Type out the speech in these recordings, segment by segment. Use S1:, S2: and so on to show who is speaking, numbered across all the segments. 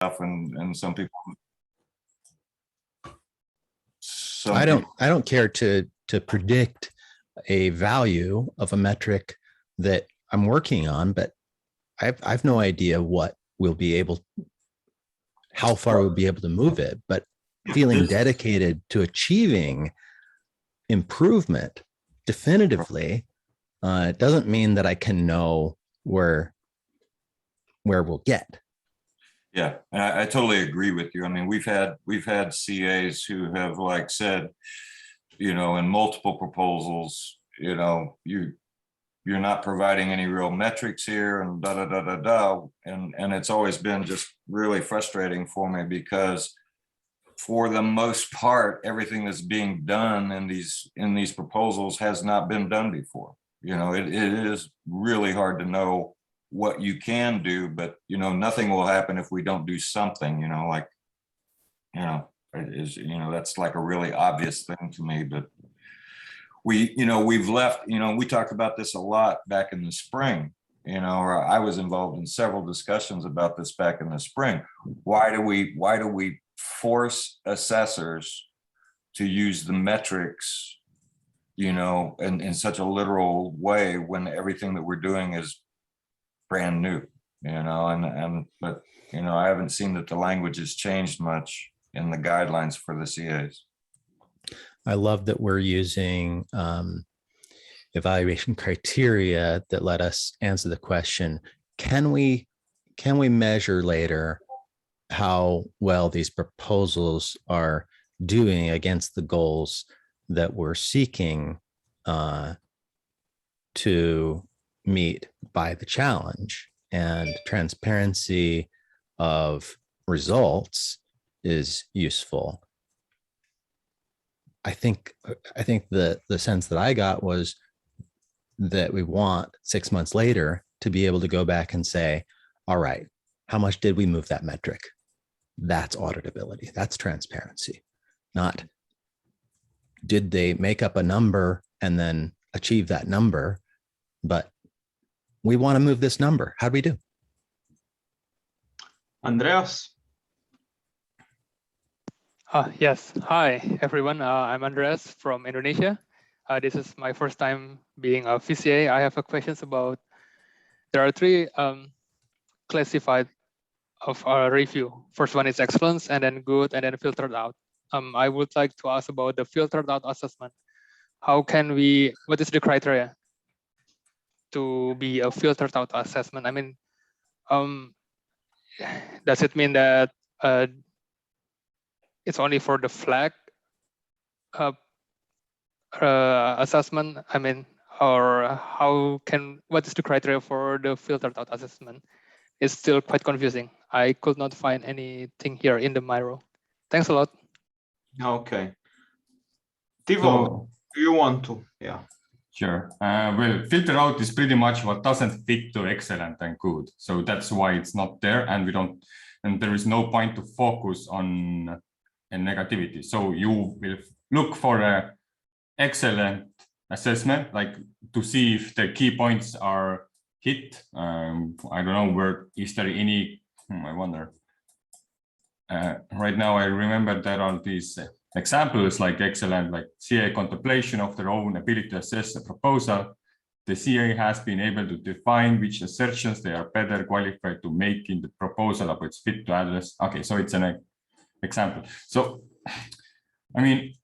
S1: and some people.
S2: I don't care to predict a value of a metric that I'm working on, but I've no idea what we'll be able, how far we'll be able to move it, but feeling dedicated to achieving improvement definitively doesn't mean that I can know where we'll get.
S1: Yeah, I totally agree with you. I mean, we've had CAs who have like said, you know, in multiple proposals, you know, you're not providing any real metrics here, and and it's always been just really frustrating for me, because for the most part, everything that's being done in these proposals has not been done before. You know, it is really hard to know what you can do, but you know, nothing will happen if we don't do something. You know, like, you know, it is, you know, that's like a really obvious thing to me. But we've left, you know, we talked about this a lot back in the spring, you know, or I was involved in several discussions about this back in the spring. Why do we force assessors to use the metrics, you know, in such a literal way, when everything that we're doing is brand new, you know, but you know, I haven't seen that the language has changed much in the guidelines for the CAs.
S2: I love that we're using evaluation criteria that let us answer the question, can we measure later how well these proposals are doing against the goals that we're seeking to meet by the challenge? And transparency of results is useful. I think the sense that I got was that we want 6 months later to be able to go back and say, all right, how much did we move that metric? That's auditability. That's transparency. Not did they make up a number and then achieve that number, but we want to move this number. How do we do?
S3: Andreas?
S4: Yes. Hi, everyone. I'm Andreas from Indonesia. This is my first time being a VCA. I have a questions about, there are three classified of our review. First one is excellence, and then good, and then filtered out. I would like to ask about the filtered out assessment. How can we, what is the criteria to be a filtered out assessment? I mean, does it mean that it's only for the flag assessment? I mean, or what is the criteria for the filtered out assessment? It's still quite confusing. I could not find anything here in the Miro. Thanks a lot.
S3: Okay. Tivo, do you want to? Yeah.
S5: Sure. Well, filter out is pretty much what doesn't fit to excellent and good. So that's why it's not there, and there is no point to focus on a negativity. So you will look for a excellent assessment, like to see if the key points are hit. I don't know, where is there any, I wonder. Right now I remember there are these examples like excellent, like CA contemplation of their own ability to assess a proposal. The CA has been able to define which assertions they are better qualified to make in the proposal about its fit to address. Okay, so it's an example. So, I mean,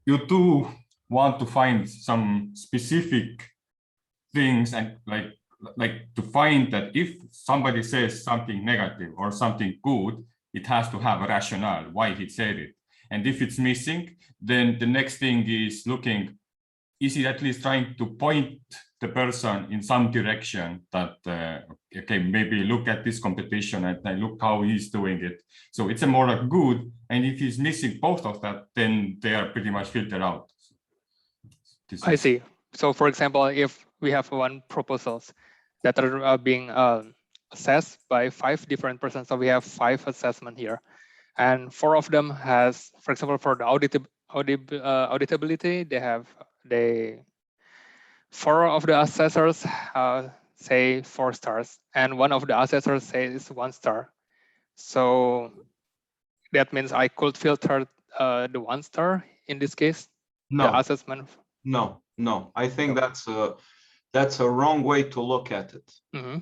S5: you do want to find some specific things, and like to find that if somebody says something negative or something good, it has to have a rationale why he said it. And if it's missing, then the next thing is looking, is he at least trying to point the person in some direction that, okay, maybe look at this competition and look how he's doing it. So it's a more like good. And if he's missing both of that, then they are pretty much filtered out.
S4: I see. So for example, if we have one proposals that are being assessed by 5 different persons, so we have 5 assessment here. And 4 of them has, for example, for the auditability, they 4 of the assessors say 4 stars, and 1 of the assessors says 1 star. So that means I could filter the 1 star in this case,
S3: No,
S4: the assessment.
S3: no. I think that's a wrong way to look at it.
S4: Mm-hmm.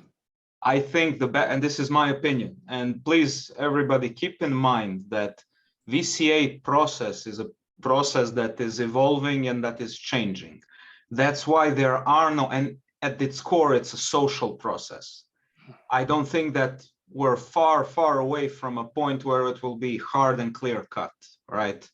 S3: I think and this is my opinion, and please everybody keep in mind that VCA process is a process that is evolving and that is changing. That's why there are and at its core, it's a social process. I don't think that we're far away from a point where it will be hard and clear cut, right?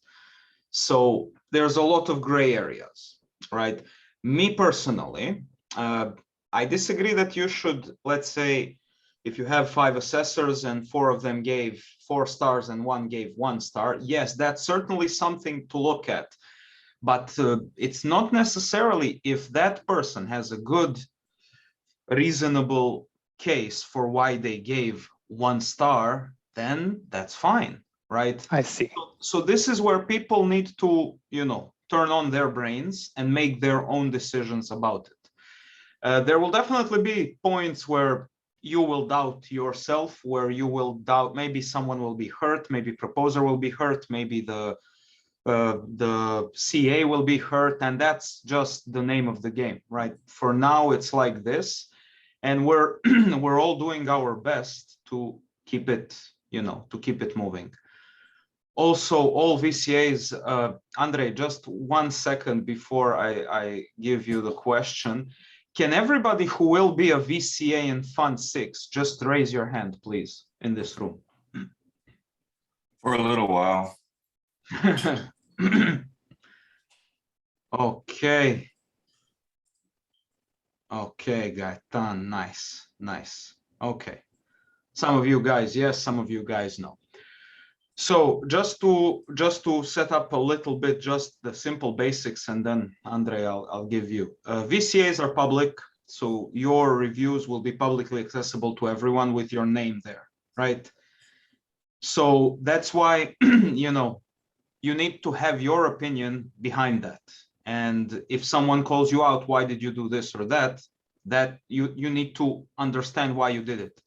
S3: So there's a lot of gray areas, right? Me personally, I disagree that you should, let's say, if you have 5 assessors and 4 of them gave 4 stars and 1 gave 1 star, yes, that's certainly something to look at. But it's not necessarily if that person has a good, reasonable case for why they gave 1 star, then that's fine, right?
S4: I see.
S3: So this is where people need to, turn on their brains and make their own decisions about it. There will definitely be points where you will doubt yourself, where you will doubt, maybe someone will be hurt, maybe proposer will be hurt, maybe the CA will be hurt, and that's just the name of the game, right? For now, it's like this, and we're we're all doing our best to keep it, to keep it moving. Also, all VCAs, Andre, just 1 second before I give you the question. Can everybody who will be a VCA in Fund 6 just raise your hand, please, in this room?
S1: For a little while.
S3: Okay. Okay, Gaetan, nice. Okay. Some of you guys, yes, some of you guys, no. So just to set up a little bit, just the simple basics, and then Andre, I'll give you. VCAs are public, so your reviews will be publicly accessible to everyone with your name there, right? So that's why, you need to have your opinion behind that. And if someone calls you out, why did you do this or that you need to understand why you did it.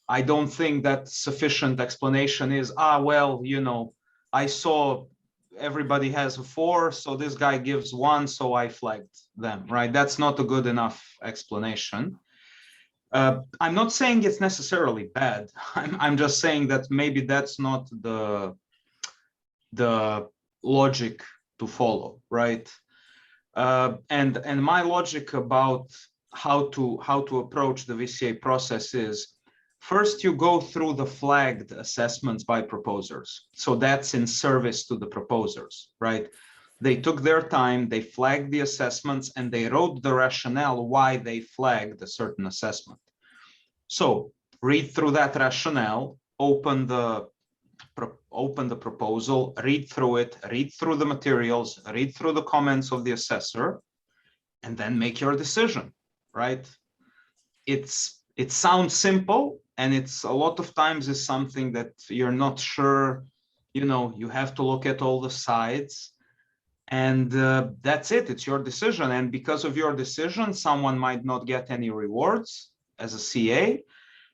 S3: I don't think that sufficient explanation is, well, I saw everybody has a 4, so this guy gives 1, so I flagged them, right? That's not a good enough explanation. I'm not saying it's necessarily bad. I'm just saying that maybe that's not the logic to follow, right? And my logic about how to approach the VCA process is, first, you go through the flagged assessments by proposers. So that's in service to the proposers, right? They took their time, they flagged the assessments, and they wrote the rationale why they flagged a certain assessment. So read through that rationale, open the proposal, read through it, read through the materials, read through the comments of the assessor, and then make your decision, right? It sounds simple, and it's a lot of times is something that you're not sure, you have to look at all the sides, and that's it, it's your decision. And because of your decision, someone might not get any rewards as a CA,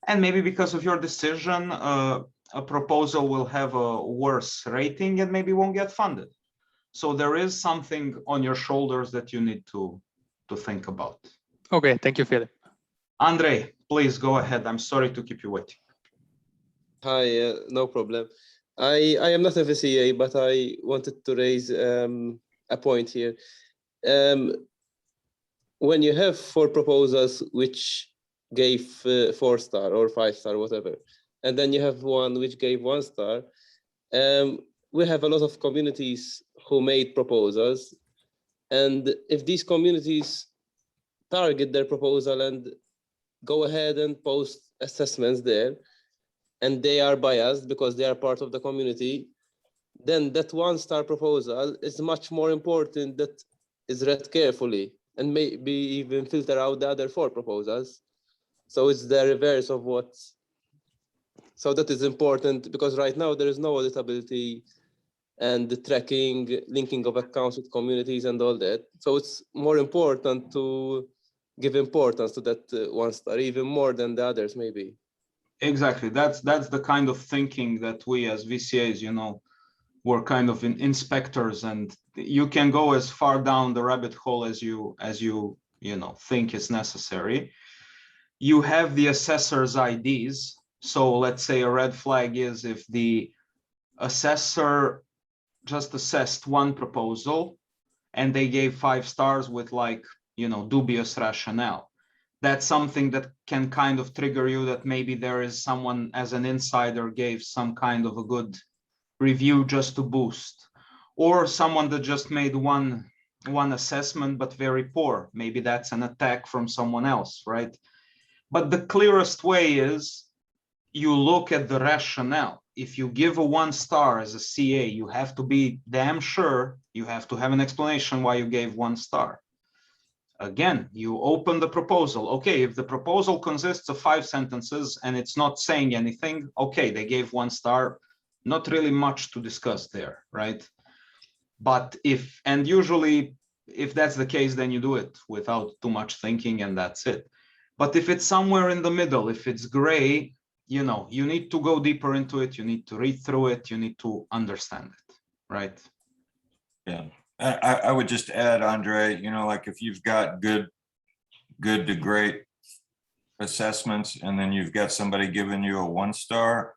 S3: and maybe because of your decision, a proposal will have a worse rating and maybe won't get funded. So there is something on your shoulders that you need to think about.
S4: Okay, thank you, Philip.
S3: Andre, please go ahead. I'm sorry to keep you waiting.
S6: Hi, no problem. I am not a VCA, but I wanted to raise a point here. When you have 4 proposals which gave 4 star or 5 star, whatever, and then you have 1 which gave 1 star, we have a lot of communities who made proposals. And if these communities target their proposal and go ahead and post assessments there, and they are biased because they are part of the community, then that 1 star proposal is much more important, that is read carefully and maybe even filter out the other 4 proposals. So it's the reverse of what. So that is important, because right now there is no auditability and the tracking, linking of accounts with communities and all that. So it's more important to give importance to that 1 star, even more than the others maybe.
S3: Exactly. That's the kind of thinking that we as VCAs, you know, we're kind of inspectors, and you can go as far down the rabbit hole as you know think is necessary. You have the assessor's IDs. So let's say a red flag is if the assessor just assessed one proposal and they gave 5 stars with, like, you know, dubious rationale. That's something that can kind of trigger you that maybe there is someone as an insider gave some kind of a good review just to boost, or someone that just made one assessment but very poor. Maybe that's an attack from someone else, right? But the clearest way is you look at the rationale. If you give a 1 star as a CA, you have to be damn sure, you have to have an explanation why you gave 1 star. Again, you open the proposal. Okay, if the proposal consists of 5 sentences and it's not saying anything, okay, they gave 1 star, not really much to discuss there, right? But and usually if that's the case, then you do it without too much thinking and that's it. But if it's somewhere in the middle, if it's gray, you know, you need to go deeper into it. You need to read through it. You need to understand it, right?
S1: Yeah, I would just add, Andre, you know, like if you've got good to great assessments, and then you've got somebody giving you a 1 star,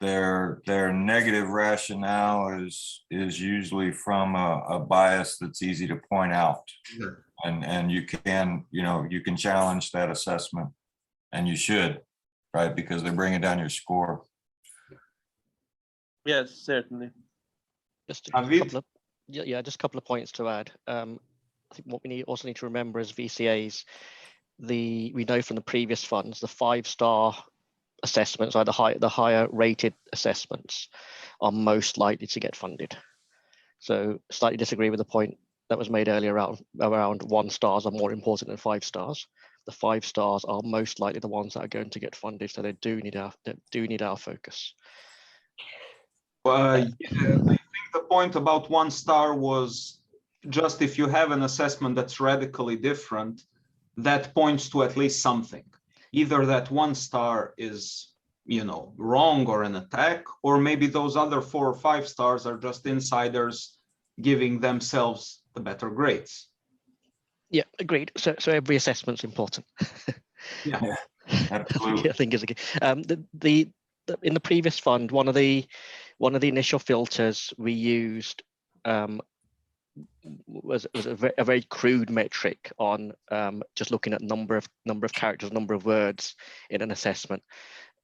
S1: their negative rationale is usually from a bias that's easy to point out.
S3: Sure.
S1: And you can, you know, you can challenge that assessment, and you should, right? Because they're bringing down your score.
S6: Yes, certainly.
S7: Just a
S3: Navid?
S7: couple of, yeah, just a couple of points to add. I think what we also need to remember as VCAs, we know from the previous funds, the 5-star assessments, or the higher rated assessments, are most likely to get funded. So slightly disagree with the point that was made earlier around 1 stars are more important than 5 stars. The 5 stars are most likely the ones that are going to get funded, so they do need our focus.
S3: I think the point about 1 star was just if you have an assessment that's radically different, that points to at least something. Either that 1 star is, you know, wrong or an attack, or maybe those other 4 or 5 stars are just insiders giving themselves the better grades.
S7: Yeah, agreed. So every assessment's important.
S3: Yeah,
S1: absolutely.
S7: I think is a key. In the previous fund, one of the initial filters we used was a very crude metric on just looking at number of characters, number of words in an assessment.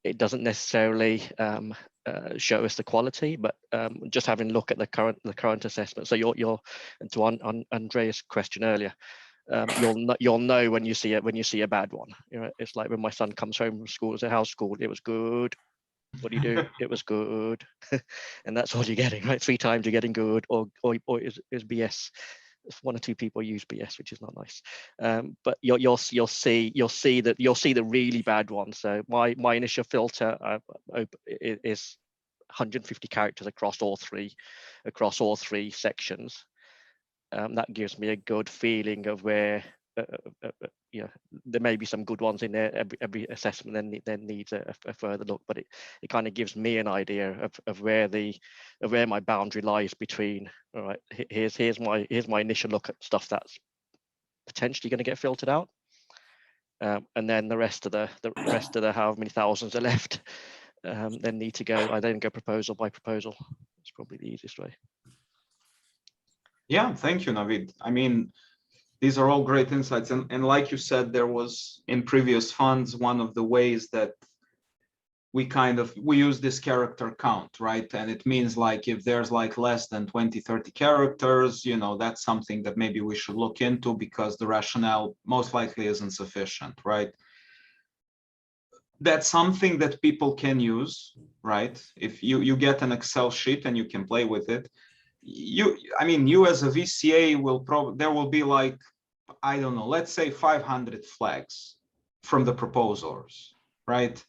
S7: It doesn't necessarily show us the quality, but just having a look at the current assessment. So you're to Andreas' question earlier, you'll know when you see a bad one. You know, it's like when my son comes home from school and says, "How's school?" "It was good." "What do you do?" "It was good." And that's all you're getting, right? 3 times you're getting good, or is BS. 1 or 2 people use BS, which is not nice. But you'll see the really bad ones. So my initial filter is 150 characters across all three sections. That gives me a good feeling of where there may be some good ones in there. Every assessment then needs a further look, but it kind of gives me an idea of where my boundary lies between, all right, here's my initial look at stuff that's potentially going to get filtered out, and then the rest of the however many thousands are left then need to go. I then go proposal by proposal. It's probably the easiest way.
S3: Yeah, thank you, Navid. I mean, these are all great insights. And like you said, there was in previous funds, one of the ways that we use this character count, right? And it means like if there's like less than 20, 30 characters, you know, that's something that maybe we should look into because the rationale most likely isn't sufficient, right? That's something that people can use, right? If you get an Excel sheet and you can play with it, you as a VCA there will be like, I don't know, let's say 500 flags from the proposers, right?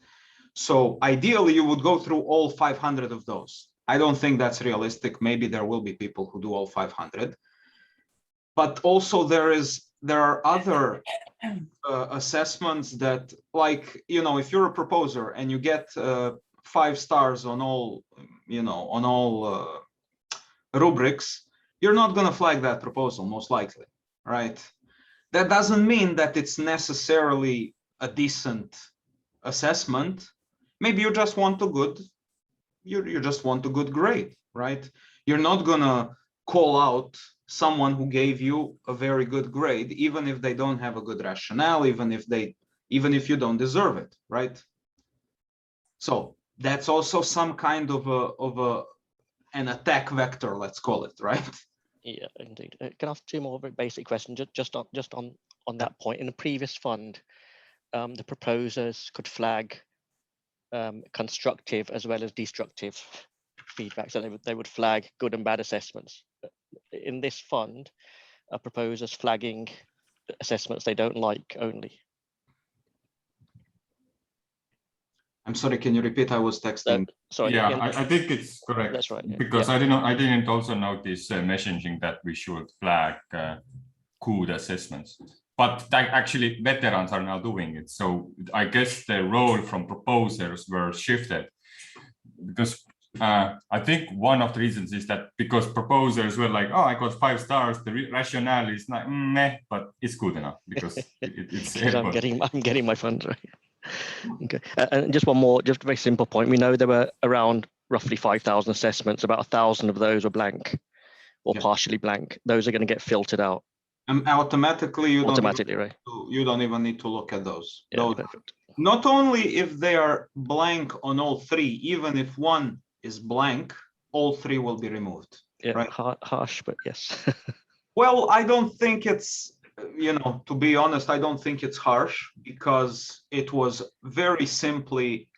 S3: So ideally you would go through all 500 of those. I don't think that's realistic. Maybe there will be people who do all 500. But also there is there are other assessments that, like, you know, if you're a proposer and you get 5 stars on all, you know, on all rubrics, you're not going to flag that proposal, most likely, right? That doesn't mean that it's necessarily a decent assessment. Maybe you just want a good, you just want a good grade, right? You're not going to call out someone who gave you a very good grade, even if they don't have a good rationale, even if you don't deserve it, right? So that's also some kind of an attack vector, let's call it, right?
S7: Yeah, indeed. Can I ask 2 more very basic questions? Just on that point. In the previous fund, the proposers could flag constructive as well as destructive feedback. So they would flag good and bad assessments. In this fund, proposers flagging assessments they don't like only.
S3: I'm sorry, can you repeat? I was texting.
S7: Sorry.
S5: Yeah, I think it's correct.
S7: That's right. Yeah.
S5: Because I didn't also notice messaging that we should flag good assessments. But actually, veterans are now doing it. So I guess the role from proposers were shifted, because I think one of the reasons is that because proposers were like, oh, I got 5 stars, the rationale is not meh, but it's good enough because it's
S7: I'm getting my funds right. Okay, and just one more, just a very simple point. We know there were around roughly 5,000 assessments. About 1,000 of those were blank or partially blank. Those are going to get filtered out.
S3: Automatically, you don't even need to look at those.
S7: Yeah, perfect.
S3: Not only if they are blank on all 3, even if one is blank, all 3 will be removed.
S7: Yeah,
S3: right?
S7: Harsh, but yes.
S3: Well, I don't think it's, you know, to be honest, I don't think it's harsh, because it was very simply,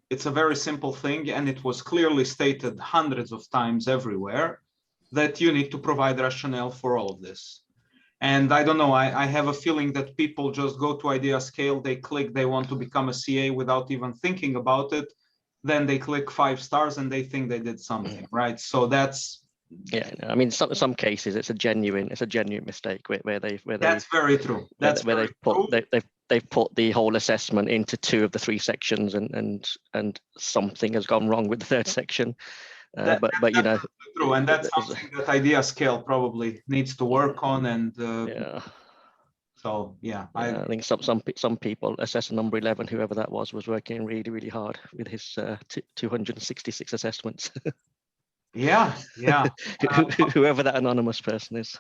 S3: it's a very simple thing, and it was clearly stated hundreds of times everywhere that you need to provide rationale for all of this. And I don't know, I have a feeling that people just go to Idea Scale, they click, they want to become a CA without even thinking about it. Then they click 5 stars and they think they did something, right? So that's,
S7: yeah, I mean, some cases it's a genuine mistake where
S3: that's very true. That's
S7: where they've put the whole assessment into 2 of the 3 sections, and something has gone wrong with the 3rd section. But you know,
S3: true, and that's something that Idea Scale probably needs to work on. And
S7: yeah.
S3: So yeah,
S7: I think some people, assessor number 11, whoever that was working really hard with his 266 assessments.
S3: Yeah.
S7: Whoever that anonymous person is.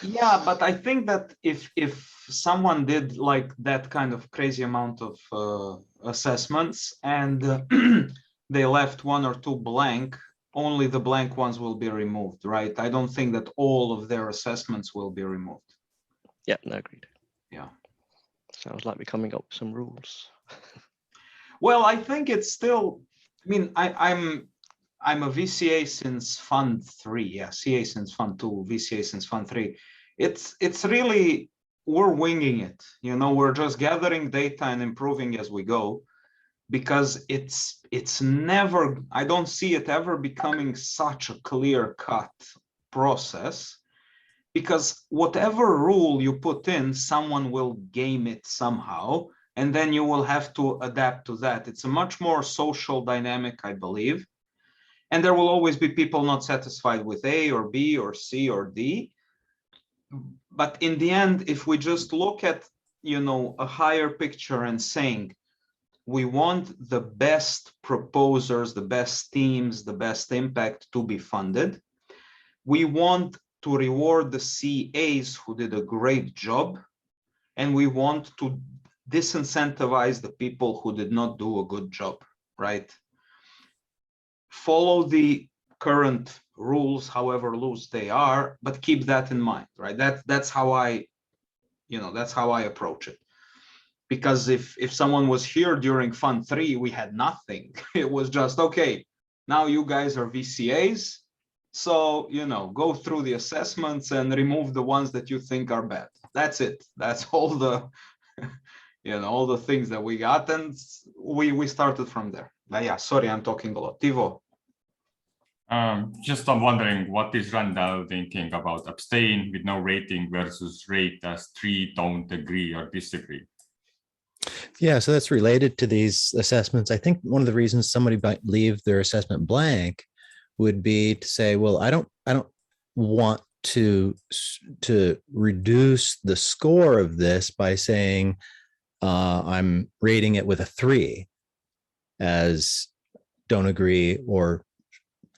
S3: Yeah, but I think that if someone did like that kind of crazy amount of assessments and they left 1 or 2 blank, only the blank ones will be removed, right? I don't think that all of their assessments will be removed.
S7: Yeah, no, agreed.
S3: Yeah.
S7: Sounds like we're coming up with some rules.
S3: Well, I think it's still, I mean, I'm a VCA since Fund 3. Yeah, CA since Fund 2, VCA since Fund 3. It's really, we're winging it. You know, we're just gathering data and improving as we go, because it's never, I don't see it ever becoming such a clear-cut process, because whatever rule you put in, someone will game it somehow, and then you will have to adapt to that. It's a much more social dynamic, I believe. And there will always be people not satisfied with A or B or C or D. But in the end, if we just look at, you know, a higher picture and saying, we want the best proposers, the best teams, the best impact to be funded. We want to reward the CAs who did a great job, and we want to disincentivize the people who did not do a good job, right? Follow the current rules, however loose they are, but keep that in mind, right? That's how I, you know, that's how I approach it. Because if someone was here during Fund 3, we had nothing. It was just, okay, now you guys are VCAs. So, you know, go through the assessments and remove the ones that you think are bad. That's it. That's all the, you know, all the things that we got. And we started from there. But yeah, sorry, I'm talking a lot. Tivo.
S5: Just I'm wondering, what is Randall thinking about abstain with no rating versus rate as 3 don't agree or disagree?
S2: Yeah, so that's related to these assessments. I think one of the reasons somebody might leave their assessment blank would be to say, well, I don't want to reduce the score of this by saying I'm rating it with a 3 as don't agree or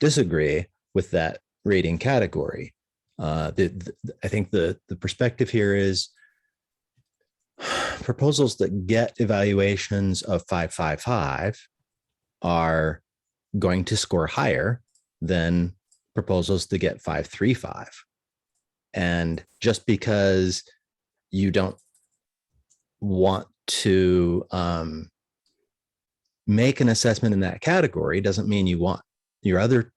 S2: disagree with that rating category. I think the perspective here is proposals that get evaluations of 5.55 are going to score higher than proposals that get 5.35. And just because you don't want to make an assessment in that category doesn't mean you want your other,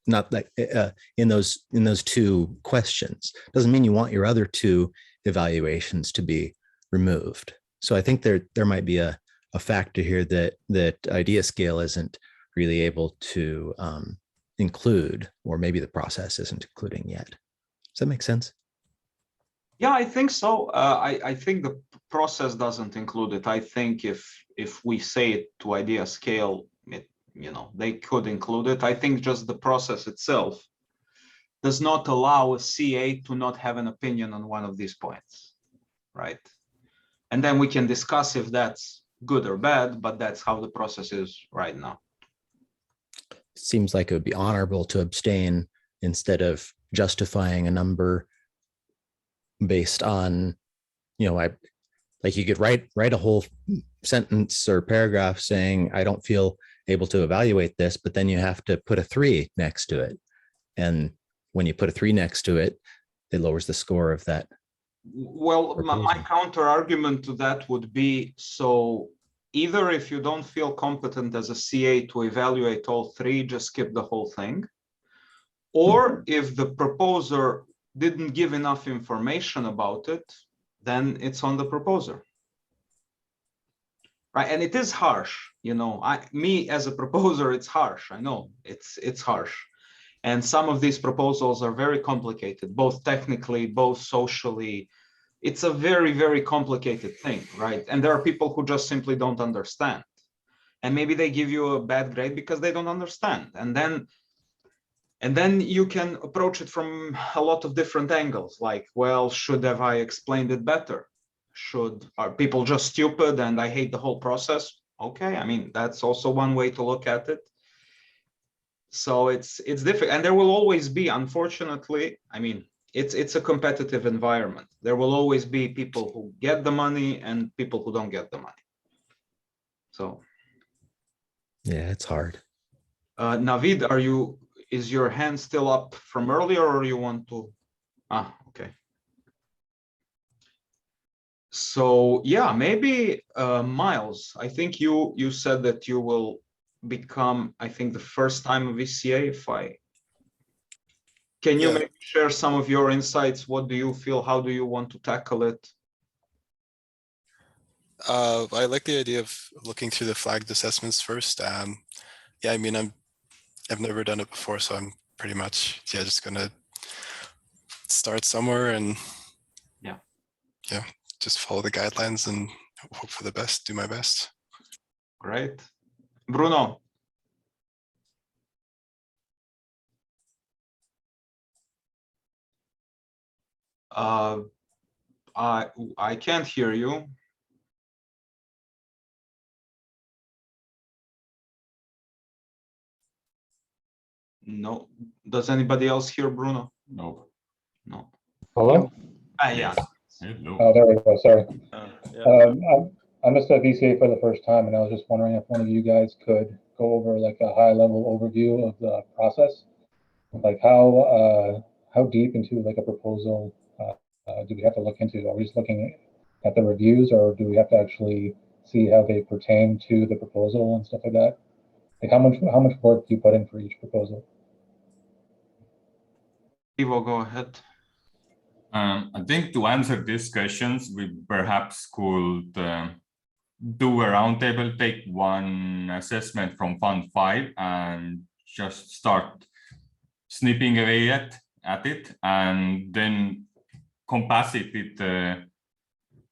S2: not like in those 2 questions, doesn't mean you want your other 2 evaluations to be removed. So I think there might be a factor here that IdeaScale isn't really able to include, or maybe the process isn't including yet. Does that make sense?
S3: Yeah, I think so. I think the process doesn't include it. I think if we say it to IdeaScale, they could include it. I think just the process itself does not allow a CA to not have an opinion on one of these points, right? And then we can discuss if that's good or bad, but that's how the process is right now.
S2: Seems like it would be honorable to abstain instead of justifying a number based on, like you could write a whole sentence or paragraph saying, I don't feel able to evaluate this, but then you have to put a 3 next to it. And when you put a 3 next to it, it lowers the score of that.
S3: Well, my counter argument to that would be, so either if you don't feel competent as a CA to evaluate all 3, just skip the whole thing. Or if the proposer didn't give enough information about it, then it's on the proposer. Right, and it is harsh, me as a proposer, it's harsh. I know it's harsh. And some of these proposals are very complicated, both technically, both socially. It's a very, very complicated thing, right? And there are people who just simply don't understand. And maybe they give you a bad grade because they don't understand. And then you can approach it from a lot of different angles, like, well, have I explained it better? Are people just stupid and I hate the whole process? Okay, I mean, that's also one way to look at it. So it's difficult, and there will always be, unfortunately, I mean, it's a competitive environment. There will always be people who get the money and people who don't get the money. So
S2: yeah, it's hard.
S3: Navid, is your hand still up from earlier, or you want to? Okay. So yeah, maybe Miles, I think you said that you will become, I think, the first time a VCA. Can you maybe share some of your insights? What do you feel? How do you want to tackle it?
S8: I like the idea of looking through the flagged assessments first. Yeah, I mean, I've never done it before, so I'm pretty much just gonna start somewhere and just follow the guidelines and hope for the best, do my best.
S3: Great. Bruno. I can't hear you. No. Does anybody else hear Bruno?
S5: No.
S3: No.
S9: Hello?
S3: Yeah.
S5: Hello.
S9: Oh, there we go. Sorry. I'm just a VCA for the first time, and I was just wondering if one of you guys could go over like a high-level overview of the process, like how deep into like a proposal do we have to look into? Are we just looking at the reviews, or do we have to actually see how they pertain to the proposal and stuff like that? Like how much work do you put in for each proposal?
S3: Ivo, go ahead.
S5: I think to answer these questions, we perhaps could do a roundtable, take one assessment from Fund 5 and just start snipping away at it and then compass it with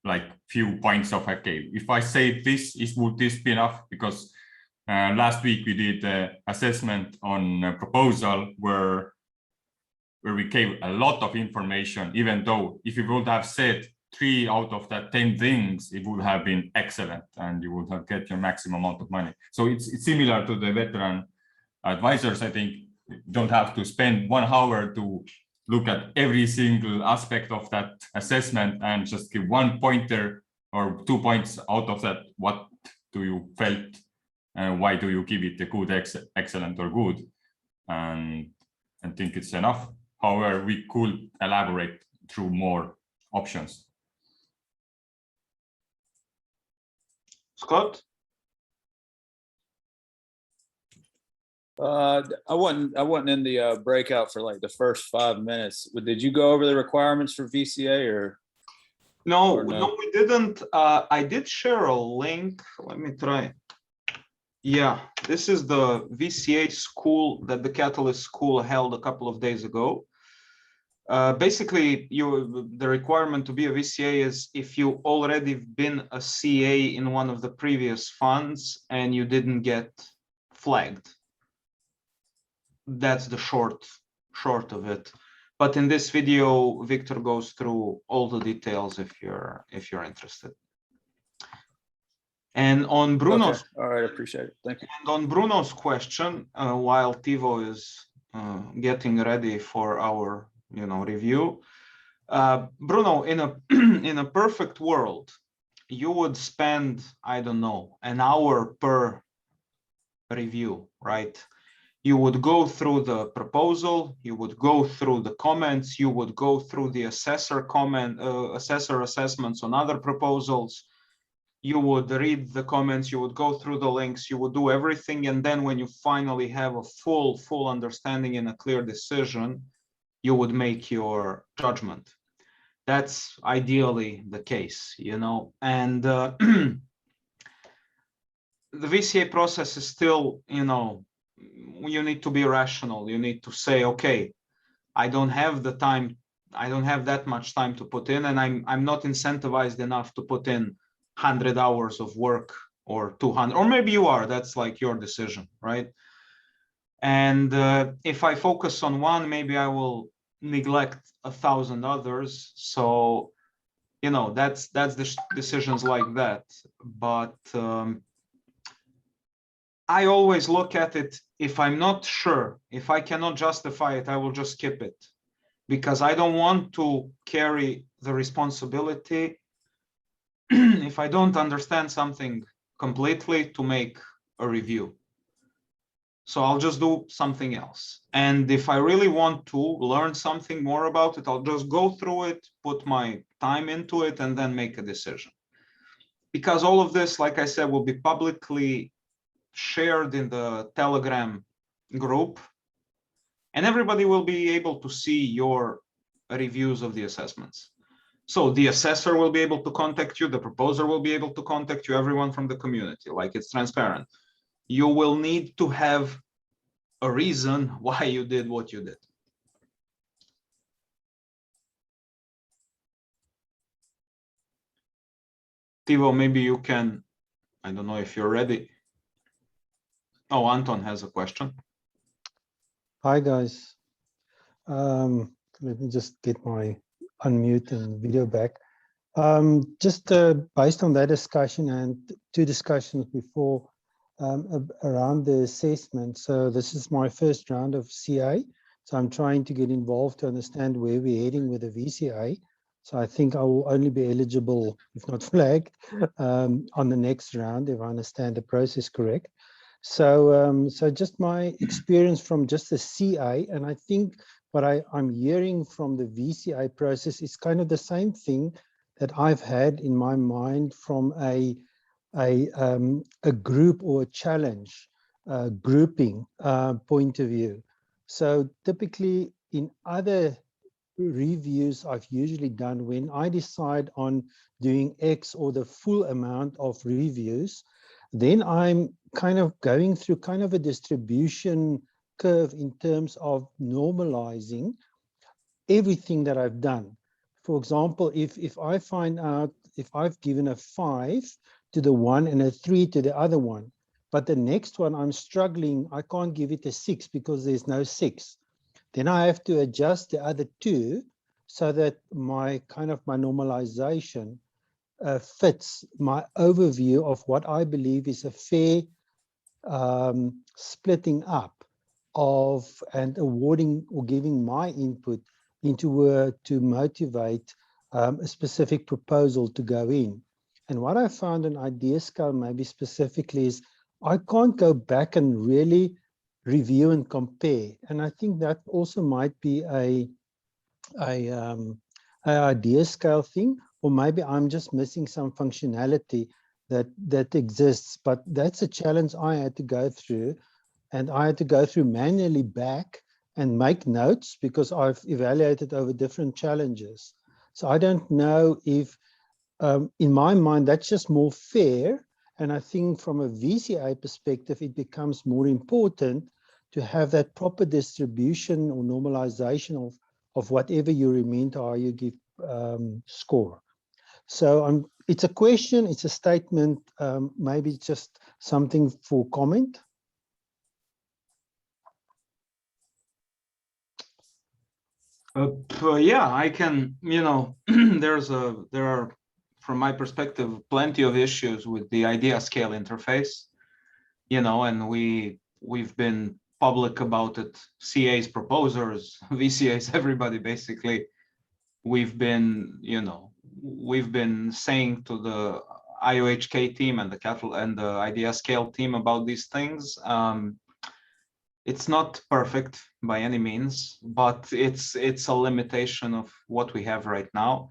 S5: like few points of, okay, if I save this, would this be enough? Because last week we did assessment on a proposal where we gave a lot of information, even though if you would have said 3 out of that 10 things, it would have been excellent and you would have get your maximum amount of money. So it's similar to the veteran advisors. I think you don't have to spend 1 hour to look at every single aspect of that assessment and just give 1 pointer or 2 points out of that. What do you felt and why do you give it a good, excellent or good? And I think it's enough. However, we could elaborate through more options.
S3: Scott?
S10: I wasn't in the breakout for like the first 5 minutes. Did you go over the requirements for VCA or?
S3: No,
S10: Or no?
S3: no, we didn't. I did share a link. Let me try. Yeah, this is the VCA school that the Catalyst School held a couple of days ago. Basically, the requirement to be a VCA is if you already been a CA in one of the previous funds and you didn't get flagged. That's the short of it. But in this video, Victor goes through all the details if you're interested. And on Bruno's,
S10: Okay. All right, appreciate it. Thank you.
S3: and on Bruno's question, while Tivo is getting ready for our review, Bruno, in a in a perfect world, you would spend, I don't know, an hour per review, right? You would go through the proposal, you would go through the comments, you would go through the assessor assessments on other proposals, you would read the comments, you would go through the links, you would do everything, and then when you finally have a full understanding and a clear decision, you would make your judgment. That's ideally the case, and the VCA process is still, you need to be rational. You need to say, okay, I don't have the time, I don't have that much time to put in, and I'm not incentivized enough to put in 100 hours of work or 200, or maybe you are, that's like your decision, right? And if I focus on one, maybe I will neglect 1,000 others. So, that's the decisions like that. But I always look at it, if I'm not sure, if I cannot justify it, I will just skip it, because I don't want to carry the responsibility if I don't understand something completely to make a review. So I'll just do something else. And if I really want to learn something more about it, I'll just go through it, put my time into it, and then make a decision. Because all of this, like I said, will be publicly shared in the Telegram group, and everybody will be able to see your reviews of the assessments. So the assessor will be able to contact you, the proposer will be able to contact you, everyone from the community, like it's transparent. You will need to have a reason why you did what you did. Tivo, maybe you can, I don't know if you're ready. Oh, Anton has a question.
S11: Hi, guys. Let me just get my unmute and video back. Just based on that discussion and 2 discussions before around the assessment. So this is my first round of CA. So I'm trying to get involved to understand where we're heading with the VCA. So I think I will only be eligible, if not flagged, on the next round, if I understand the process correct. So, so just my experience from just the CA, and I think what I'm hearing from the VCA process is kind of the same thing that I've had in my mind from a group or a challenge grouping point of view. So typically in other reviews I've usually done, when I decide on doing X or the full amount of reviews, then I'm kind of going through kind of a distribution curve in terms of normalizing everything that I've done. For example, if I find out if I've given a 5 to the one and a 3 to the other one, but the next one I'm struggling, I can't give it a 6 because there's no 6. Then I have to adjust the other 2 so that my normalization fits my overview of what I believe is a fair splitting up of and awarding or giving my input into to motivate a specific proposal to go in. And what I found in idea scale maybe specifically is I can't go back and really review and compare. And I think that also might be a idea scale thing, or maybe I'm just missing some functionality that exists. But that's a challenge I had to go through, and I had to go through manually back and make notes because I've evaluated over different challenges. So I don't know if, in my mind, that's just more fair. And I think from a VCA perspective, it becomes more important to have that proper distribution or normalization of whatever you remit or you give score. So it's a question, it's a statement, maybe just something for comment.
S3: Yeah, I can, there are, from my perspective, plenty of issues with the idea scale interface, and we've been public about it. CAs, proposers, VCAs, everybody basically. We've been saying to the IOHK team and the idea scale team about these things. It's not perfect by any means, but it's a limitation of what we have right now.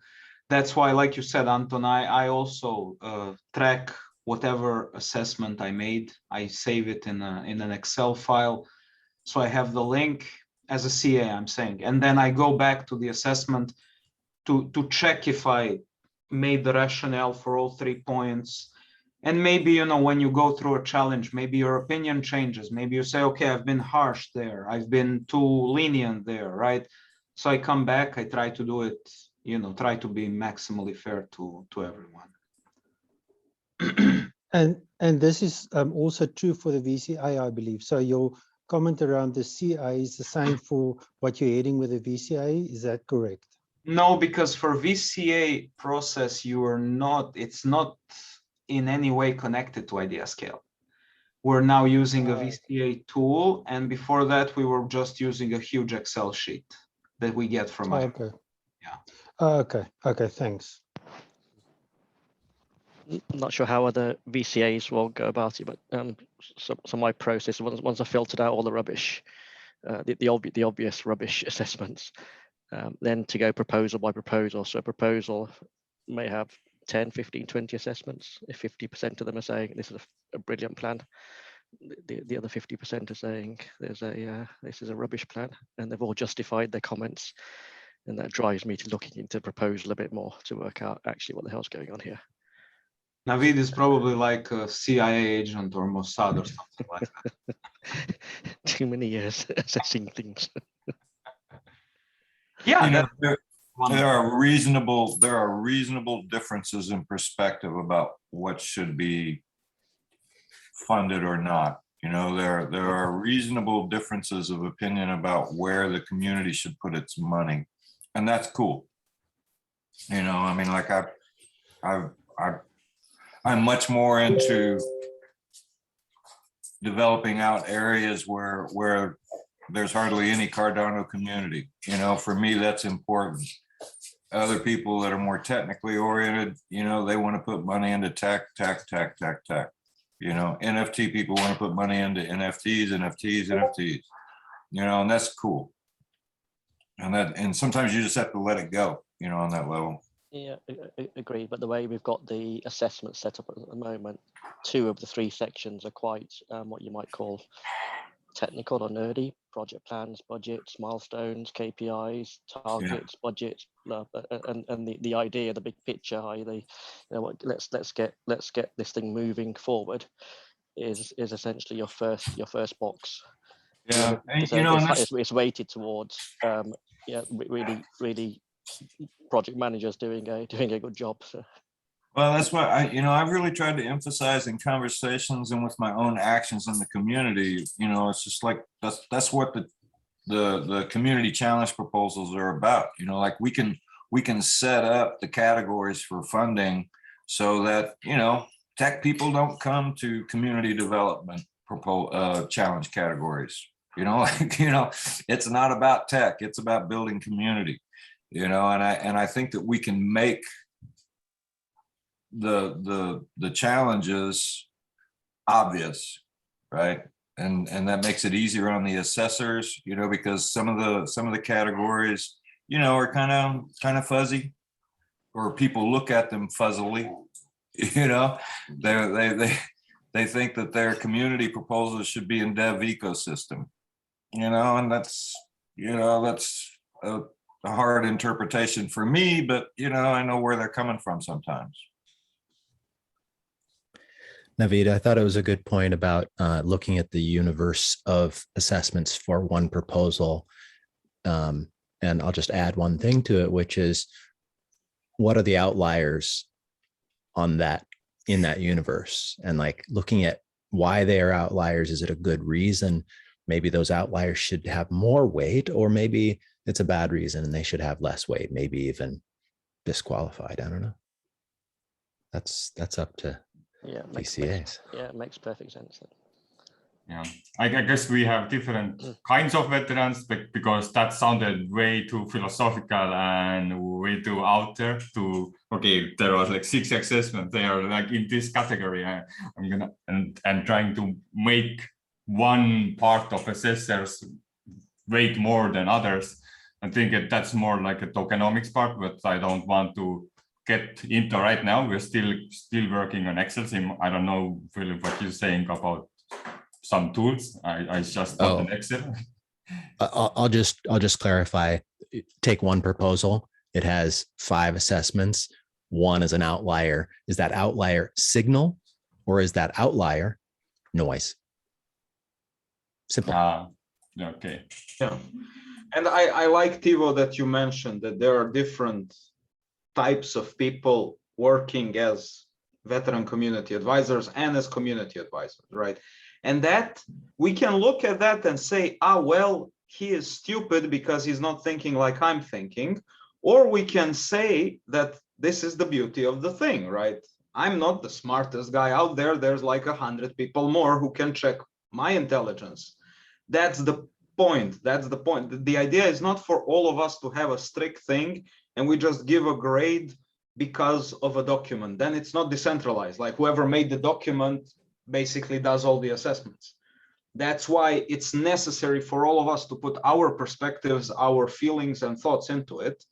S3: That's why, like you said, Anton, I also track whatever assessment I made. I save it in an Excel file, so I have the link as a CA, I'm saying, and then I go back to the assessment to check if I made the rationale for all 3 points. And maybe, when you go through a challenge, maybe your opinion changes. Maybe you say, okay, I've been harsh there. I've been too lenient there, right? So I come back, I try to do it, try to be maximally fair to everyone.
S11: And this is also true for the VCA, I believe. So your comment around the CA is the same for what you're heading with the VCA. Is that correct?
S3: No, because for VCA process, it's not in any way connected to idea scale. We're now using a VCA tool, and before that we were just using a huge Excel sheet that we get from
S11: okay.
S3: Yeah.
S11: Okay, thanks.
S7: I'm not sure how other VCAs will go about it, but so my process, once I filtered out all the rubbish, the obvious rubbish assessments, then to go proposal by proposal. So a proposal may have 10, 15, 20 assessments. If 50% of them are saying this is a brilliant plan, the other 50% are saying this is a rubbish plan, and they've all justified their comments. And that drives me to looking into proposal a bit more to work out actually what the hell's going on here.
S3: Navid is probably like a CIA agent or Mossad or something like that.
S7: Too many years assessing things.
S3: Yeah,
S1: there are reasonable differences in perspective about what should be funded or not. There are reasonable differences of opinion about where the community should put its money, and that's cool. I mean, like I'm much more into developing out areas where there's hardly any Cardano community. For me, that's important. Other people that are more technically oriented, they want to put money into tech. NFT people want to put money into NFTs, and that's cool. And sometimes you just have to let it go, on that level.
S7: Yeah, I agree. But the way we've got the assessment set up at the moment, 2 of the 3 sections are quite what you might call technical or nerdy: project plans, budgets, milestones, KPIs, targets, budgets, blah, and the idea, the big picture, i.e., let's get this thing moving forward, is essentially your first box.
S1: Yeah, and
S7: So
S1: you know,
S7: it's weighted towards really project managers doing a good job. So.
S1: well, that's what I've really tried to emphasize in conversations and with my own actions in the community. It's just like that's what the community challenge proposals are about. Like we can set up the categories for funding so that tech people don't come to community development challenge categories. It's not about tech, it's about building community. And I think that we can make the challenges obvious, right? And that makes it easier on the assessors, because some of the categories, are kind of fuzzy, or people look at them fuzzily. They think that their community proposals should be in dev ecosystem, and that's a hard interpretation for me, but I know where they're coming from sometimes.
S2: Naveed, I thought it was a good point about looking at the universe of assessments for one proposal. And I'll just add one thing to it, which is, what are the outliers in that universe? And like looking at why they are outliers. Is it a good reason? Maybe those outliers should have more weight, or maybe it's a bad reason and they should have less weight, maybe even disqualified. I don't know. That's up to VCAs.
S7: It makes perfect sense.
S5: Yeah, I guess we have different kinds of veterans, because that sounded way too philosophical and way too out there. There was like 6 assessments. They are like in this category. I'm gonna and trying to make one part of assessors weight more than others. I think that's more like a tokenomics part, but I don't want to get into right now. We're still working on Excel. I don't know, Philip, what you're saying about some tools. I just got an Excel.
S2: I'll just clarify. Take one proposal. It has 5 assessments. One is an outlier. Is that outlier signal, or is that outlier noise? Simple.
S5: Okay.
S3: Yeah. And I like, Tivo, that you mentioned that there are different types of people working as veteran community advisors and as community advisors, right? And that we can look at that and say, well, he is stupid because he's not thinking like I'm thinking. Or we can say that this is the beauty of the thing, right? I'm not the smartest guy out there. There's like 100 people more who can check my intelligence. That's the point. That's the point. The idea is not for all of us to have a strict thing and we just give a grade because of a document. Then it's not decentralized. Like whoever made the document basically does all the assessments. That's why it's necessary for all of us to put our perspectives, our feelings and thoughts into it.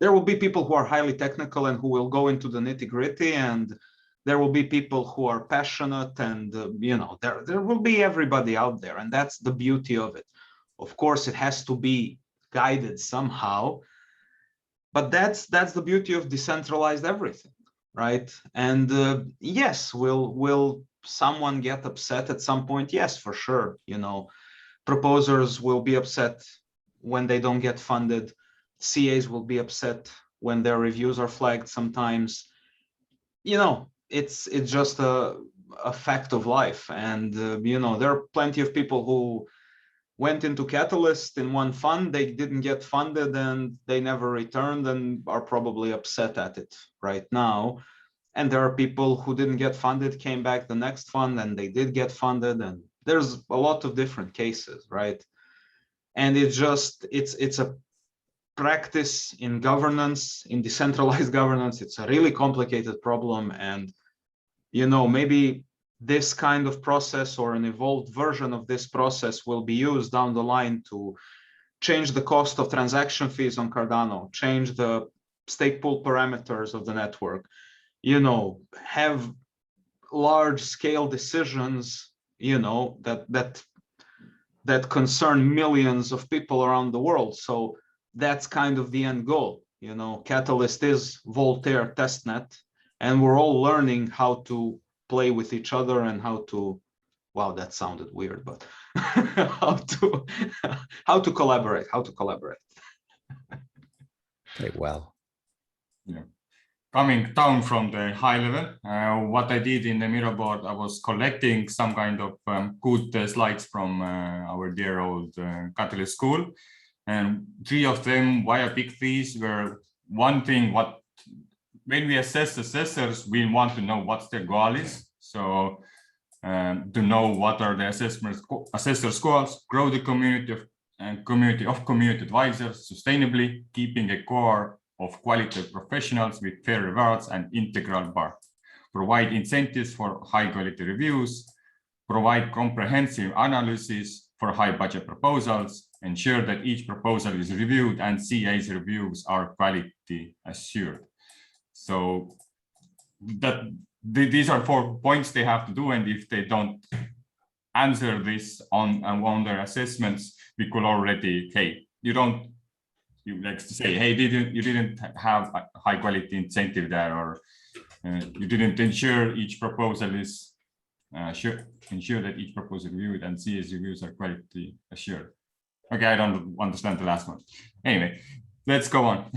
S3: There will be people who are highly technical and who will go into the nitty-gritty, and there will be people who are passionate, and there will be everybody out there, and that's the beauty of it. Of course, it has to be guided somehow, but that's the beauty of decentralized everything, right? And yes, will someone get upset at some point? Yes, for sure. Proposers will be upset when they don't get funded. CAs will be upset when their reviews are flagged sometimes. It's just a fact of life. And there are plenty of people who went into Catalyst in one fund, they didn't get funded and they never returned and are probably upset at it right now. And there are people who didn't get funded, came back the next fund and they did get funded. And there's a lot of different cases, right? And it's a practice in governance, in decentralized governance. It's a really complicated problem. And, maybe this kind of process or an evolved version of this process will be used down the line to change the cost of transaction fees on Cardano, change the stake pool parameters of the network, have large scale decisions, that concern millions of people around the world. So that's kind of the end goal. Catalyst is Voltaire testnet, and we're all learning how to play with each other and how to, wow, that sounded weird, but how to collaborate.
S2: Okay, well.
S5: Yeah. Coming down from the high level, what I did in the Miro board, I was collecting some kind of good slides from our dear old Catalyst school. And 3 of them, why I picked these were one thing, when we assess assessors, we want to know what's their goal is. So to know what are the assessors' goals, grow the community of community advisors sustainably, keeping a core of quality professionals with fair rewards and integral bar, provide incentives for high quality reviews, provide comprehensive analysis for high budget proposals, ensure that each proposal is reviewed and CA's reviews are quality assured. So these are 4 points they have to do, and if they don't answer this on their assessments, we could already, hey, you like to say, hey, you didn't have a high quality incentive there, or you didn't ensure each proposal is ensure that each proposal reviewed and CA's reviews are quality assured. Okay, I don't understand the last one. Anyway, let's go on.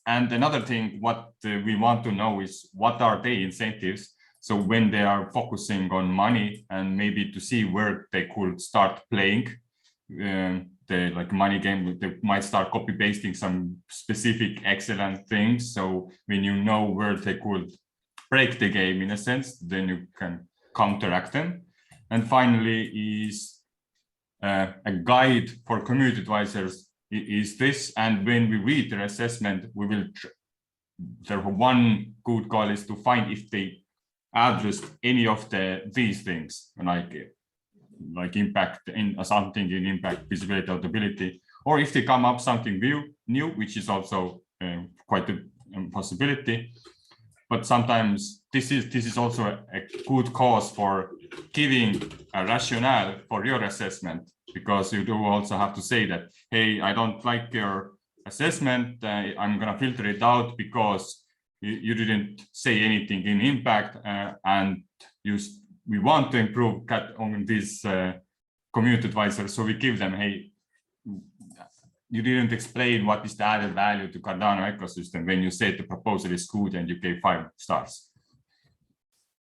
S5: And another thing, what we want to know is what are the incentives? So when they are focusing on money, and maybe to see where they could start playing the like money game, they might start copy pasting some specific excellent things. So when you know where they could break the game in a sense, then you can counteract them. And finally is a guide for community advisors is this. And when we read their assessment, we will, there one good goal is to find if they addressed any of these things, like impact in something in impact, visibility, audibility, or if they come up something new, which is also quite a possibility. But sometimes this is also a good cause for giving a rationale for your assessment, because you do also have to say that, hey, I don't like your assessment, I'm gonna filter it out because you didn't say anything in impact, and we want to improve on this community advisor. So we give them, hey, you didn't explain what is the added value to Cardano ecosystem when you said the proposal is good and you gave 5 stars.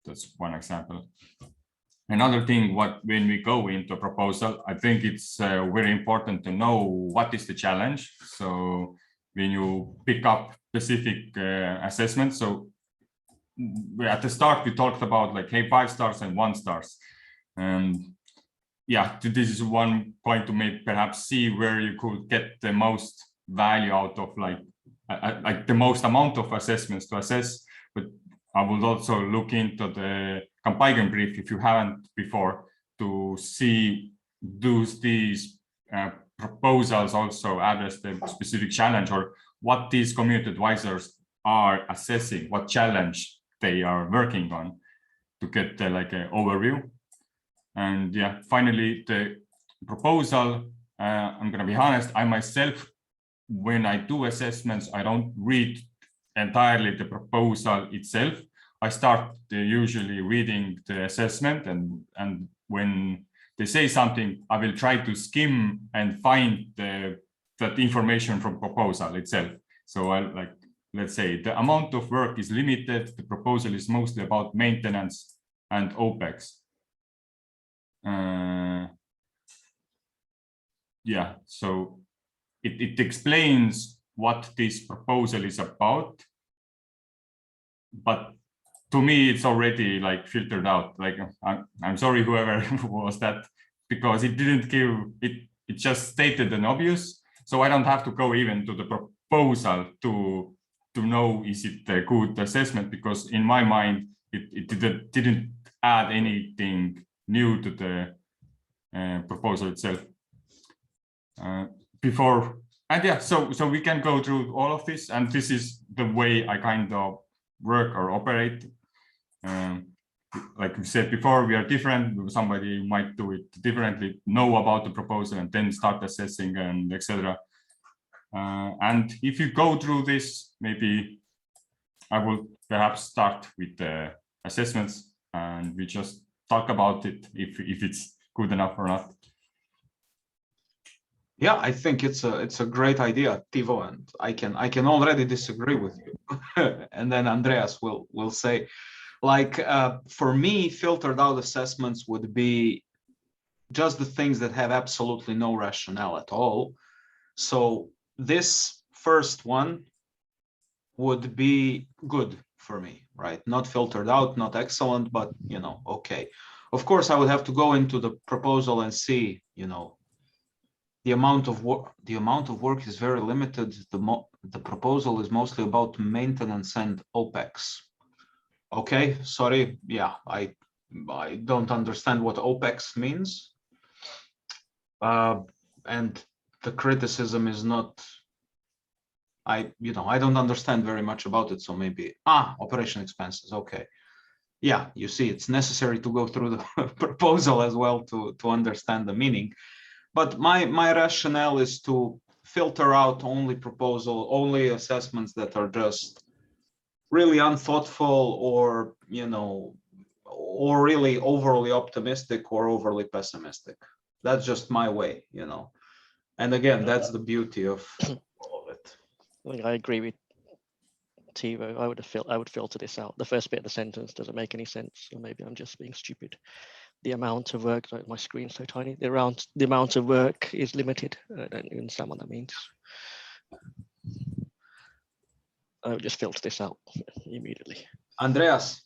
S5: That's one example. Another thing, when we go into a proposal, I think it's very important to know what is the challenge. So when you pick up specific assessments, so at the start we talked about like, hey, 5 stars and 1 stars. Yeah, this is one point to maybe perhaps see where you could get the most value out of like the most amount of assessments to assess. But I would also look into the Campaign brief if you haven't before, to see these proposals also address the specific challenge, or what these community advisors are assessing, what challenge they are working on, to get like an overview. And yeah, finally, the proposal, I'm going to be honest, I myself, when I do assessments, I don't read entirely the proposal itself. I start usually reading the assessment, and when they say something, I will try to skim and find that information from proposal itself. So let's say the amount of work is limited. The proposal is mostly about maintenance and OPEX. Yeah, so it explains what this proposal is about, but to me it's already like filtered out. Like I'm sorry whoever was that, because it didn't give it just stated an obvious, so I don't have to go even to the proposal to know is it a good assessment, because in my mind it didn't add anything new to the proposal itself. Before, and yeah, so we can go through all of this, and this is the way I kind of work or operate. Like we said before, we are different. Somebody might do it differently, know about the proposal and then start assessing and etc. And if you go through this, maybe I will perhaps start with the assessments, and we just talk about it if it's good enough or not.
S3: Yeah, I think it's a great idea, Tivo, and I can already disagree with you. And then Andreas will say, like, for me, filtered out assessments would be just the things that have absolutely no rationale at all. So this first one would be good for me, right? Not filtered out, not excellent, but you know, okay. Of course, I would have to go into the proposal and see, you know, the amount of work. The amount of work is very limited. The proposal is mostly about maintenance and OPEX. Okay, sorry, yeah, I don't understand what OPEX means. And the criticism is not, I don't understand very much about it, so maybe, operation expenses, okay. Yeah, you see, it's necessary to go through the proposal as well to understand the meaning. But my rationale is to filter out only assessments that are just really unthoughtful or, you know, or really overly optimistic or overly pessimistic. That's just my way, you know. And again, that's the beauty of all of it.
S7: I think I agree with Tivo. I would filter this out. The first bit of the sentence doesn't make any sense, or maybe I'm just being stupid. The amount of work, like my screen's so tiny, the amount of work is limited. I don't understand what that means. I would just filter this out immediately.
S3: Andreas.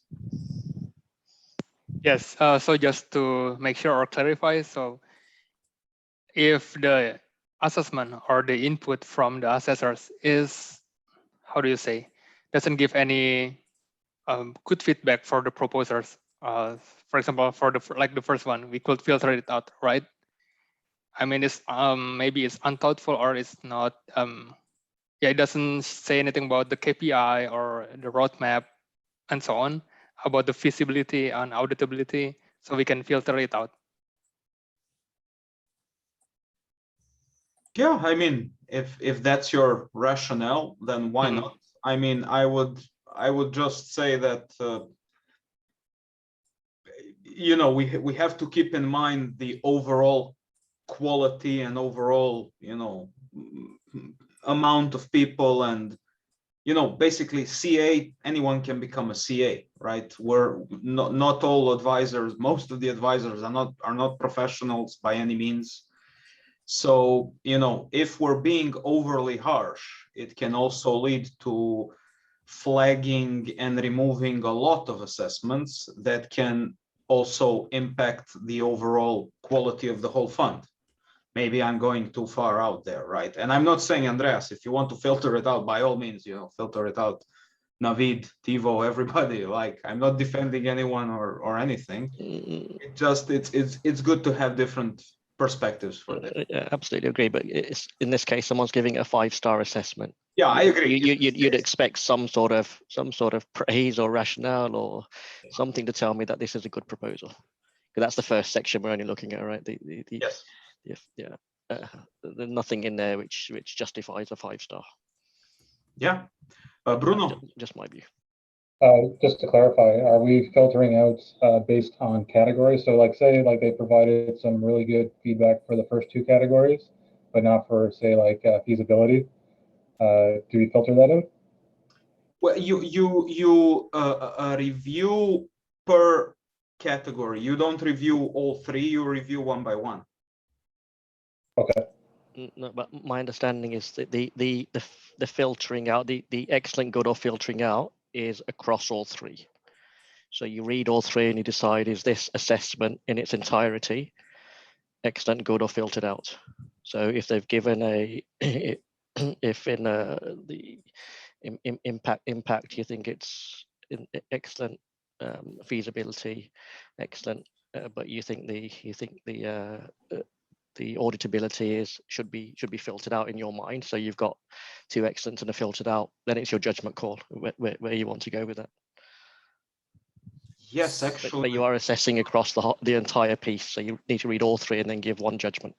S4: Yes, so just to make sure or clarify, so if the assessment or the input from the assessors is, how do you say, doesn't give any good feedback for the proposers, for example, for the first one, we could filter it out, right? I mean, it's maybe it's unthoughtful or it's not, yeah, it doesn't say anything about the KPI or the roadmap and so on, about the feasibility and auditability, so we can filter it out.
S3: Yeah, I mean, if that's your rationale, then why not? I mean, I would just say that you know, we have to keep in mind the overall quality and overall, you know, amount of people, and you know, basically CA, anyone can become a CA, right? We're not all advisors, most of the advisors are not professionals by any means. So, you know, if we're being overly harsh, it can also lead to flagging and removing a lot of assessments that can also impact the overall quality of the whole fund. Maybe I'm going too far out there, right? And I'm not saying, Andreas, if you want to filter it out, by all means, you know, filter it out. Navid, Tivo, everybody, like, I'm not defending anyone or anything. It just, it's good to have different perspectives for this.
S7: Absolutely agree, but it's, in this case, someone's giving a 5-star assessment.
S3: Yeah, I agree.
S7: You'd expect some sort of praise or rationale or something to tell me that this is a good proposal. Because that's the first section we're only looking at, right?
S3: Yes.
S7: Yeah. There's nothing in there which justifies a 5-star.
S3: Yeah. Bruno.
S7: Just my view.
S9: Just to clarify, are we filtering out based on categories? So like say like they provided some really good feedback for the first 2 categories, but not for say like feasibility. Do we filter that out?
S3: Well, you review per category. You don't review all 3, you review one by one.
S9: Okay.
S7: No, but my understanding is that the filtering out, the excellent, good, or filtering out is across all 3. So you read all 3 and you decide, is this assessment in its entirety excellent, good, or filtered out? So if they've given if in the impact you think it's excellent, feasibility excellent, but you think the auditability should be filtered out in your mind. So you've got 2 excellent and a filtered out. Then it's your judgment call where you want to go with that.
S3: Yes, actually.
S7: But you are assessing across the entire piece. So you need to read all 3 and then give one judgment.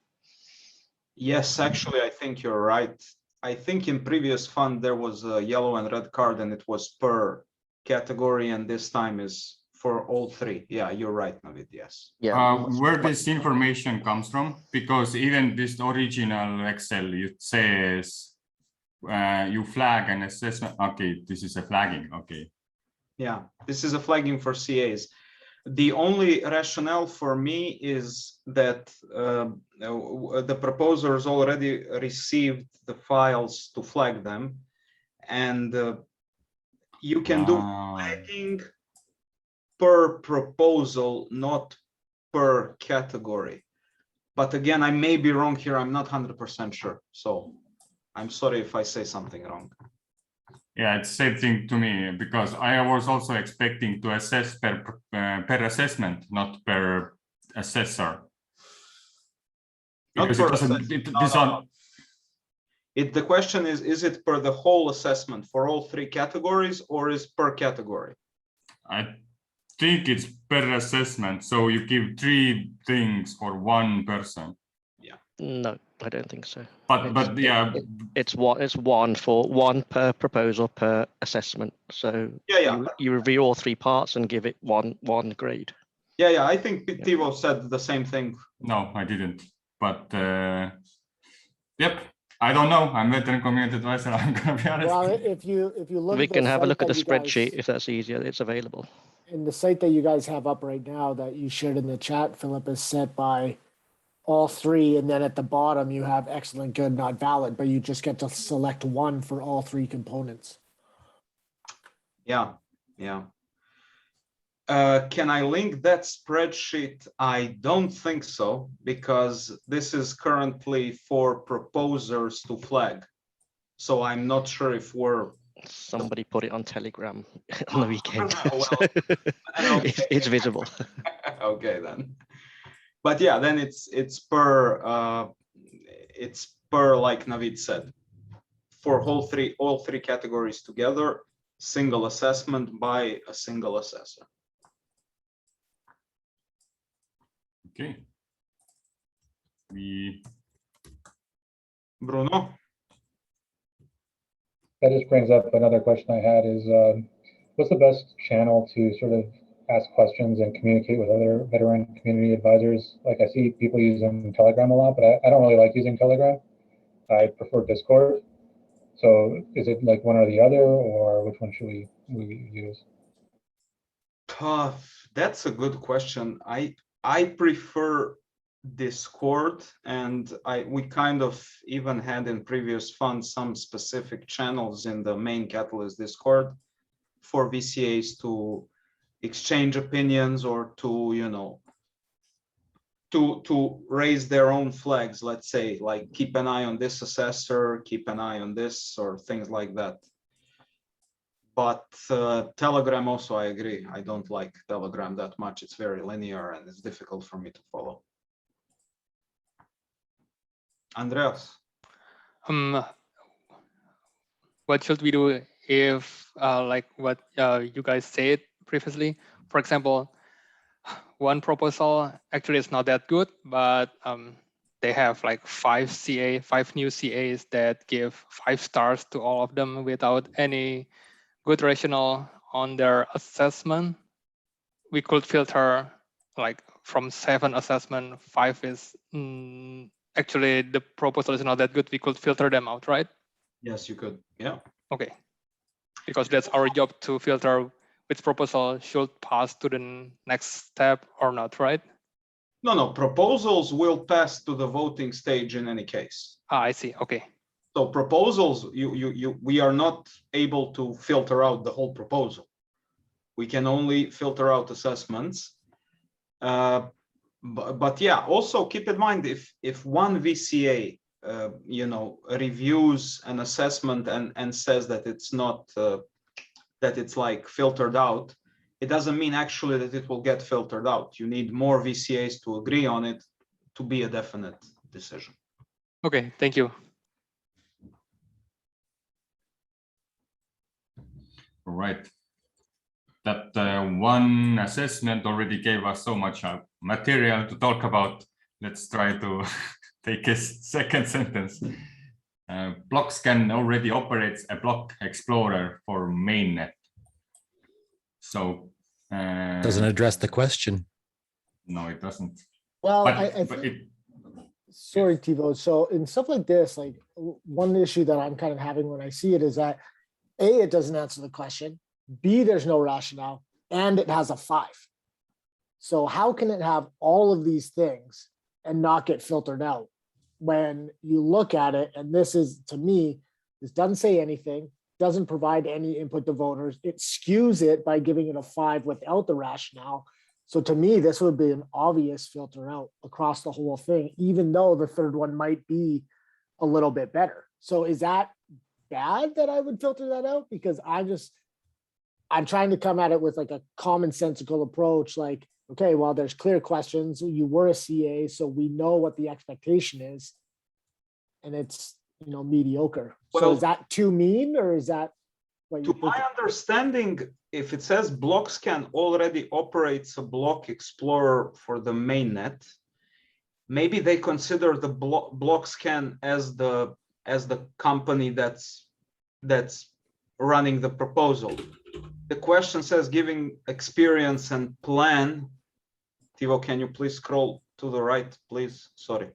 S3: Yes, actually, I think you're right. I think in previous fund there was a yellow and red card, and it was per category, and this time is for all three. Yeah, you're right, Navid. Yes.
S7: Yeah.
S5: Where this information comes from? Because even this original Excel, it says you flag an assessment. Okay, this is a flagging. Okay.
S3: Yeah, this is a flagging for CAs. The only rationale for me is that the proposers already received the files to flag them, and you can do flagging per proposal, not per category. But again, I may be wrong here. I'm not 100% sure. So I'm sorry if I say something wrong.
S5: Yeah, it's same thing to me, because I was also expecting to assess per assessment, not per assessor. Because
S3: the question is it per the whole assessment for all three categories, or is per category?
S5: I think it's per assessment. So you give 3 things for one person.
S3: Yeah.
S7: No, I don't think so.
S5: But yeah,
S7: it's one for one per proposal per assessment. So
S3: yeah,
S7: you review all 3 parts and give it one grade.
S3: Yeah, I think Tivo said the same thing.
S5: No, I didn't. But yep, I don't know. I'm veteran community advisor. I'm gonna be honest.
S12: Well, if you look,
S7: We
S12: at
S7: can have a look at the
S12: you
S7: spreadsheet
S12: guys,
S7: if that's easier. It's available.
S12: in the site that you guys have up right now that you shared in the chat, Philip, is set by all 3, and then at the bottom you have excellent, good, not valid, but you just get to select one for all 3 components.
S3: Yeah. Can I link that spreadsheet? I don't think so, because this is currently for proposers to flag. So I'm not sure if we're...
S7: Somebody put it on Telegram on the weekend.
S3: Well,
S7: it's visible.
S3: Okay, then. But yeah, then it's per like Navid said, for all three categories together, single assessment by a single assessor.
S5: Okay.
S3: Bruno?
S9: That just brings up another question I had is, what's the best channel to sort of ask questions and communicate with other veteran community advisors? Like I see people using Telegram a lot, but I don't really like using Telegram. I prefer Discord. So is it like one or the other, or which one should we use?
S3: That's a good question. I prefer Discord, and we kind of even had in previous funds some specific channels in the main Catalyst Discord for VCAs to exchange opinions or to, you know, to raise their own flags, let's say, like keep an eye on this assessor, keep an eye on this, or things like that. But Telegram also, I agree. I don't like Telegram that much. It's very linear and it's difficult for me to follow. Andreas?
S4: What should we do if, like what you guys said previously, for example, one proposal actually is not that good, but they have like 5 new CAs that give 5 stars to all of them without any good rationale on their assessment. We could filter like from 7 assessment, 5 is actually the proposal is not that good. We could filter them out, right?
S3: Yes, you could. Yeah.
S4: Okay. Because that's our job to filter which proposal should pass to the next step or not, right?
S3: No, proposals will pass to the voting stage in any case.
S4: I see. Okay.
S3: So proposals, we are not able to filter out the whole proposal. We can only filter out assessments. But yeah, also keep in mind, if one VCA you know, reviews an assessment and says that it's not that it's like filtered out, it doesn't mean actually that it will get filtered out. You need more VCAs to agree on it to be a definite decision.
S4: Okay, thank you.
S5: All right. That one assessment already gave us so much material to talk about. Let's try to take a second sentence. BlockScan already operates a block explorer for mainnet. So
S2: Doesn't address the question.
S5: No, it doesn't.
S12: Well,
S5: But,
S12: I
S5: but
S12: think,
S5: it,
S12: sorry, Thibaut. So in stuff like this, like one issue that I'm kind of having when I see it is that A, it doesn't answer the question. B, there's no rationale, and it has a 5. So how can it have all of these things and not get filtered out? When you look at it, and this is, to me, this doesn't say anything, doesn't provide any input to voters. It skews it by giving it a 5 without the rationale. So to me, this would be an obvious filter out across the whole thing, even though the third one might be a little bit better. So is that bad that I would filter that out? Because I'm trying to come at it with like a commonsensical approach, like, okay, well, there's clear questions. You were a CA, so we know what the expectation is. And it's, you know, mediocre. So
S3: Well,
S12: is that too mean, or is that what you
S3: to
S12: think?
S3: my understanding, if it says BlockScan already operates a block explorer for the mainnet, maybe they consider the BlockScan as the company that's running the proposal. The question says giving experience and plan. Thibaut, can you please scroll to the right, please? Sorry.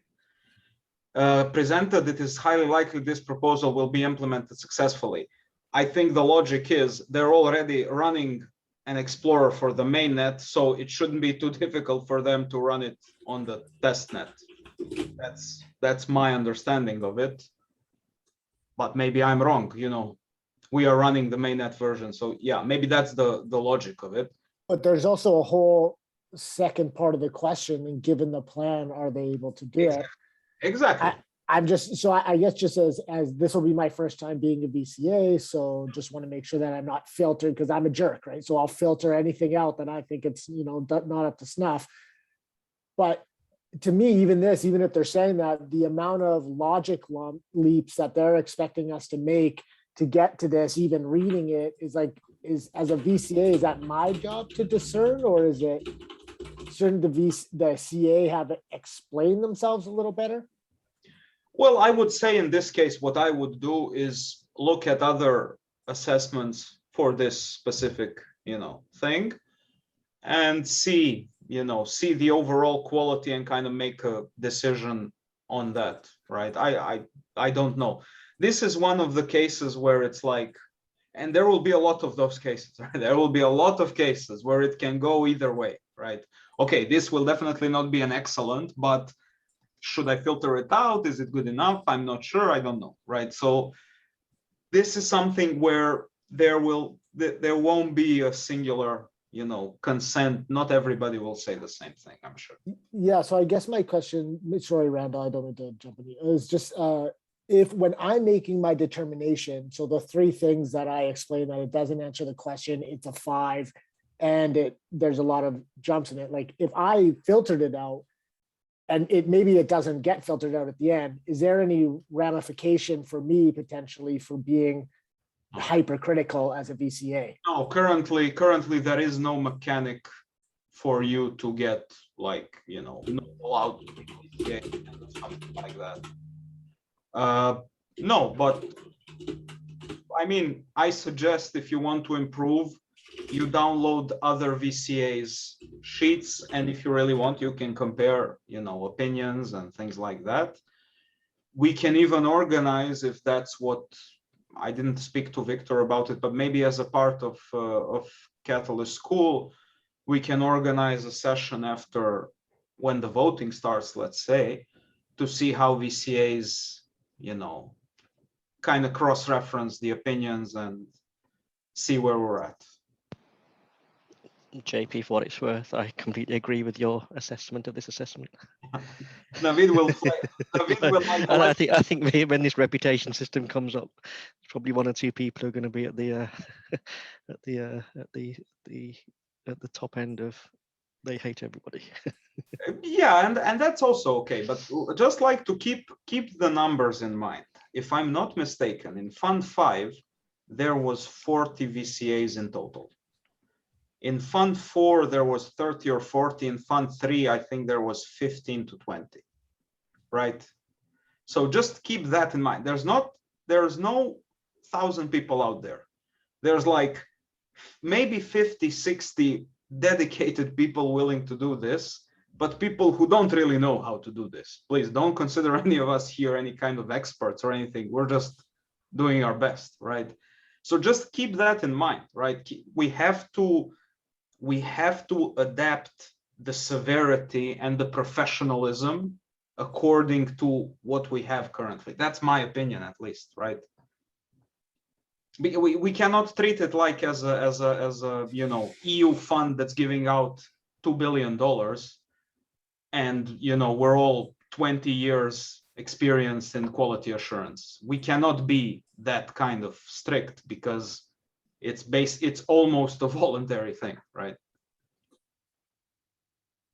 S3: Presented, it is highly likely this proposal will be implemented successfully. I think the logic is they're already running an Explorer for the mainnet, so it shouldn't be too difficult for them to run it on the testnet. That's my understanding of it. But maybe I'm wrong, you know. We are running the mainnet version, so yeah, maybe that's the logic of it.
S12: But there's also a whole second part of the question, and given the plan, are they able to do it?
S3: Exactly.
S12: I'm just, so I guess just as this will be my first time being a VCA, so just want to make sure that I'm not filtered, because I'm a jerk, right? So I'll filter anything out that I think it's, you know, not up to snuff. But to me, even this, even if they're saying that, the amount of logic leaps that they're expecting us to make to get to this, even reading it, is like, is as a VCA, is that my job to discern, or is it shouldn't the CA have explained themselves a little better?
S3: Well, I would say in this case, what I would do is look at other assessments for this specific, you know, thing, and see, you know, see the overall quality and kind of make a decision on that, right? I don't know. This is one of the cases where it's like, and there will be a lot of those cases, right? There will be a lot of cases where it can go either way, right? Okay, this will definitely not be an excellent, but should I filter it out? Is it good enough? I'm not sure. I don't know, right? So this is something where there won't be a singular, you know, consent. Not everybody will say the same thing, I'm sure.
S12: Yeah, so I guess my question, sorry, Randall, I don't need to jump in, is just if when I'm making my determination, so the 3 things that I explained, that it doesn't answer the question, it's a 5, and there's a lot of jumps in it. Like if I filtered it out, and maybe it doesn't get filtered out at the end, is there any ramification for me potentially for being hypercritical as a VCA?
S3: No, currently there is no mechanic for you to get, like, you know, not allowed to be VCA, something like that. No, but I mean, I suggest if you want to improve, you download other VCA's sheets, and if you really want, you can compare, you know, opinions and things like that. We can even organize, if that's what, I didn't speak to Victor about it, but maybe as a part of Catalyst School, we can organize a session after when the voting starts, let's say, to see how VCA's, you know, kind of cross-reference the opinions and see where we're at.
S7: JP, for what it's worth, I completely agree with your assessment of this assessment.
S3: David will like
S7: and I think when this reputation system comes up, probably 1 or 2 people who are going to be at the at the top end of they hate everybody.
S3: Yeah, and that's also okay, but just like to keep the numbers in mind. If I'm not mistaken, in Fund 5 there was 40 VCAs in total. In Fund 4 there was 30 or 40. In Fund 3 I think there was 15 to 20, right? So just keep that in mind. There's no 1,000 people out there. There's like maybe 50, 60 dedicated people willing to do this, but people who don't really know how to do this. Please don't consider any of us here any kind of experts or anything. We're just doing our best, right? So just keep that in mind, right? We have to adapt the severity and the professionalism according to what we have currently. That's my opinion, at least, right? We cannot treat it like as a you know, EU fund that's giving out $2 billion, and you know, we're all 20 years experienced in quality assurance. We cannot be that kind of strict because it's almost a voluntary thing, right?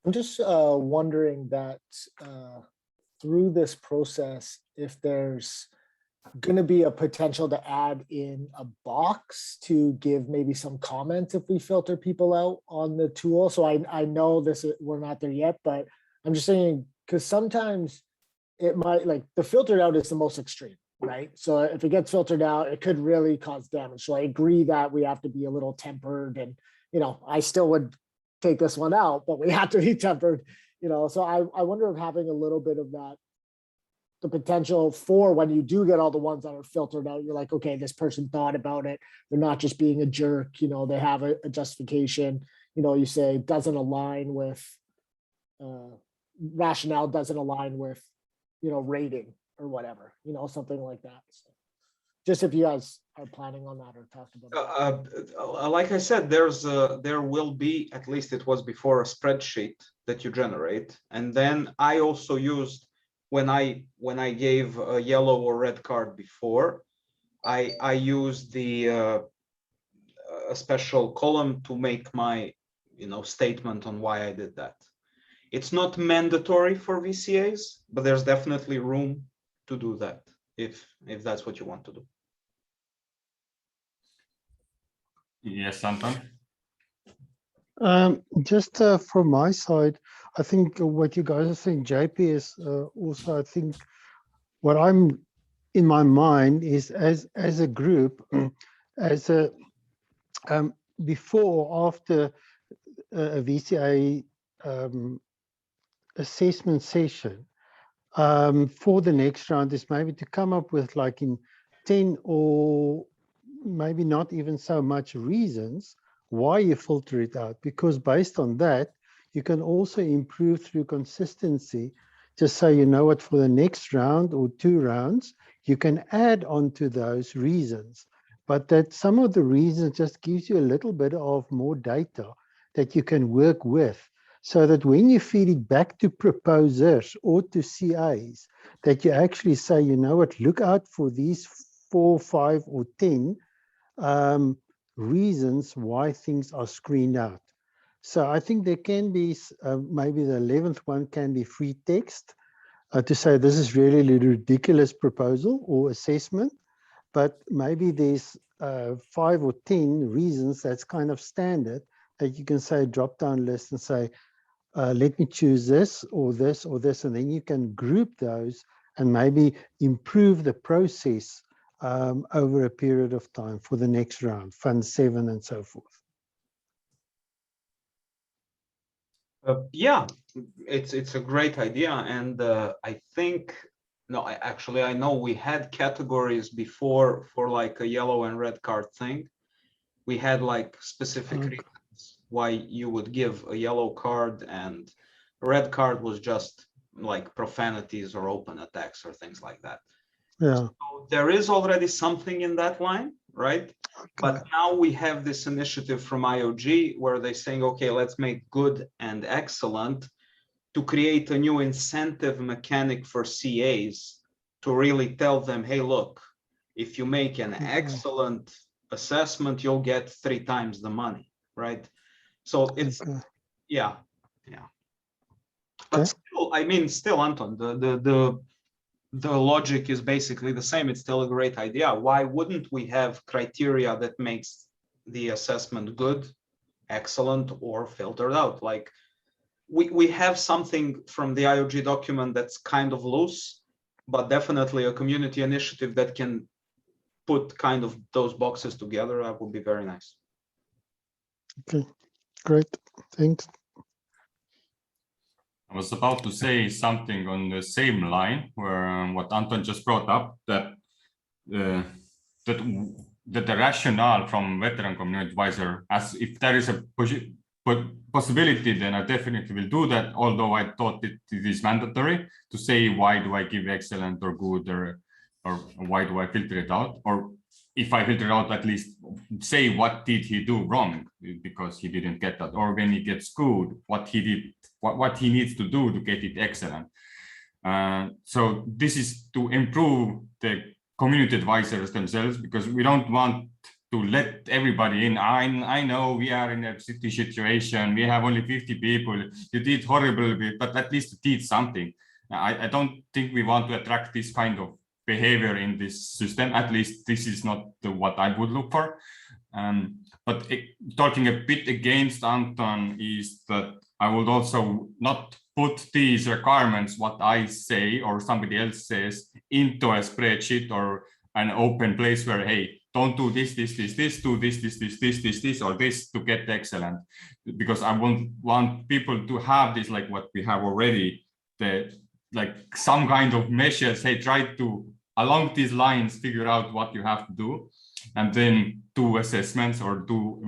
S12: I'm just wondering that through this process, if there's going to be a potential to add in a box to give maybe some comments if we filter people out on the tool. So I know we're not there yet, but I'm just saying, because sometimes it might, like, the filtered out is the most extreme, right? So if it gets filtered out, it could really cause damage. So I agree that we have to be a little tempered, and, you know, I still would take this one out, but we have to be tempered, you know. So I wonder if having a little bit of that, the potential for when you do get all the ones that are filtered out, you're like, okay, this person thought about it. They're not just being a jerk, you know, they have a justification, you know, you say doesn't align with, rationale doesn't align with, you know, rating or whatever, you know, something like that. So just if you guys are planning on that or talked about it.
S3: Like I said, there will be, at least it was before, a spreadsheet that you generate. And then I also used, when I gave a yellow or red card before, I used a special column to make my, you know, statement on why I did that. It's not mandatory for VCAs, but there's definitely room to do that if that's what you want to do.
S5: Yes, Anton.
S11: Just from my side, I think what you guys are saying, JP, is also, I think what I'm in my mind is as a group, as a before or after a VCA assessment session, for the next round is maybe to come up with, like, in 10 or maybe not even so much reasons why you filter it out, because based on that, you can also improve through consistency. Just say, you know what, for the next round or 2 rounds, you can add on to those reasons, but that some of the reasons just gives you a little bit of more data that you can work with, so that when you feed it back to proposers or to CAs, that you actually say, you know what, look out for these 4, 5, or 10 reasons why things are screened out. So I think there can be, maybe the 11th one can be free text to say this is really a ridiculous proposal or assessment, but maybe there's 5 or 10 reasons that's kind of standard that you can say drop down list and say, let me choose this or this or this, and then you can group those and maybe improve the process over a period of time for the next round, Fund 7 and so forth.
S3: Yeah, it's a great idea, and I think, no, I know we had categories before for like a yellow and red card thing. We had like specific reasons why you would give a yellow card, and a red card was just like profanities or open attacks or things like that.
S11: Yeah.
S3: So there is already something in that line, right? Okay. But now we have this initiative from IOG where they're saying, okay, let's make good and excellent to create a new incentive mechanic for CAs to really tell them, hey, look, if you make an excellent assessment, you'll get 3 times the money, right? So it's, yeah. But still, I mean, still, Anton, the logic is basically the same. It's still a great idea. Why wouldn't we have criteria that makes the assessment good, excellent, or filtered out? Like we have something from the IOG document that's kind of loose, but definitely a community initiative that can put kind of those boxes together. That would be very nice.
S11: Okay, Great, thanks.
S5: I was about to say something on the same line where what Anton just brought up, that that the rationale from veteran community advisor, as if there is a possibility, then I definitely will do that. Although I thought it is mandatory to say, why do I give excellent or good, or why do I filter it out? Or if I filter out, at least say what did he do wrong because he didn't get that, or when he gets good, what he did, what he needs to do to get it excellent. So this is to improve the community advisors themselves, because we don't want to let everybody in. I know we are in a situation, we have only 50 people, you did horrible, but at least you did something. I don't think we want to attract this kind of behavior in this system. At least this is not what I would look for. But talking a bit against Anton is that I would also not put these requirements, what I say or somebody else says, into a spreadsheet or an open place where, hey, don't do this, do this, or this to get excellent. Because I want people to have this, like what we have already, like some kind of measures, hey, try to, along these lines, figure out what you have to do, and then do assessments or do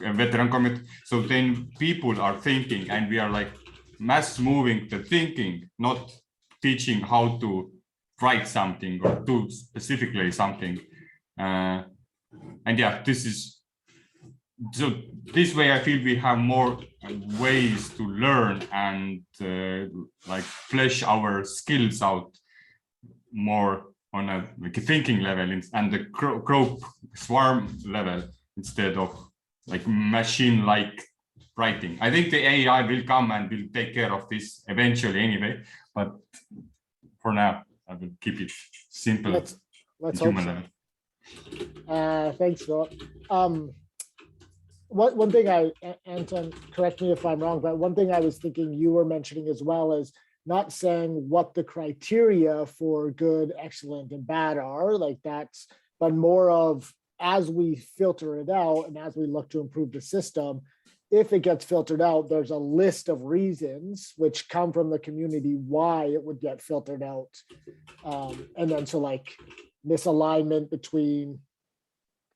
S5: veteran commit. So then people are thinking, and we are like mass moving the thinking, not teaching how to write something or do specifically something. And yeah, this is, so this way I feel we have more ways to learn and like flesh our skills out more on a like a thinking level and the group swarm level instead of like machine-like writing. I think the AI will come and will take care of this eventually anyway, but for now I will keep it simple.
S12: Let's hope so. Thanks, Philip. One thing Anton, correct me if I'm wrong, but one thing I was thinking you were mentioning as well is not saying what the criteria for good, excellent, and bad are, like that's, but more of as we filter it out and as we look to improve the system, if it gets filtered out, there's a list of reasons which come from the community why it would get filtered out. And then so like misalignment between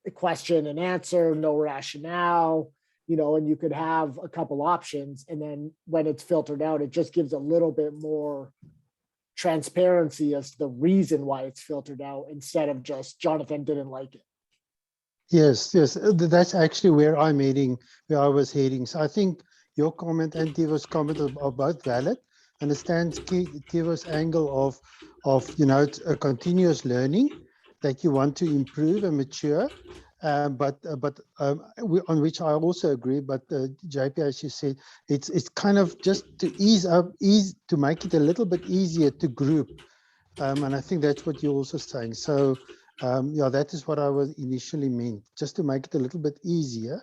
S12: the question and answer, no rationale, you know, and you could have a couple options. And then when it's filtered out, it just gives a little bit more transparency as to the reason why it's filtered out instead of just Jonathan didn't like it.
S11: Yes, that's actually where I'm heading, where I was heading. So I think your comment and Tivo's comment are both valid. Understand Tivo's angle of you know, a continuous learning that you want to improve and mature, but on which I also agree. But JP, as you said, it's kind of just to to make it a little bit easier to group, and I think that's what you're also saying. So. Yeah, that is what I was initially meant, just to make it a little bit easier,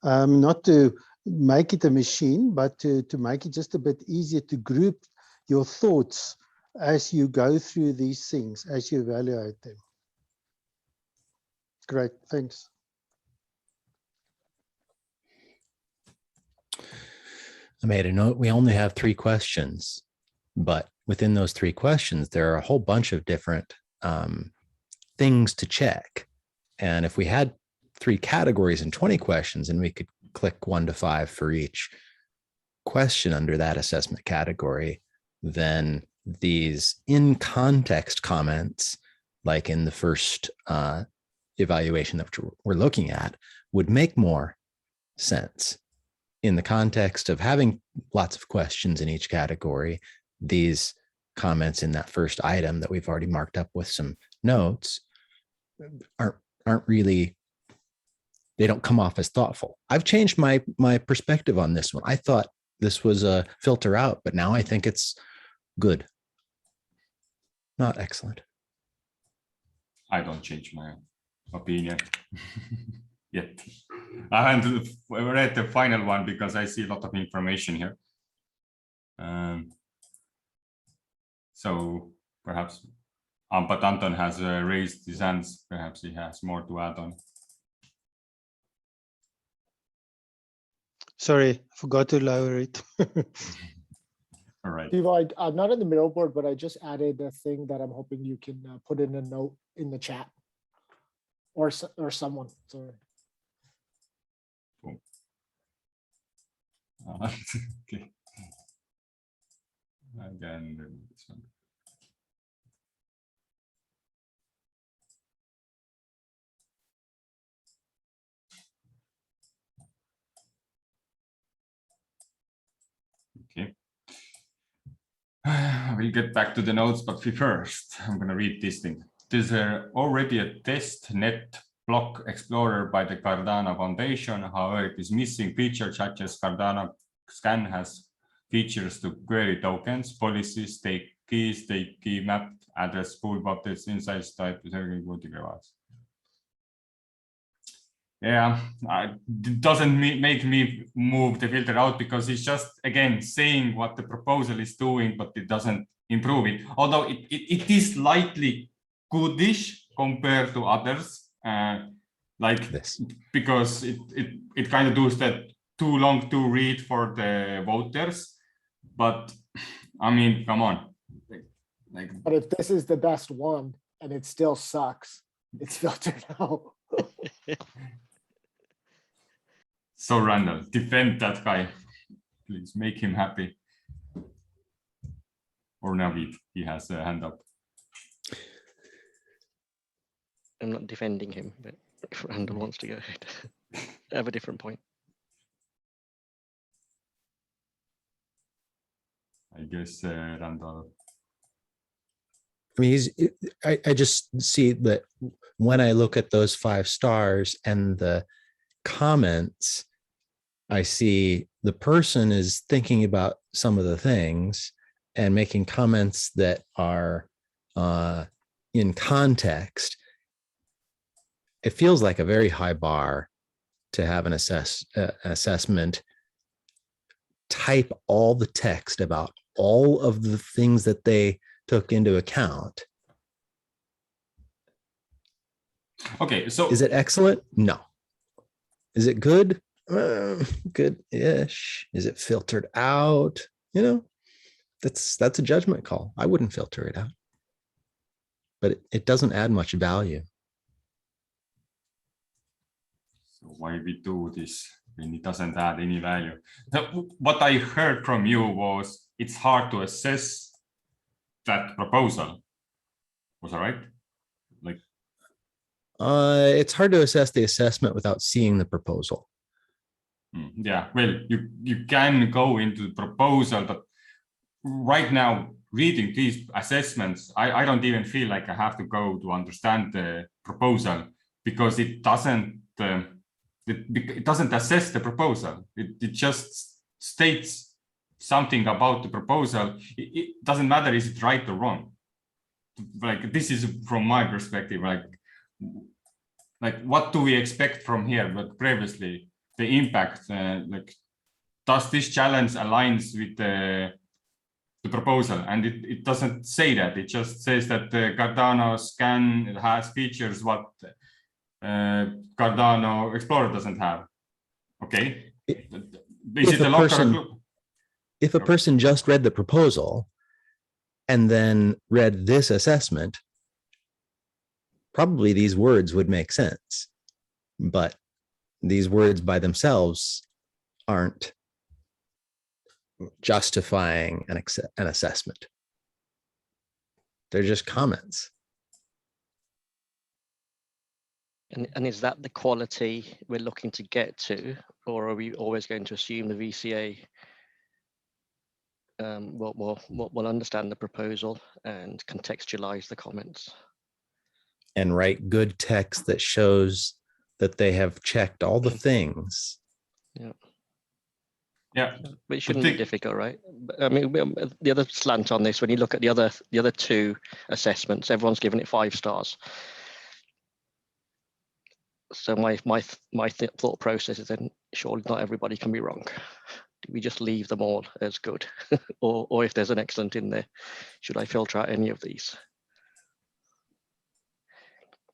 S11: not to make it a machine, but to make it just a bit easier to group your thoughts as you go through these things, as you evaluate them. Great, thanks.
S2: I made a note, we only have 3 questions, but within those 3 questions, there are a whole bunch of different things to check. And if we had 3 categories and 20 questions, and we could click 1 to 5 for each question under that assessment category, then these in context comments, like in the first evaluation that we're looking at, would make more sense. In the context of having lots of questions in each category, these comments in that first item that we've already marked up with some notes aren't really, they don't come off as thoughtful. I've changed my perspective on this one. I thought this was a filter out, but now I think it's good, not excellent.
S5: I don't change my opinion yet. I haven't read the final one because I see a lot of information here. So perhaps, but Anton has raised his hands. Perhaps he has more to add on.
S11: Sorry, I forgot to lower it.
S5: All right.
S12: Steve, I'm not in the middle board, but I just added a thing that I'm hoping you can put in a note in the chat. Or someone, sorry.
S5: Cool. Okay. Again, this one. Okay. We'll get back to the notes, but first, I'm going to read this thing. There's already a test net block explorer by the Cardano Foundation. However, it is missing features such as Cardano Scan has features to query tokens, policies, stake key map, address, pool bubbles, insights, type, yeah, it doesn't make me move the filter out because it's just, again, saying what the proposal is doing, but it doesn't improve it. Although it is slightly goodish compared to others, like this, because it kind of does that too long to read for the voters. But I mean, come on.
S12: But if this is the best one and it still sucks, it's filtered out.
S5: So Randall, defend that guy. Please make him happy. Or Navid, he has a hand up.
S7: I'm not defending him, but if Randall wants to go ahead, I have a different point.
S5: I guess Randall.
S2: I mean, I just see that when I look at those 5 stars and the comments, I see the person is thinking about some of the things and making comments that are in context. It feels like a very high bar to have an assessment type all the text about all of the things that they took into account.
S5: Okay, so
S2: is it excellent? No. Is it good? Good-ish. Is it filtered out? You know, that's a judgment call. I wouldn't filter it out, but it doesn't add much value.
S5: So why we do this when it doesn't add any value? What I heard from you was it's hard to assess that proposal. Was that right? Like,
S2: it's hard to assess the assessment without seeing the proposal.
S5: Yeah, well, you can go into the proposal, but right now, reading these assessments, I don't even feel like I have to go to understand the proposal because it doesn't it doesn't assess the proposal. It just states something about the proposal. It doesn't matter is it right or wrong. Like, this is from my perspective, like what do we expect from here? But previously, the impact, like, does this challenge aligns with the proposal? And it doesn't say that. It just says that the Cardano Scan has features what Cardano Explorer doesn't have. Okay.
S2: If a person just read the proposal and then read this assessment, probably these words would make sense, but these words by themselves aren't justifying an assessment. They're just comments.
S7: And is that the quality we're looking to get to, or are we always going to assume the VCA will understand the proposal and contextualize the comments?
S2: And write good text that shows that they have checked all the things.
S7: Yeah.
S5: Yeah,
S7: but it shouldn't be difficult, right? I mean, the other slant on this, when you look at the other 2 assessments, everyone's given it 5 stars. So my thought process is then surely not everybody can be wrong. Do we just leave them all as good, or if there's an excellent in there, should I filter out any of these?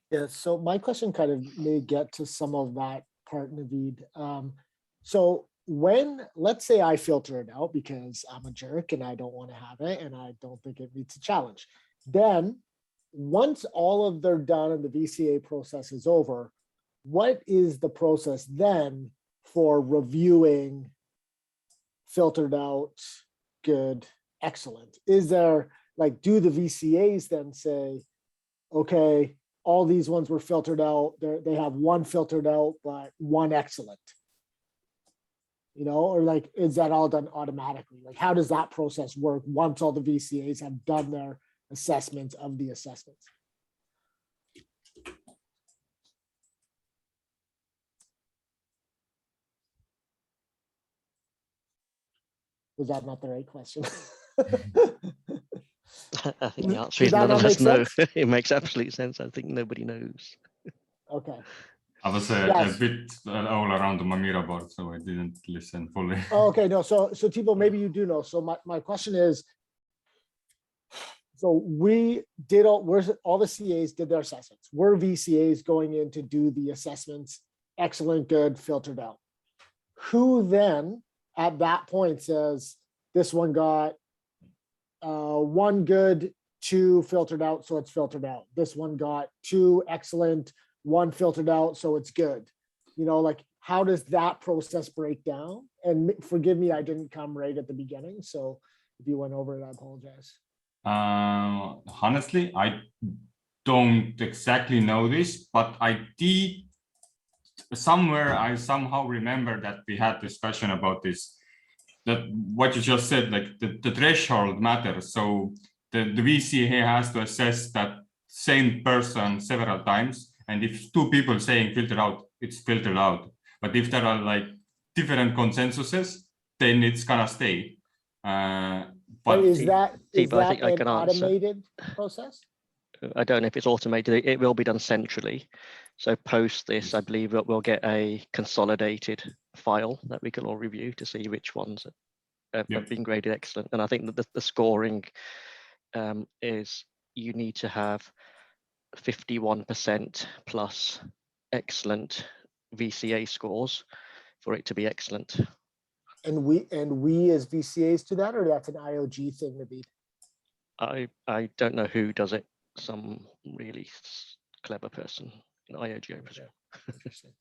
S12: Yeah, so my question kind of may get to some of that part, Navid. So let's say I filter it out because I'm a jerk and I don't want to have it and I don't think it meets a challenge. Then once all of they're done and the VCA process is over, what is the process then for reviewing filtered out, good, excellent? Is there like, do the VCAs then say, okay, all these ones were filtered out, they have one filtered out, but one excellent? You know, or like, is that all done automatically? Like, how does that process work once all the VCAs have done their assessments of the assessments? Was that not the right question?
S7: I think the answer
S12: Does
S7: is
S12: that not
S7: nonetheless
S12: make
S7: no.
S12: sense?
S7: It makes absolute sense. I think nobody knows.
S12: Okay.
S5: I was
S12: Yes.
S5: a bit all around my mirror board, so I didn't listen fully.
S12: Oh, okay, no, so Thibault, maybe you do know. So my question is, so we did all the CAs did their assessments. Were VCAs going in to do the assessments, excellent, good, filtered out? Who then at that point says, this one got one good, two filtered out, so it's filtered out. This one got two excellent, one filtered out, so it's good. You know, like, how does that process break down? And forgive me, I didn't come right at the beginning, so if you went over it, I apologize.
S5: Honestly, I don't exactly know this, but I did somewhere, I somehow remember that we had discussion about this, that what you just said, like the threshold matters. So the VCA has to assess that same person several times. And if two people saying filter out, it's filtered out. But if there are like different consensuses, then it's gonna stay.
S12: But is that
S7: I can
S12: an automated process?
S7: I don't know if it's automated. It will be done centrally. So post this, I believe that we'll get a consolidated file that we can all review to see which ones have been graded excellent. And I think that the scoring is you need to have 51% plus excellent VCA scores for it to be excellent.
S12: And we as VCAs do that, or that's an IOG thing to be?
S7: I don't know who does it. Some really clever person in IOG, I presume.
S12: Interesting.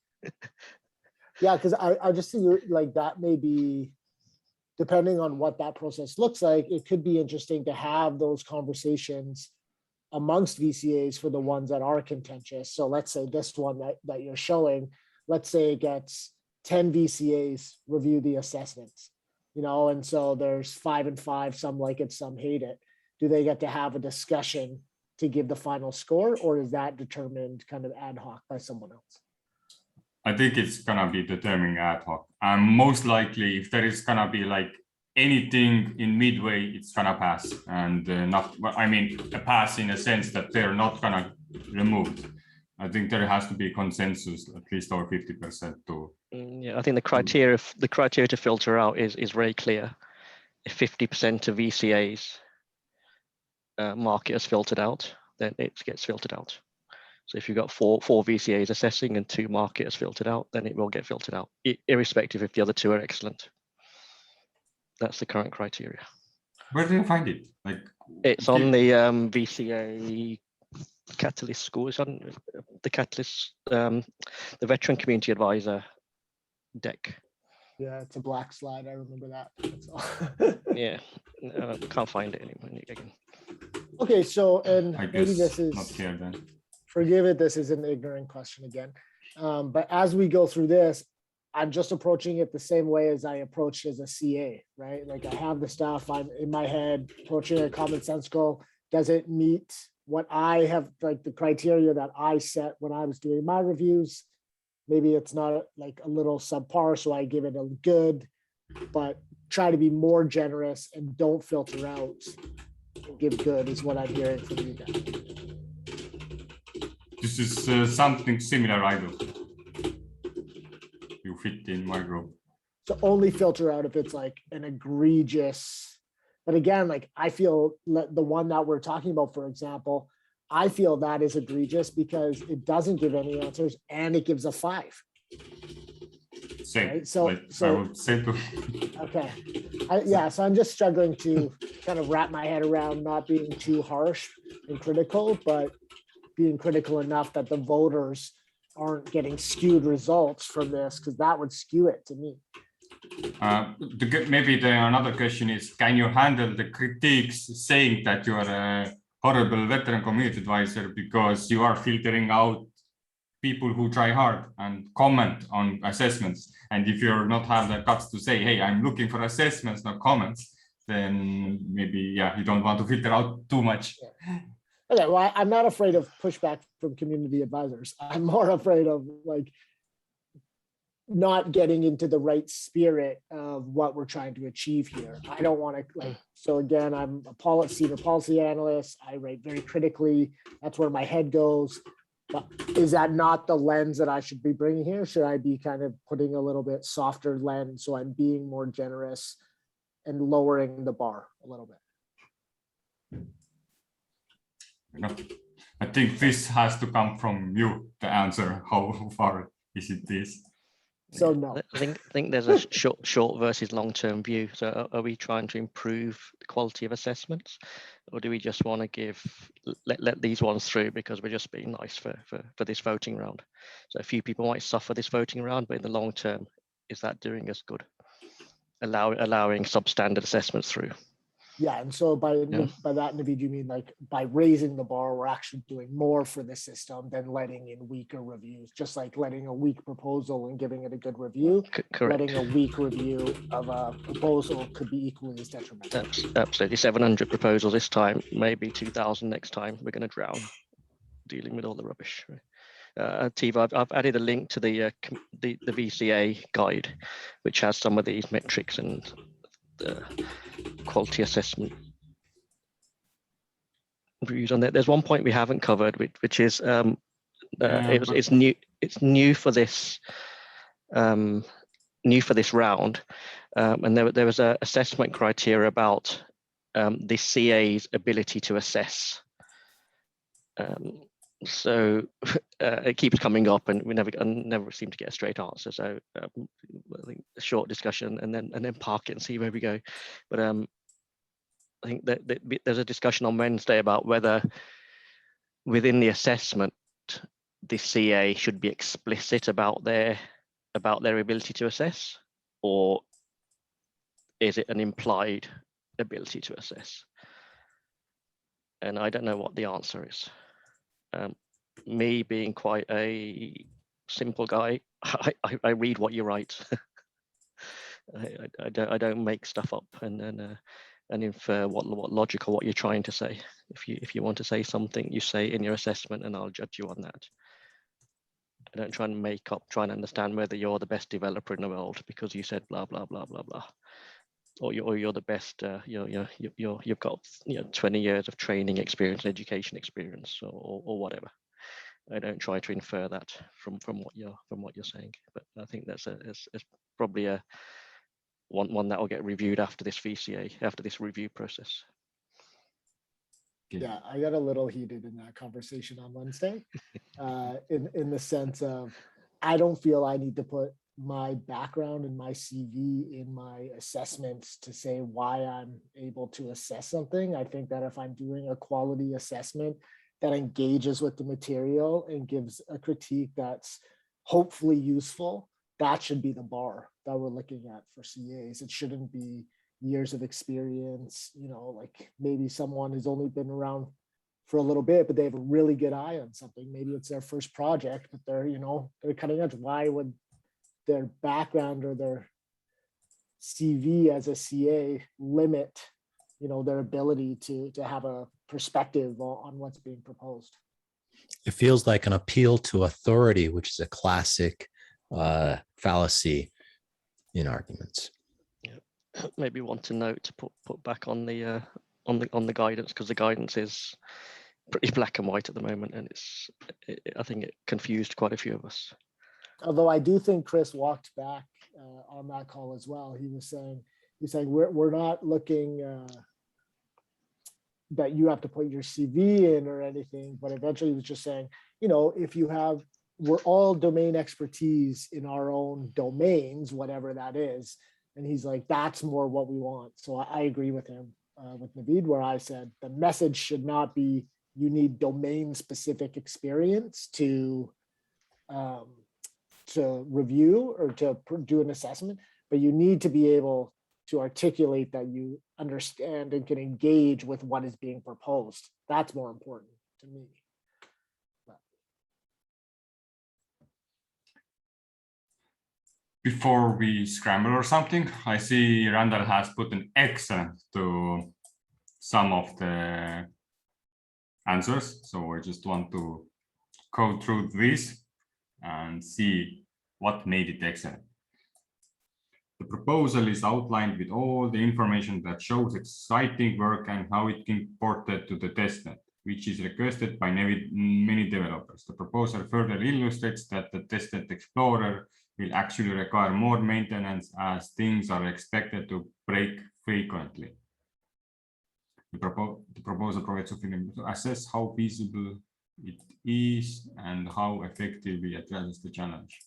S12: Yeah, because I just think like that may be, depending on what that process looks like, it could be interesting to have those conversations amongst VCAs for the ones that are contentious. So let's say this one that you're showing, let's say it gets 10 VCAs review the assessments, you know, and so there's 5 and 5, some like it, some hate it. Do they get to have a discussion to give the final score, or is that determined kind of ad hoc by someone else?
S5: I think it's gonna be determined ad hoc. And most likely, if there is gonna be like anything in midway, it's gonna pass. And not, I mean, a pass in a sense that they're not gonna remove. I think there has to be consensus, at least over 50% too.
S7: Yeah, I think the criteria to filter out is very clear. If 50% of VCAs mark it as filtered out, then it gets filtered out. So if you've got four VCAs assessing and 2 mark it as filtered out, then it will get filtered out, irrespective if the other 2 are excellent. That's the current criteria.
S5: Where do you find it? Like,
S7: it's on the VCA Catalyst scores, on the Catalyst, the Veteran Community Advisor deck.
S12: Yeah, it's a black slide. I remember that. That's all.
S7: Yeah, can't find it anymore. Again.
S12: Okay, so, and
S5: I
S12: maybe this is,
S5: not here then.
S12: Forgive it, this is an ignorant question again. But as we go through this, I'm just approaching it the same way as I approached as a CA, right? Like I have the stuff, I'm in my head, approaching a common sense goal. Does it meet what I have, like the criteria that I set when I was doing my reviews? Maybe it's not like a little subpar, so I give it a good, but try to be more generous and don't filter out. Give good is what I'm hearing from you guys.
S5: This is something similar, I do. You fit in my group.
S12: So only filter out if it's like an egregious, but again, like I feel the one that we're talking about, for example, I feel that is egregious because it doesn't give any answers and it gives a 5.
S5: Same.
S12: Right? So
S5: I would say too.
S12: okay. So I'm just struggling to kind of wrap my head around not being too harsh and critical, but being critical enough that the voters aren't getting skewed results from this, because that would skew it to me.
S5: Maybe another question is, can you handle the critiques saying that you are a horrible veteran community advisor because you are filtering out people who try hard and comment on assessments? And if you're not have the guts to say, hey, I'm looking for assessments, not comments, then maybe, you don't want to filter out too much.
S12: Yeah. Okay, well, I'm not afraid of pushback from community advisors. I'm more afraid of like not getting into the right spirit of what we're trying to achieve here. I don't want to so again, I'm a senior policy analyst. I write very critically. That's where my head goes. But is that not the lens that I should be bringing here? Should I be kind of putting a little bit softer lens so I'm being more generous and lowering the bar a little bit?
S5: I think this has to come from you, the answer. How far is it this?
S12: So no.
S7: I think there's a short versus long-term view. So are we trying to improve the quality of assessments, or do we just want to let these ones through because we're just being nice for this voting round? So a few people might suffer this voting round, but in the long term, is that doing us good? Allowing substandard assessments through.
S12: Yeah, and so by that, Naveed, you mean like by raising the bar, we're actually doing more for the system than letting in weaker reviews, just like letting a weak proposal and giving it a good review.
S7: Correct.
S12: Letting a weak review of a proposal could be equally as detrimental.
S7: Absolutely. 700 proposals this time, maybe 2,000 next time. We're going to drown dealing with all the rubbish. Tiva, I've added a link to the VCA guide, which has some of these metrics and the quality assessment views on there. There's one point we haven't covered, which is it's new for this round, and there was an assessment criteria about the CA's ability to assess. So it keeps coming up, and we never seem to get a straight answer. So I think a short discussion and then park it and see where we go. But I think that there's a discussion on Wednesday about whether within the assessment the CA should be explicit about their ability to assess, or is it an implied ability to assess? And I don't know what the answer is. Me being quite a simple guy, I read what you write. I don't make stuff up and infer what logical what you're trying to say. If you want to say something, you say in your assessment, and I'll judge you on that. I don't try and make up, try and understand whether you're the best developer in the world because you said blah blah blah blah blah, or you're the best. You've got 20 years of training experience, education experience, or whatever. I don't try to infer that from what you're saying, but I think that's probably a one that will get reviewed after this VCA, after this review process.
S12: Yeah, I got a little heated in that conversation on Wednesday, in the sense of I don't feel I need to put my background and my CV in my assessments to say why I'm able to assess something. I think that if I'm doing a quality assessment that engages with the material and gives a critique that's hopefully useful, that should be the bar that we're looking at for CAs. It shouldn't be years of experience, like maybe someone who's only been around for a little bit, but they have a really good eye on something. Maybe it's their first project, but they're cutting edge. Why would their background or their CV as a CA limit their ability to have a perspective on what's being proposed?
S2: It feels like an appeal to authority, which is a classic fallacy in arguments.
S7: Yeah. Maybe want to note to put back on the guidance, because the guidance is pretty black and white at the moment, and I think it confused quite a few of us.
S12: Although I do think Chris walked back on that call as well. He's saying we're not looking that you have to put your CV in or anything, but eventually he was just saying, if you have we're all domain expertise in our own domains, whatever that is. And he's like, that's more what we want. So I agree with him, with Naveed, where I said the message should not be, you need domain specific experience to review or to do an assessment, but you need to be able to articulate that you understand and can engage with what is being proposed. That's more important to me.
S5: Before we scramble or something, I see Randall has put an excellent to some of the answers. So I just want to go through this and see what made it excellent. The proposal is outlined with all the information that shows exciting work and how it can be ported to the testnet, which is requested by many developers. The proposal further illustrates that the testnet explorer will actually require more maintenance as things are expected to break frequently. The proposal provides opinion to assess how feasible it is and how effectively it addresses the challenge.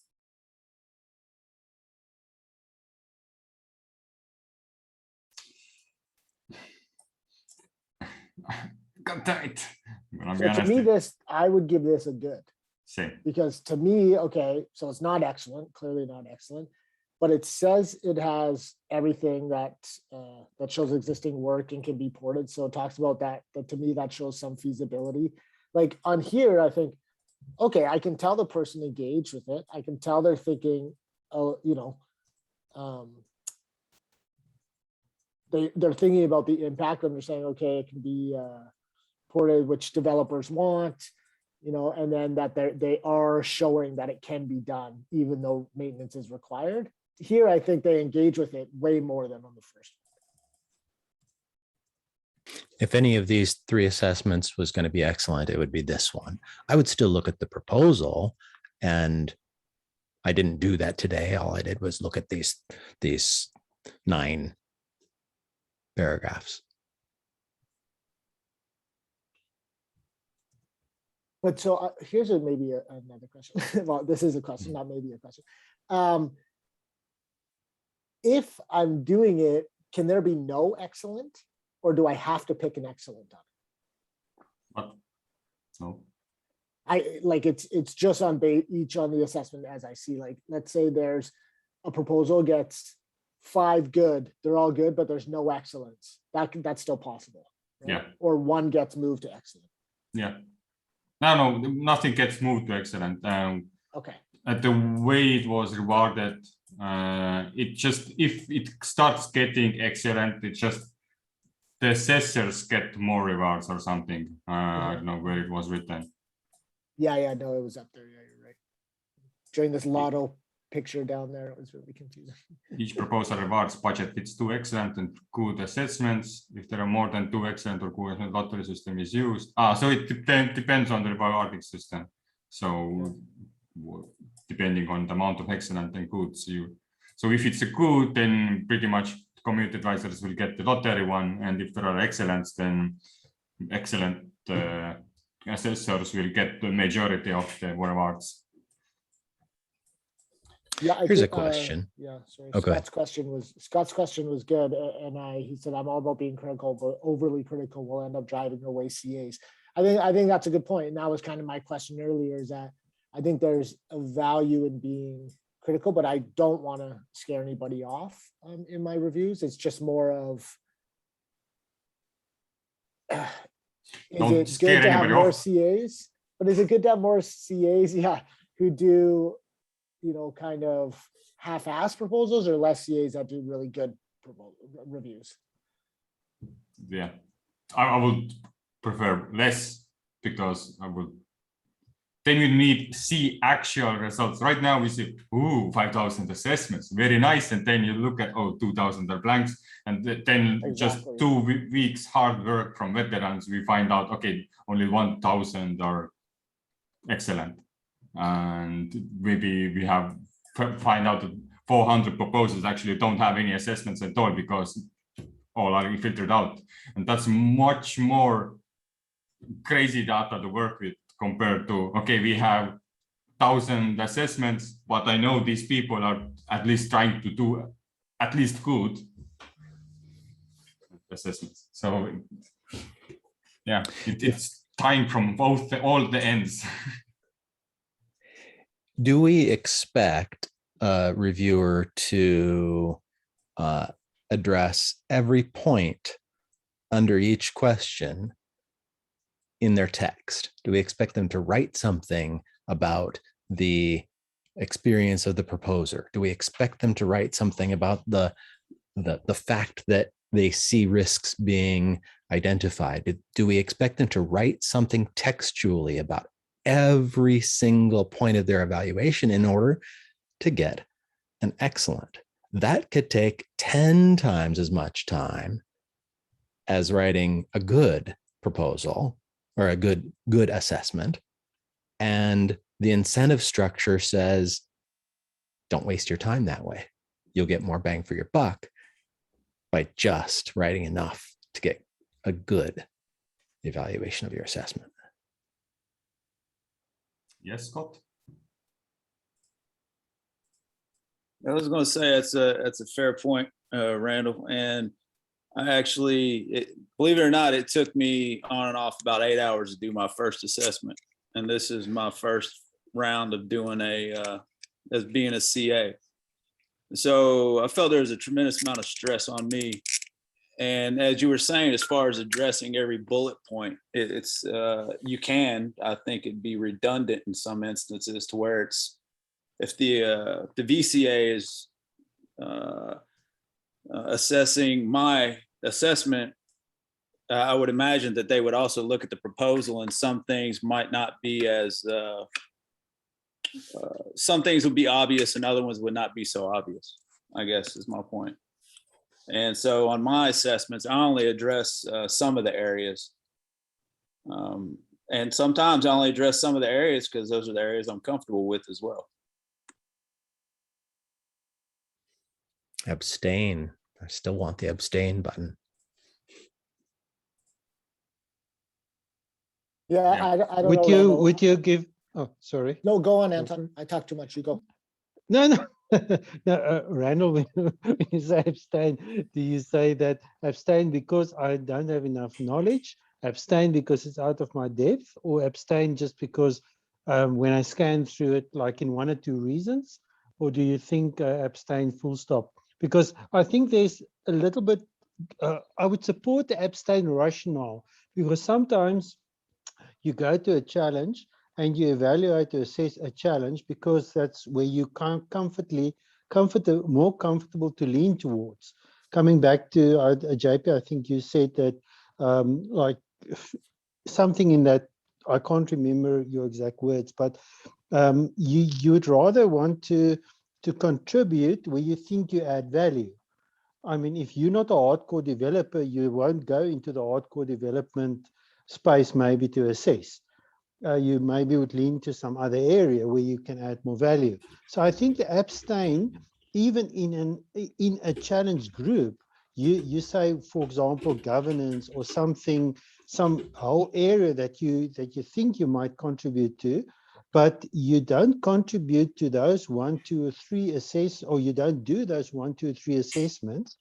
S5: Got tight.
S12: So to me, I would give this a good.
S5: Same.
S12: Because to me, okay, so it's not excellent, clearly not excellent, but it says it has everything that that shows existing work and can be ported. So it talks about that to me, that shows some feasibility. Like on here, I think, okay, I can tell the person engaged with it. I can tell they're thinking, you know, they're thinking about the impact and they're saying, okay, it can be ported, which developers want, you know, and then that they are showing that it can be done, even though maintenance is required. Here, I think they engage with it way more than on the first one.
S2: If any of these three assessments was going to be excellent, it would be this one. I would still look at the proposal, and I didn't do that today. All I did was look at these 9 paragraphs.
S12: But so here's maybe another question. Well, this is a question, not maybe a question. If I'm doing it, can there be no excellent, or do I have to pick an excellent on it?
S5: What? No.
S12: I like it's just on each on the assessment as I see. Like, let's say there's a proposal gets 5 good, they're all good, but there's no excellence. That's still possible. Right?
S5: Yeah.
S12: Or one gets moved to excellent.
S5: Yeah. No, nothing gets moved to excellent.
S12: Okay.
S5: The way it was rewarded, it just, if it starts getting excellent, it just, the assessors get more rewards or something. I don't know where it was written.
S12: Yeah, no, it was up there. Yeah, you're right. During this lotto picture down there, it was really confusing.
S5: Each proposal rewards budget fits 2 excellent and good assessments. If there are more than 2 excellent or good, lottery system is used. So it depends on the rewarding system. So depending on the amount of excellent and goods so if it's a good, then pretty much community advisors will get the lottery one, and if there are excellents, then excellent assessors will get the majority of the rewards.
S12: Yeah,
S2: here's a question.
S12: Yeah, sorry.
S2: Oh,
S12: Scott's question was good, and he said, "I'm all about being critical, but overly critical will end up driving away CAs." I think that's a good point, and that was kind of my question earlier. Is that I think there's a value in being critical, but I don't want to scare anybody off in my reviews. It's just more of, is it good to have more CAs? But is it good to have more CAs? Yeah, who do, you know, kind of half-ass proposals, or less CAs that do really good reviews?
S5: Yeah, I would prefer less, because then you need see actual results. Right now we see 5,000 assessments, very nice, and then you look at 2,000 are blanks, and then just 2 weeks hard work from veterans, we find out, okay, only 1,000 are excellent, and maybe we find out that 400 proposals actually don't have any assessments at all, because all are filtered out, and that's much more crazy data to work with compared to, okay, we have 1,000 assessments, but I know these people are at least trying to do at least good assessments. So yeah, it's time from all the ends.
S2: Do we expect a reviewer to address every point under each question in their text? Do we expect them to write something about the experience of the proposer? Do we expect them to write something about the fact that they see risks being identified? Do we expect them to write something textually about every single point of their evaluation in order to get an excellent? That could take 10 times as much time as writing a good proposal or a good assessment. And the incentive structure says, don't waste your time that way. You'll get more bang for your buck by just writing enough to get a good evaluation of your assessment.
S5: Yes, Scott?
S10: I was going to say that's a fair point, Randall. And I actually, believe it or not, it took me on and off about 8 hours to do my first assessment. And this is my first round of doing as being a CA. So I felt there was a tremendous amount of stress on me. And as you were saying, as far as addressing every bullet point, it's you can, I think it'd be redundant in some instances to where it's, if the VCA is assessing my assessment, I would imagine that they would also look at the proposal, and some things might not be as, some things would be obvious and other ones would not be so obvious, I guess is my point. And so on my assessments, I only address some of the areas. And sometimes I only address some of the areas because those are the areas I'm comfortable with as well.
S2: Abstain. I still want the abstain button.
S12: Yeah, I don't
S11: Would
S12: know.
S11: you
S12: Randall.
S11: would you give? Oh, sorry.
S12: No, go on, Anton. I talk too much. You go.
S11: No. No, Randall, when you say abstain, do you say that abstain because I don't have enough knowledge, abstain because it's out of my depth, or abstain just because when I scan through it, like in 1 or 2 reasons, or do you think abstain full stop? Because I think there's a little bit, I would support the abstain rationale, because sometimes you go to a challenge and you evaluate to assess a challenge because that's where you can't more comfortable to lean towards. Coming back to JP, I think you said that like something in that, I can't remember your exact words, but you would rather want to contribute where you think you add value. I mean, if you're not a hardcore developer, you won't go into the hardcore development space maybe to assess. You maybe would lean to some other area where you can add more value. So I think the abstain, even in a challenge group, you say, for example, governance or something, some whole area that you think you might contribute to, but you don't contribute to those 1, 2, or 3 assess, or you don't do those 1, 2, 3 assessments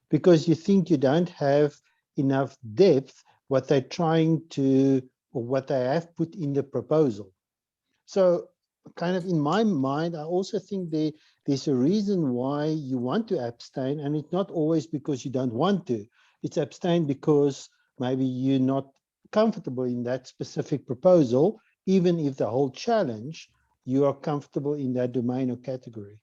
S11: because you think you don't have enough depth what they're trying to, or what they have put in the proposal. So kind of in my mind, I also think there's a reason why you want to abstain, and it's not always because you don't want to. It's abstain because maybe you're not comfortable in that specific proposal, even if the whole challenge, you are comfortable in that domain or category.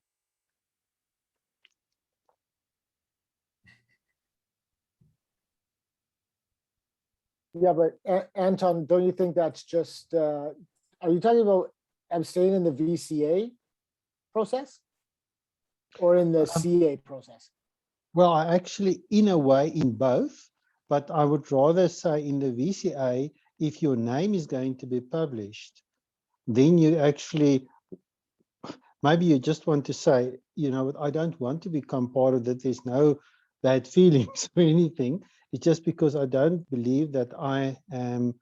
S12: Yeah, but Anton, don't you think that's just, are you talking about abstaining in the VCA process or in the CA process?
S11: Well, actually, in a way, in both, but I would rather say in the VCA, if your name is going to be published, then you actually, maybe you just want to say, you know, I don't want to become part of that. There's no bad feelings or anything. It's just because I don't believe that I am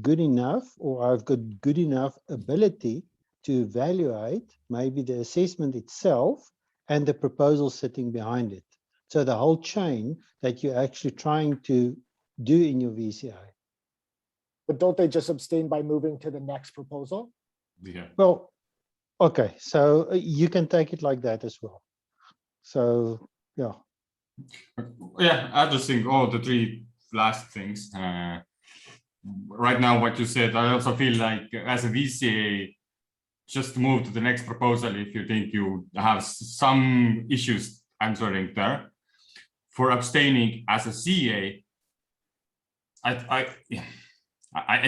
S11: good enough, or I've got good enough ability to evaluate maybe the assessment itself and the proposal sitting behind it. So the whole chain that you're actually trying to do in your VCA.
S12: But don't they just abstain by moving to the next proposal?
S5: Yeah.
S11: Well, okay, so you can take it like that as well. So, yeah.
S5: Yeah, I just think all the three last things. Right now, what you said, I also feel like as a VCA, just move to the next proposal if you think you have some issues answering there. For abstaining as a CA, I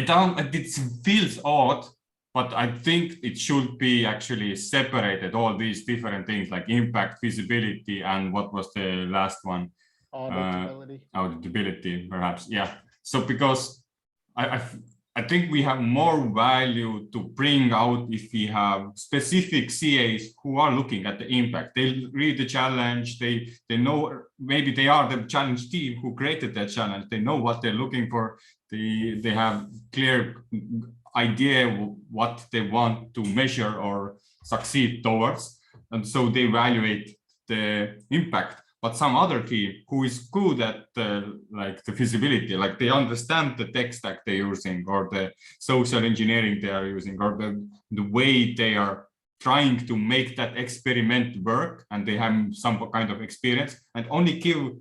S5: don't, it feels odd, but I think it should be actually separated, all these different things like impact, feasibility, and what was the last one?
S12: Auditability.
S5: Auditability, perhaps, yeah. So because I think we have more value to bring out if we have specific CAs who are looking at the impact. They read the challenge, they know, maybe they are the challenge team who created that challenge. They know what they're looking for. They have clear idea what they want to measure or succeed towards. And so they evaluate the impact. But some other team who is good at like the feasibility, like they understand the tech stack they're using or the social engineering they are using or the way they are trying to make that experiment work, and they have some kind of experience, and only give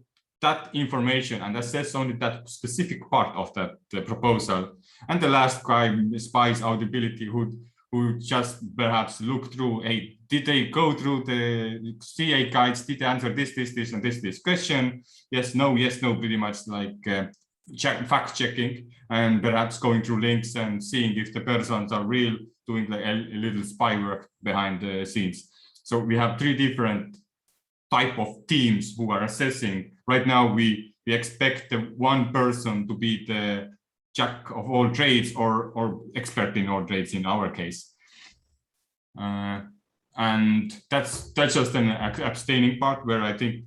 S5: that information and assess only that specific part of that the proposal. And the last guy, spies audibility, who just perhaps look through, hey, did they go through the CA guides? Did they answer this and this question? Yes, no, pretty much like fact checking, and perhaps going through links and seeing if the persons are real, doing like a little spy work behind the scenes. So we have three different type of teams who are assessing. Right now, we expect the one person to be the jack of all trades or expert in all trades in our case. And that's just an abstaining part where I think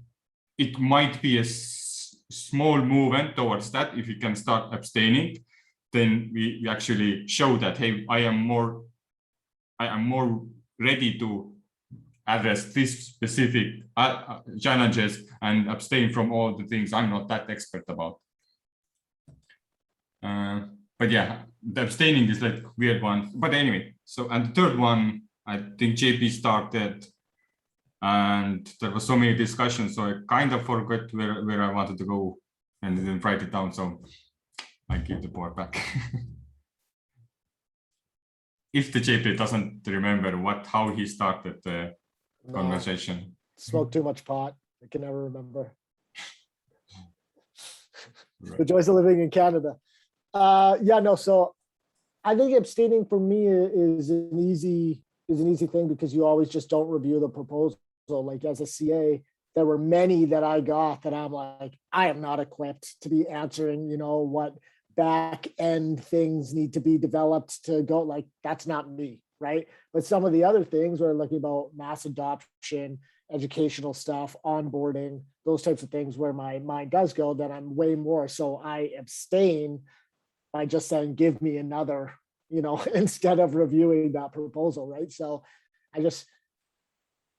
S5: it might be a small movement towards that. If you can start abstaining, then we actually show that, hey, I am more ready to address this specific challenges and abstain from all the things I'm not that expert about. But yeah, the abstaining is like weird one. But anyway, so, and the third one, I think JP started, and there was so many discussions, so I kind of forgot where I wanted to go and didn't write it down. So I give the board back. If the JP doesn't remember how he started the conversation.
S12: Smoked too much pot. I can never remember.
S5: Right.
S12: The joys of living in Canada. Yeah, no, so I think abstaining for me is an easy thing because you always just don't review the proposal. Like as a CA, there were many that I got that I'm like, I am not equipped to be answering, you know, what back end things need to be developed to go, like, that's not me, right? But some of the other things we're looking about mass adoption, educational stuff, onboarding, those types of things where my mind does go, then I'm way more. So I abstain by just saying, give me another, you know, instead of reviewing that proposal, right? So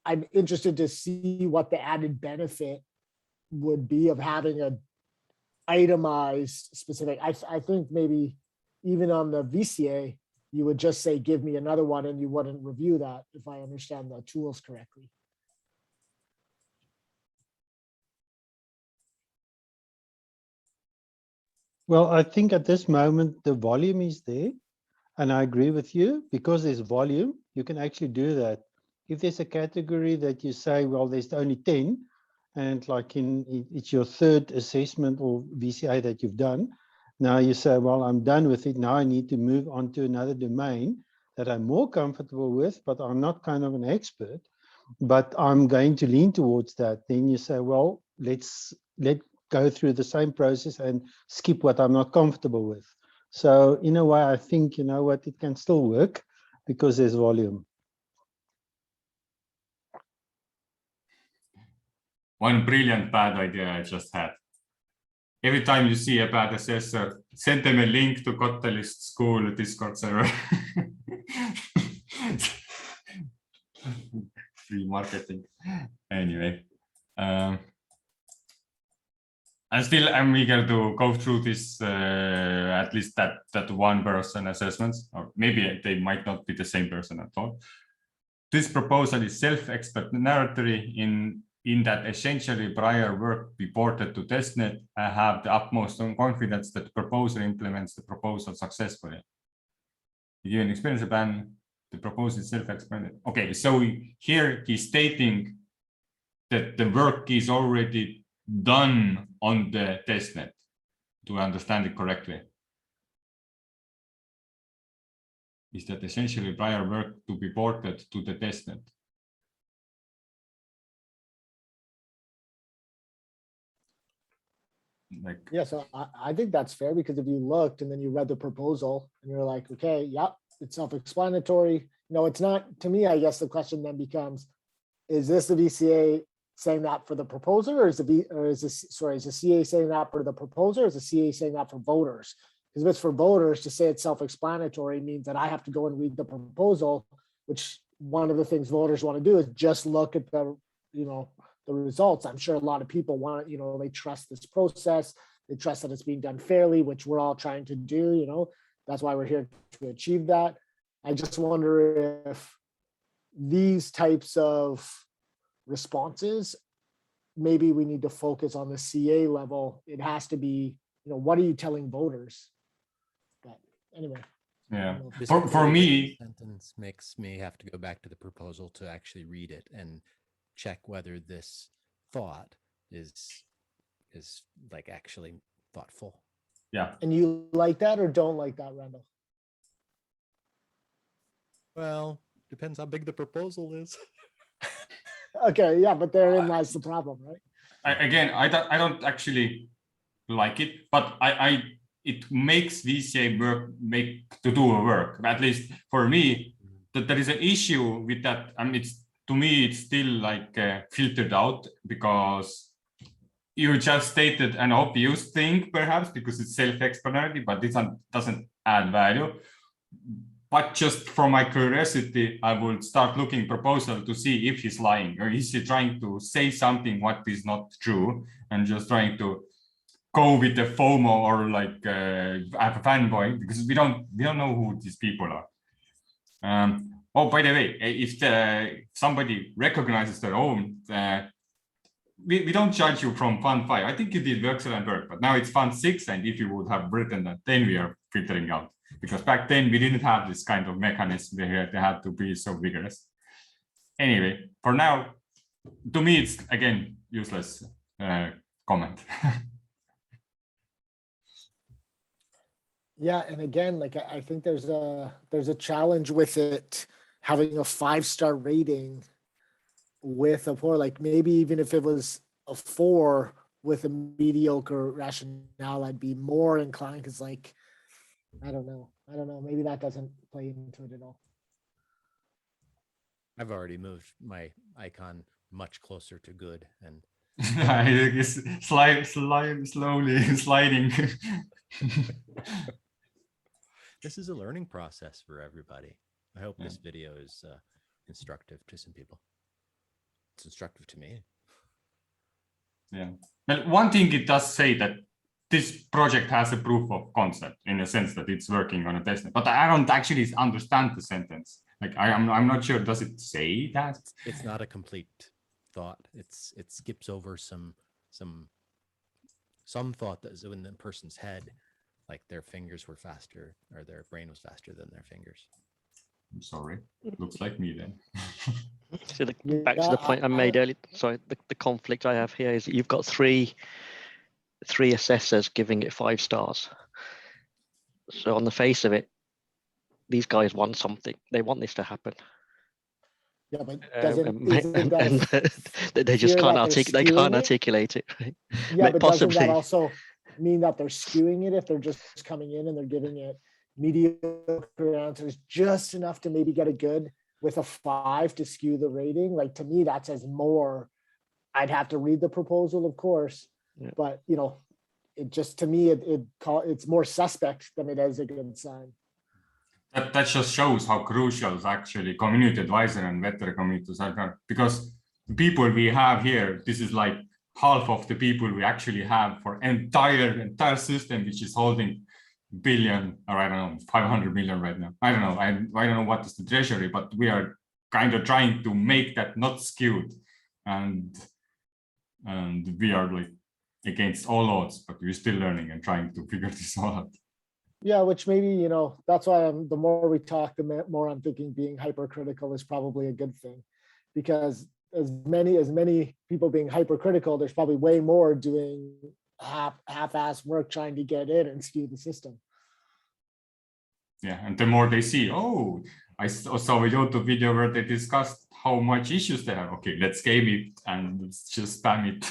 S12: I'm interested to see what the added benefit would be of having a itemized specific. I think maybe even on the VCA, you would just say, give me another one, and you wouldn't review that, if I understand the tools correctly.
S11: Well, I think at this moment, the volume is there. And I agree with you, because there's volume, you can actually do that. If there's a category that you say, well, there's only 10, and like it's your third assessment or VCA that you've done, now you say, well, I'm done with it. Now I need to move on to another domain that I'm more comfortable with, but I'm not kind of an expert, but I'm going to lean towards that. Then you say, well, let's go through the same process and skip what I'm not comfortable with. So in a way, I think, you know what, it can still work because there's volume.
S5: One brilliant bad idea I just had. Every time you see a bad assessor, send them a link to Catalyst School Discord server. Free marketing. Anyway, I'm eager to go through this, at least that one person assessments, or maybe they might not be the same person at all. This proposal is self-explanatory in that essentially prior work be ported to testnet. I have the utmost confidence that the proposer implements the proposal successfully. Given experience plan, the proposal is self-explanatory. Okay, so here he's stating that the work is already done on the testnet. Do I understand it correctly? Is that essentially prior work to be ported to the testnet? Like,
S12: Yeah, so I think that's fair, because if you looked and then you read the proposal and you're like, okay, yep, it's self-explanatory. No, it's not. To me, I guess the question then becomes, is this the VCA saying that for the proposer, or is the CA saying that for the proposer, or is the CA saying that for voters? Because if it's for voters, to say it's self-explanatory means that I have to go and read the proposal, which one of the things voters want to do is just look at the, the results. I'm sure a lot of people want, they trust this process. They trust that it's being done fairly, which we're all trying to do, that's why we're here to achieve that. I just wonder if these types of responses, maybe we need to focus on the CA level. It has to be, what are you telling voters? But anyway.
S5: Yeah,
S2: This
S5: for me,
S2: sentence makes me have to go back to the proposal to actually read it and check whether this thought is like actually thoughtful.
S5: Yeah.
S12: And you like that or don't like that, Randall?
S2: Well, depends how big the proposal is.
S12: Okay, yeah, but therein lies the problem, right?
S5: I don't actually like it, but it makes VCA work to do a work. At least for me, that there is an issue with that. I mean, to me, it's still like filtered out, because you just stated an obvious thing, perhaps because it's self-explanatory, but this doesn't add value. But just from my curiosity, I will start looking proposal to see if he's lying, or is he trying to say something what is not true and just trying to go with the FOMO or like a fanboy, because we don't know who these people are. Oh, by the way, if somebody recognizes their own, we don't judge you from fund 5. I think you did excellent work, but now it's fund 6, and if you would have written that, then we are filtering out. Because back then we didn't have this kind of mechanism. They had to be so vigorous. Anyway, for now, to me, it's again useless comment.
S12: Yeah, and again, like I think there's a challenge with it having a 5-star rating with a 4. Like maybe even if it was a 4 with a mediocre rationale, I'd be more inclined, because like, I don't know. Maybe that doesn't play into it at all.
S2: I've already moved my icon much closer to good, and
S5: it's slowly sliding.
S2: This is a learning process for everybody. I hope this video is instructive to some people. It's instructive to me.
S5: Yeah. Well, one thing it does say that this project has a proof of concept, in a sense that it's working on a testnet, but I don't actually understand the sentence. Like I'm not sure. Does it say that?
S2: It's not a complete thought. It skips over some thought that is in the person's head, like their fingers were faster or their brain was faster than their fingers.
S5: I'm sorry. Looks like me then.
S7: So back to the point I made earlier. Sorry, the conflict I have here is that you've got three assessors giving it 5 stars. So on the face of it, these guys want something. They want this to happen.
S12: Yeah, but
S7: they just can't articulate it. Right?
S12: Yeah, but doesn't that also mean that they're skewing it if they're just coming in and they're giving it mediocre answers, just enough to maybe get a good with a 5 to skew the rating? Like, to me, that says more. I'd have to read the proposal, of course, but it just, to me, it's more suspect than it is a good sign.
S5: That just shows how crucial actually community advisor and veteran communities are, because the people we have here, this is like half of the people we actually have for entire system, which is holding billion, or I don't know, 500 million right now. I don't know. I don't know what is the treasury, but we are kind of trying to make that not skewed, and we are like against all odds, but we're still learning and trying to figure this all out.
S12: Yeah, which maybe, you know, that's why the more we talk, the more I'm thinking being hypercritical is probably a good thing, because as many people being hypercritical, there's probably way more doing half-ass work trying to get in and skew the system.
S5: Yeah, and the more they see, oh, I saw a YouTube video where they discussed how much issues they have. Okay, let's game it and let's just spam it.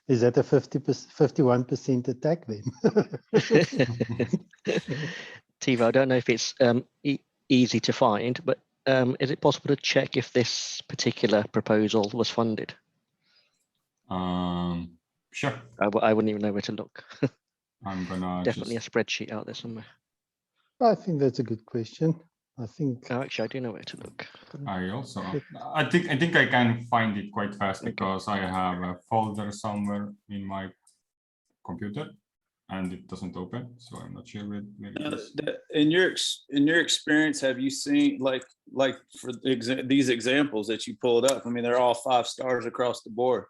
S11: Is that a 51% attack then?
S7: Tivo, I don't know if it's easy to find, but is it possible to check if this particular proposal was funded?
S5: Sure.
S7: I wouldn't even know where to look.
S5: I'm gonna
S7: definitely a spreadsheet out there somewhere.
S11: I think that's a good question. I think.
S7: Oh, actually, I do know where to look.
S5: I think I can find it quite fast because I have a folder somewhere in my computer and it doesn't open, so I'm not sure where it is.
S10: In your experience, have you seen like for these examples that you pulled up? I mean, they're all 5 stars across the board.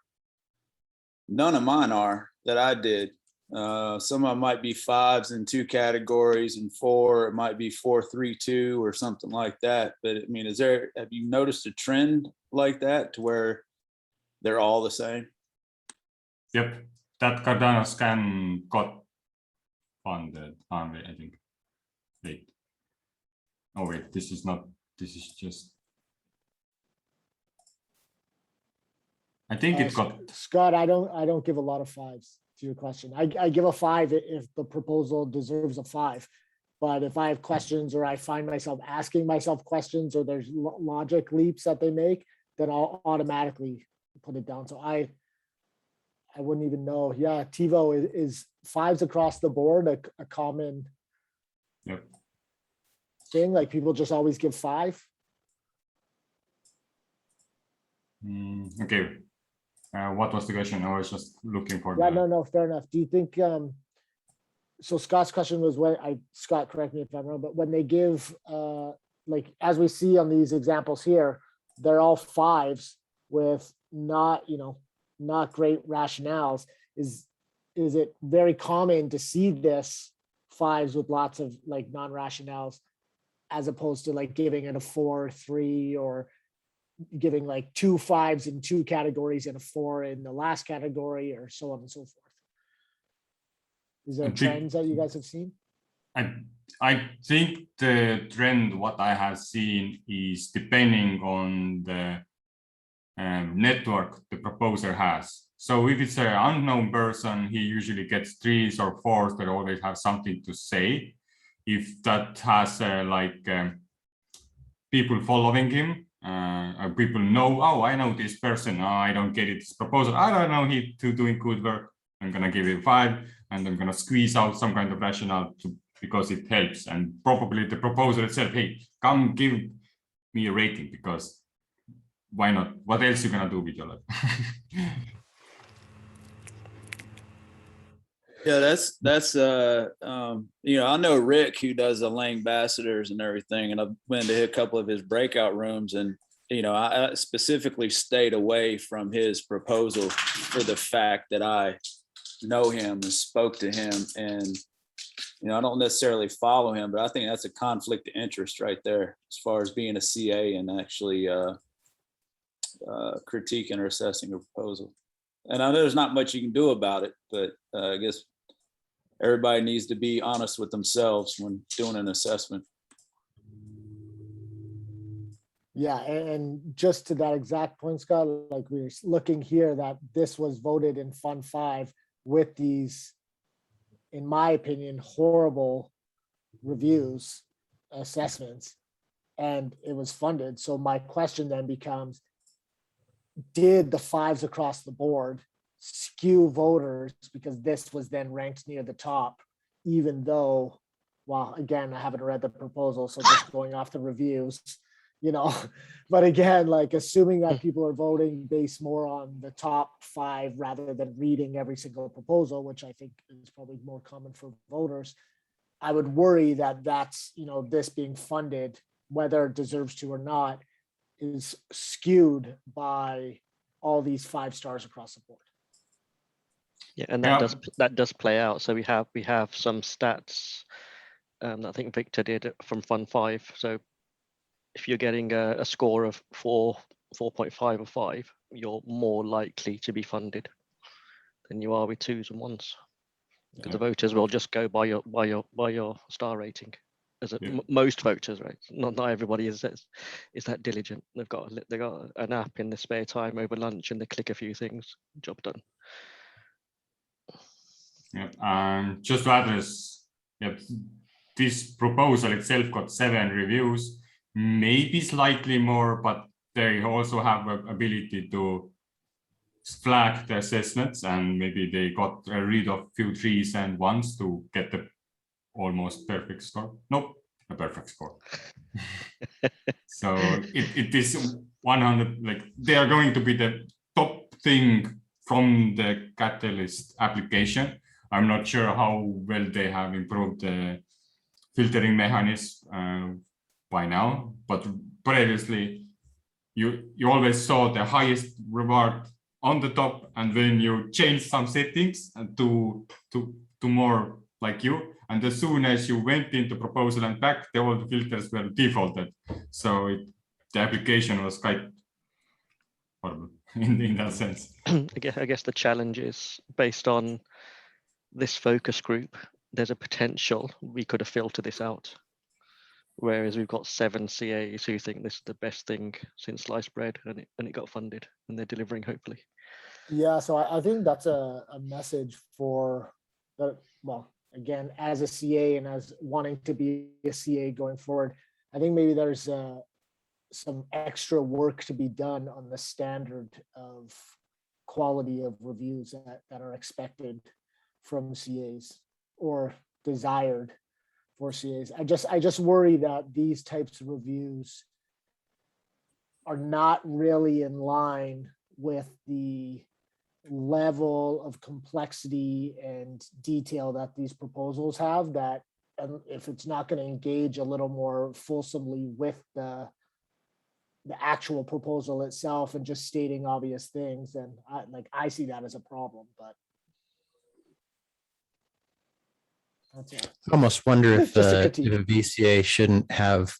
S10: None of mine are that I did. Some of them might be 5s in 2 categories, and 4, it might be 4, 3, 2 or something like that. But I mean, have you noticed a trend like that to where they're all the same?
S5: Yep, that Cardano scan got funded. I think. Wait. Oh wait, this is not. This is just. I think it got.
S12: Scott, I don't give a lot of 5s. To your question, I give a 5 if the proposal deserves a 5, but if I have questions or I find myself asking myself questions or there's logic leaps that they make, then I'll automatically put it down. So I wouldn't even know. Yeah, TiVo is 5s across the board a common thing. Like people just always give 5.
S5: Okay. What was the question? I was just looking for.
S12: Yeah, no, fair enough. Do you think? So Scott's question was Scott, correct me if I'm wrong, but when they give, like as we see on these examples here, they're all 5s with not great rationales. Is it very common to see this 5s with lots of like non-rationales, as opposed to like giving it a 4, 3, or giving like 2 5s in 2 categories and a 4 in the last category, or so on and so forth? Is there trends that you guys have seen?
S5: I think the trend, what I have seen, is depending on the network the proposer has. So if it's an unknown person, he usually gets 3s or 4s that always have something to say. If that has people following him, people know, oh, I know this person, oh, I don't get it, this proposal, I don't know he doing good work, I'm gonna give it 5, and I'm gonna squeeze out some kind of rationale because it helps. And probably the proposal itself, hey, come give me a rating, because why not? What else you gonna do with your life?
S10: Yeah, that's I know Rick, who does the Lang ambassadors and everything, and I've been to a couple of his breakout rooms, and I specifically stayed away from his proposal for the fact that I know him and spoke to him, and I don't necessarily follow him, but I think that's a conflict of interest right there as far as being a CA and actually critiquing or assessing a proposal. And I know there's not much you can do about it, but I guess everybody needs to be honest with themselves when doing an assessment.
S12: Yeah, and just to that exact point, Scott, like we're looking here that this was voted in Fund 5 with these, in my opinion, horrible reviews, assessments, and it was funded. So my question then becomes, did the 5s across the board skew voters because this was then ranked near the top, even though well, again, I haven't read the proposal, so just going off the reviews, but again, like assuming that people are voting based more on the top 5 rather than reading every single proposal, which I think is probably more common for voters, I would worry that that's, this being funded, whether it deserves to or not, is skewed by all these 5 stars across the board.
S7: Yeah, and that does play out. So we have some stats that I think Victor did from Fund 5. So if you're getting a score of 4.5 or 5, you're more likely to be funded than you are with 2s and 1s, because the voters will just go by your star rating. Most voters, right? Not everybody is that diligent. They've got an app in their spare time over lunch, and they click a few things. Job done.
S5: Yeah. Just to address, this proposal itself got 7 reviews, maybe slightly more, but they also have an ability to flag the assessments, and maybe they got rid of few 3s and 1s to get the almost perfect score. Nope, a perfect score. So it is 100, like they are going to be the top thing from the Catalyst application. I'm not sure how well they have improved the filtering mechanism by now, but previously you always saw the highest reward on the top, and then you change some settings to more like you. And as soon as you went into proposal and back, all the filters were defaulted. So the application was quite horrible in that sense.
S7: I guess the challenge is based on this focus group. There's a potential we could have filtered this out. Whereas we've got 7 CAs who think this is the best thing since sliced bread, and it got funded, and they're delivering, hopefully.
S12: Yeah, so I think that's a message for the, well, again, as a CA and as wanting to be a CA going forward, I think maybe there's some extra work to be done on the standard of quality of reviews that are expected from CAs or desired for CAs. I just worry that these types of reviews are not really in line with the level of complexity and detail that these proposals have, that if it's not going to engage a little more fulsomely with the actual proposal itself and just stating obvious things, then I see that as a problem. But that's it.
S2: I almost wonder if
S12: Just a
S2: a
S12: critique.
S2: VCA shouldn't have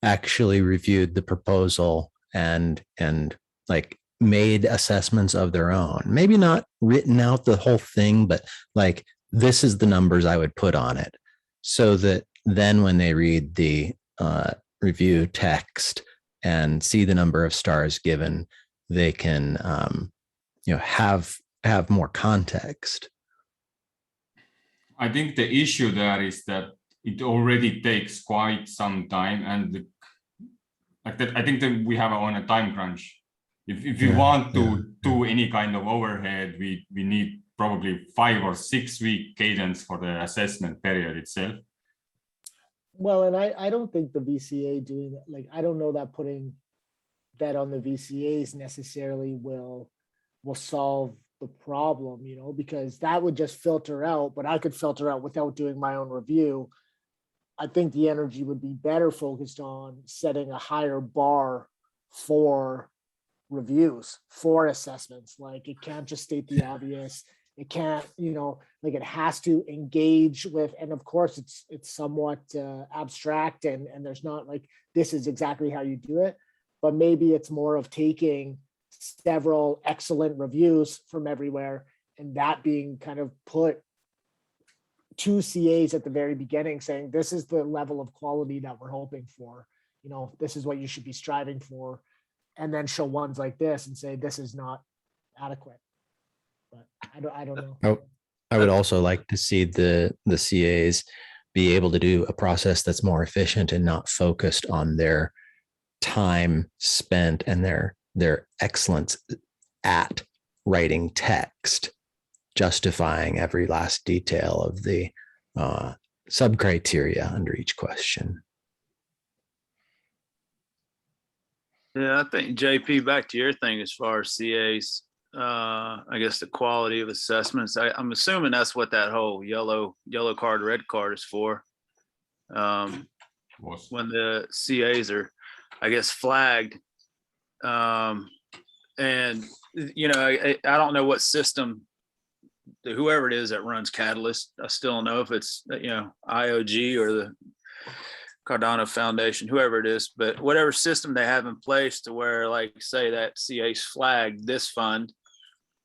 S2: actually reviewed the proposal and like made assessments of their own. Maybe not written out the whole thing, but like, this is the numbers I would put on it, so that then when they read the review text and see the number of stars given, they can have more context.
S5: I think the issue there is that it already takes quite some time, and like that, I think that we have on a time crunch. If we want to do any kind of overhead, we need probably 5 or 6 week cadence for the assessment period itself.
S12: Well, and I don't think the VCA doing that, like, I don't know that putting that on the VCAs necessarily will solve the problem, because that would just filter out, but I could filter out without doing my own review. I think the energy would be better focused on setting a higher bar for reviews, for assessments. Like, it can't just state the obvious. It can't, like, it has to engage with, and of course it's somewhat abstract, and there's not like, this is exactly how you do it, but maybe it's more of taking several excellent reviews from everywhere and that being kind of put to CAs at the very beginning, saying, this is the level of quality that we're hoping for, this is what you should be striving for, and then show ones like this and say, this is not adequate. But I don't know.
S2: I would also like to see the CAs be able to do a process that's more efficient and not focused on their time spent and their excellence at writing text, justifying every last detail of the sub-criteria under each question.
S10: Yeah, I think JP, back to your thing as far as CAs, I guess the quality of assessments. I'm assuming that's what that whole yellow card, red card is for. When the CAs are, I guess, flagged. And you know, I don't know what system, whoever it is that runs Catalyst. I still don't know if it's, you know, IOG or the Cardano Foundation, whoever it is, but whatever system they have in place to where, like, say that CA's flagged this fund,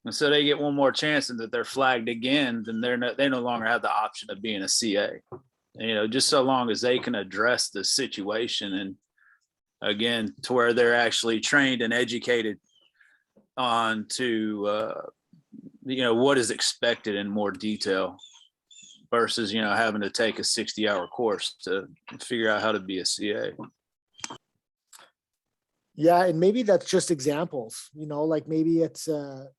S10: and so they get one more chance, and that they're flagged again, then they no longer have the option of being a CA. And, you know, just so long as they can address the situation, and again, to where they're actually trained and educated on to you know, what is expected in more detail, versus, you know, having to take a 60-hour course to figure out how to be a CA.
S12: Yeah, and maybe that's just examples, you know, like maybe it's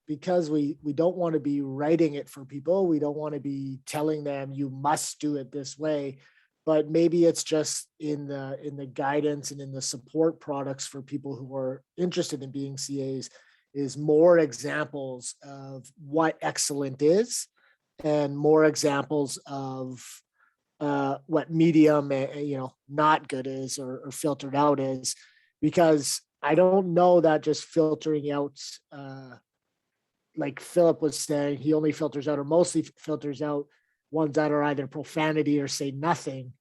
S12: because we don't want to be writing it for people. We don't want to be telling them you must do it this way, but maybe it's just in the guidance and in the support products for people who are interested in being CAs, is more examples of what excellent is, and more examples of what medium, you know, not good is, or filtered out is. Because I don't know that just filtering out, like Philip was saying, he only filters out, or mostly filters out, ones that are either profanity or say nothing.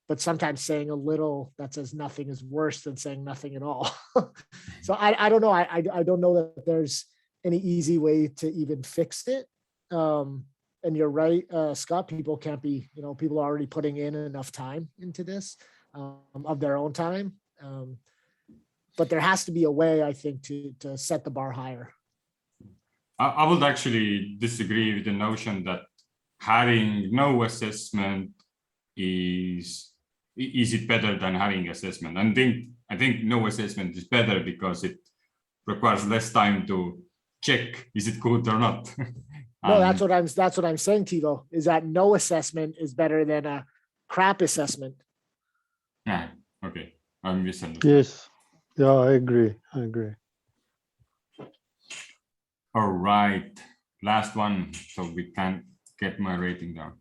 S12: But sometimes saying a little that says nothing is worse than saying nothing at all. So I don't know. I don't know that there's any easy way to even fix it. And you're right, Scott, people can't be, you know, people are already putting in enough time into this of their own time. But there has to be a way, I think, to set the bar higher.
S5: I would actually disagree with the notion that having no assessment is it better than having assessment. I think no assessment is better because it requires less time to check is it good or not.
S12: No, that's what I'm saying, Tivo, is that no assessment is better than a crap assessment.
S5: Yeah, okay. I'm misunderstood.
S11: Yes. Yeah, I agree.
S5: All right, last one, so we can get my rating down.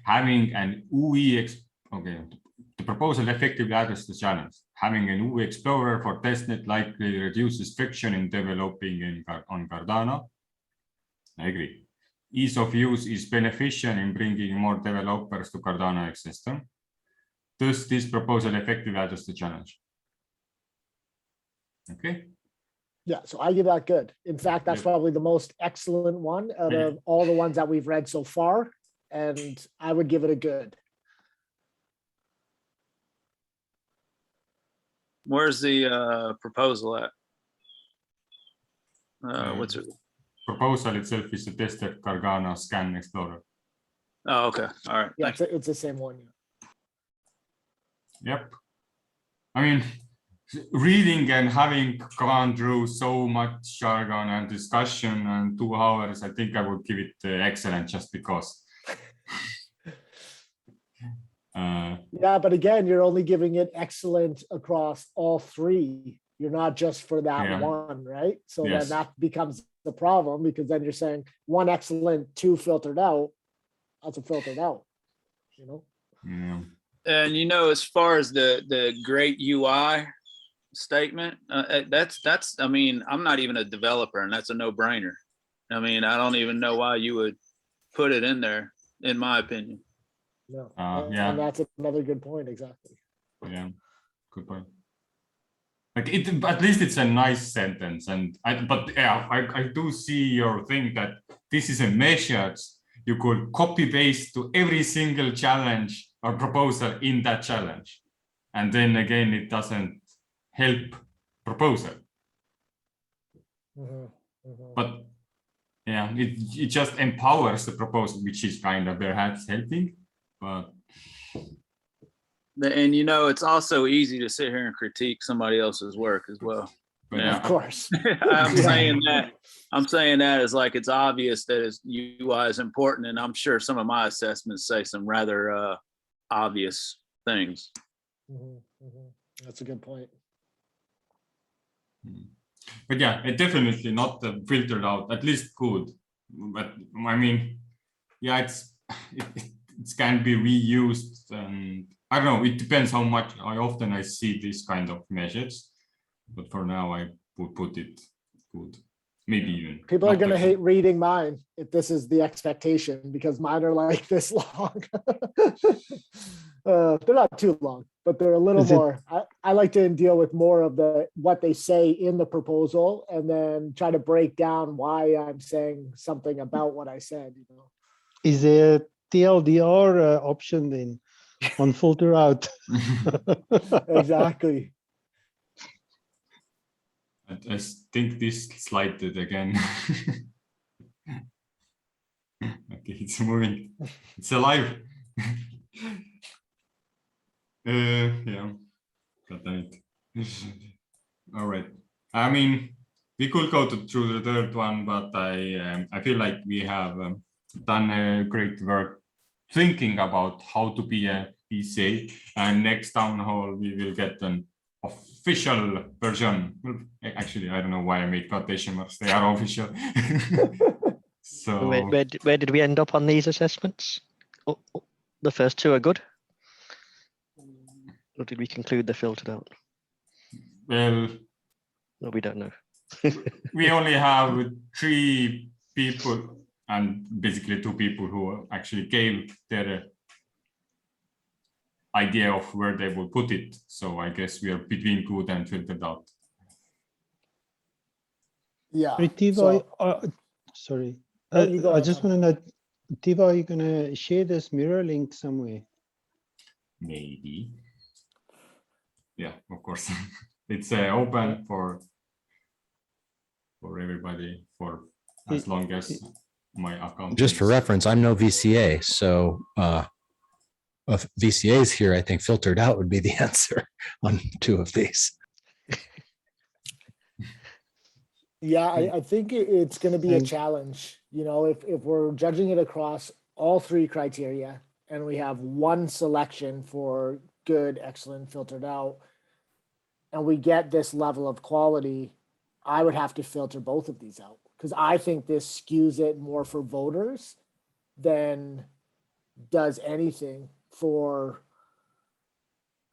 S5: Having an UI, okay, the proposal effectively addresses the challenge. Having an UI explorer for testnet likely reduces friction in developing on Cardano. I agree. Ease of use is beneficial in bringing more developers to Cardano ecosystem. Thus, this proposal effectively addresses the challenge. Okay.
S12: Yeah, so I give that good. In fact, that's probably the most excellent one out of all the ones that we've read so far, and I would give it a good.
S10: Where's the proposal at? What's it?
S5: Proposal itself is a tested Cardano Scan Explorer.
S10: Oh, okay. All right.
S12: Yeah, it's the same one.
S5: Yep. I mean, reading and having gone through so much jargon and discussion and 2 hours, I think I would give it excellent just because.
S12: Yeah, but again, you're only giving it excellent across all 3. You're not just for that one, right? So yes, then that becomes the problem, because then you're saying 1 excellent, 2 filtered out. That's a filtered out, you know?
S5: Yeah.
S10: And, you know, as far as the great UI statement, that's, I mean, I'm not even a developer, and that's a no-brainer. I mean, I don't even know why you would put it in there, in my opinion.
S12: No,
S5: yeah,
S12: and that's another good point. Exactly.
S5: Yeah, good point. Like it, at least it's a nice sentence, and I do see your thing that this is a measure you could copy paste to every single challenge or proposal in that challenge, and then again it doesn't help proposal. But yeah, it just empowers the proposal, which is kind of perhaps helping. But
S10: and you know, it's also easy to sit here and critique somebody else's work as well.
S5: But
S10: Yeah.
S12: Of course.
S10: I'm saying that. I'm saying that is like it's obvious that it's UI is important, and I'm sure some of my assessments say some rather obvious things.
S12: That's a good point.
S5: But yeah, it definitely not filtered out, at least good. But I mean, yeah, it can be reused, and I don't know, it depends how often I see this kind of measures. But for now, I would put it good. Maybe even.
S12: People are going to hate reading mine if this is the expectation, because mine are like this long. They're not too long, but they're a little more. I like to deal with more of what they say in the proposal, and then try to break down why I'm saying something about what I said. You know,
S11: is there a TLDR option then on filter out?
S12: exactly.
S5: I think this slided again. Okay, it's moving. It's alive. Yeah, got it. All right. I mean, we could go through the third one, but I feel like we have done a great work thinking about how to be a PCA. And next town hall, we will get an official version. Actually, I don't know why I made quotation marks. They are official. So
S7: where did we end up on these assessments? Oh, the first two are good. Or did we conclude they're filtered out?
S5: Well,
S7: no, we don't know.
S5: We only have 3 people, and basically 2 people who actually gave their idea of where they will put it. So I guess we are between good and filtered out.
S12: Yeah.
S11: Tiva, sorry. I just want to know, Tiva, are you going to share this mirror link somewhere?
S5: Maybe. Yeah, of course. It's open for everybody for as long as my account.
S2: Just for reference, I'm no VCA, so if VCA's here, I think filtered out would be the answer on 2 of these.
S12: Yeah, I think it's going to be a challenge. You know, if we're judging it across all 3 criteria, and we have one selection for good, excellent, filtered out, and we get this level of quality, I would have to filter both of these out, because I think this skews it more for voters than does anything for,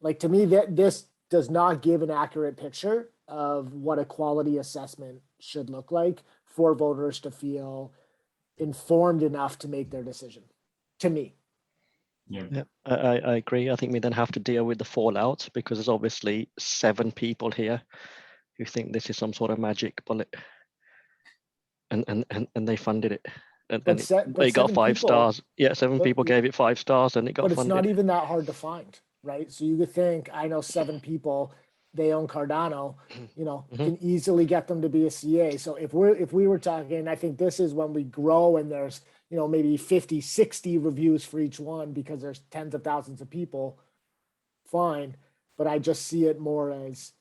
S12: like, to me, that this does not give an accurate picture of what a quality assessment should look like for voters to feel informed enough to make their decision, to me.
S5: Yeah,
S7: I agree. I think we then have to deal with the fallout, because there's obviously 7 people here who think this is some sort of magic bullet, and they funded it, and they got 5 stars. Yeah, 7 people gave it 5 stars, and it got funded.
S12: But it's not even that hard to find, right? So you could think, I know 7 people, they own Cardano, you know, can easily get them to be a CA. So if we were talking, I think this is when we grow and there's, you know, maybe 50, 60 reviews for each one, because there's tens of thousands of people, fine. But I just see it more as,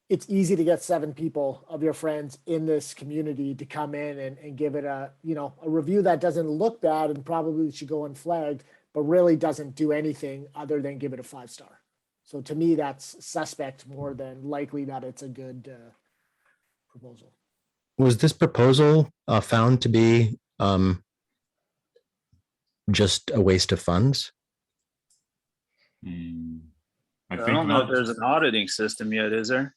S12: it's easy to get 7 people of your friends in this community to come in and give it a, you know, a review that doesn't look bad and probably should go unflagged, but really doesn't do anything other than give it a 5-star. So to me, that's suspect more than likely that it's a good proposal.
S2: Was this proposal found to be just a waste of funds?
S10: I don't know if there's an auditing system yet, is there?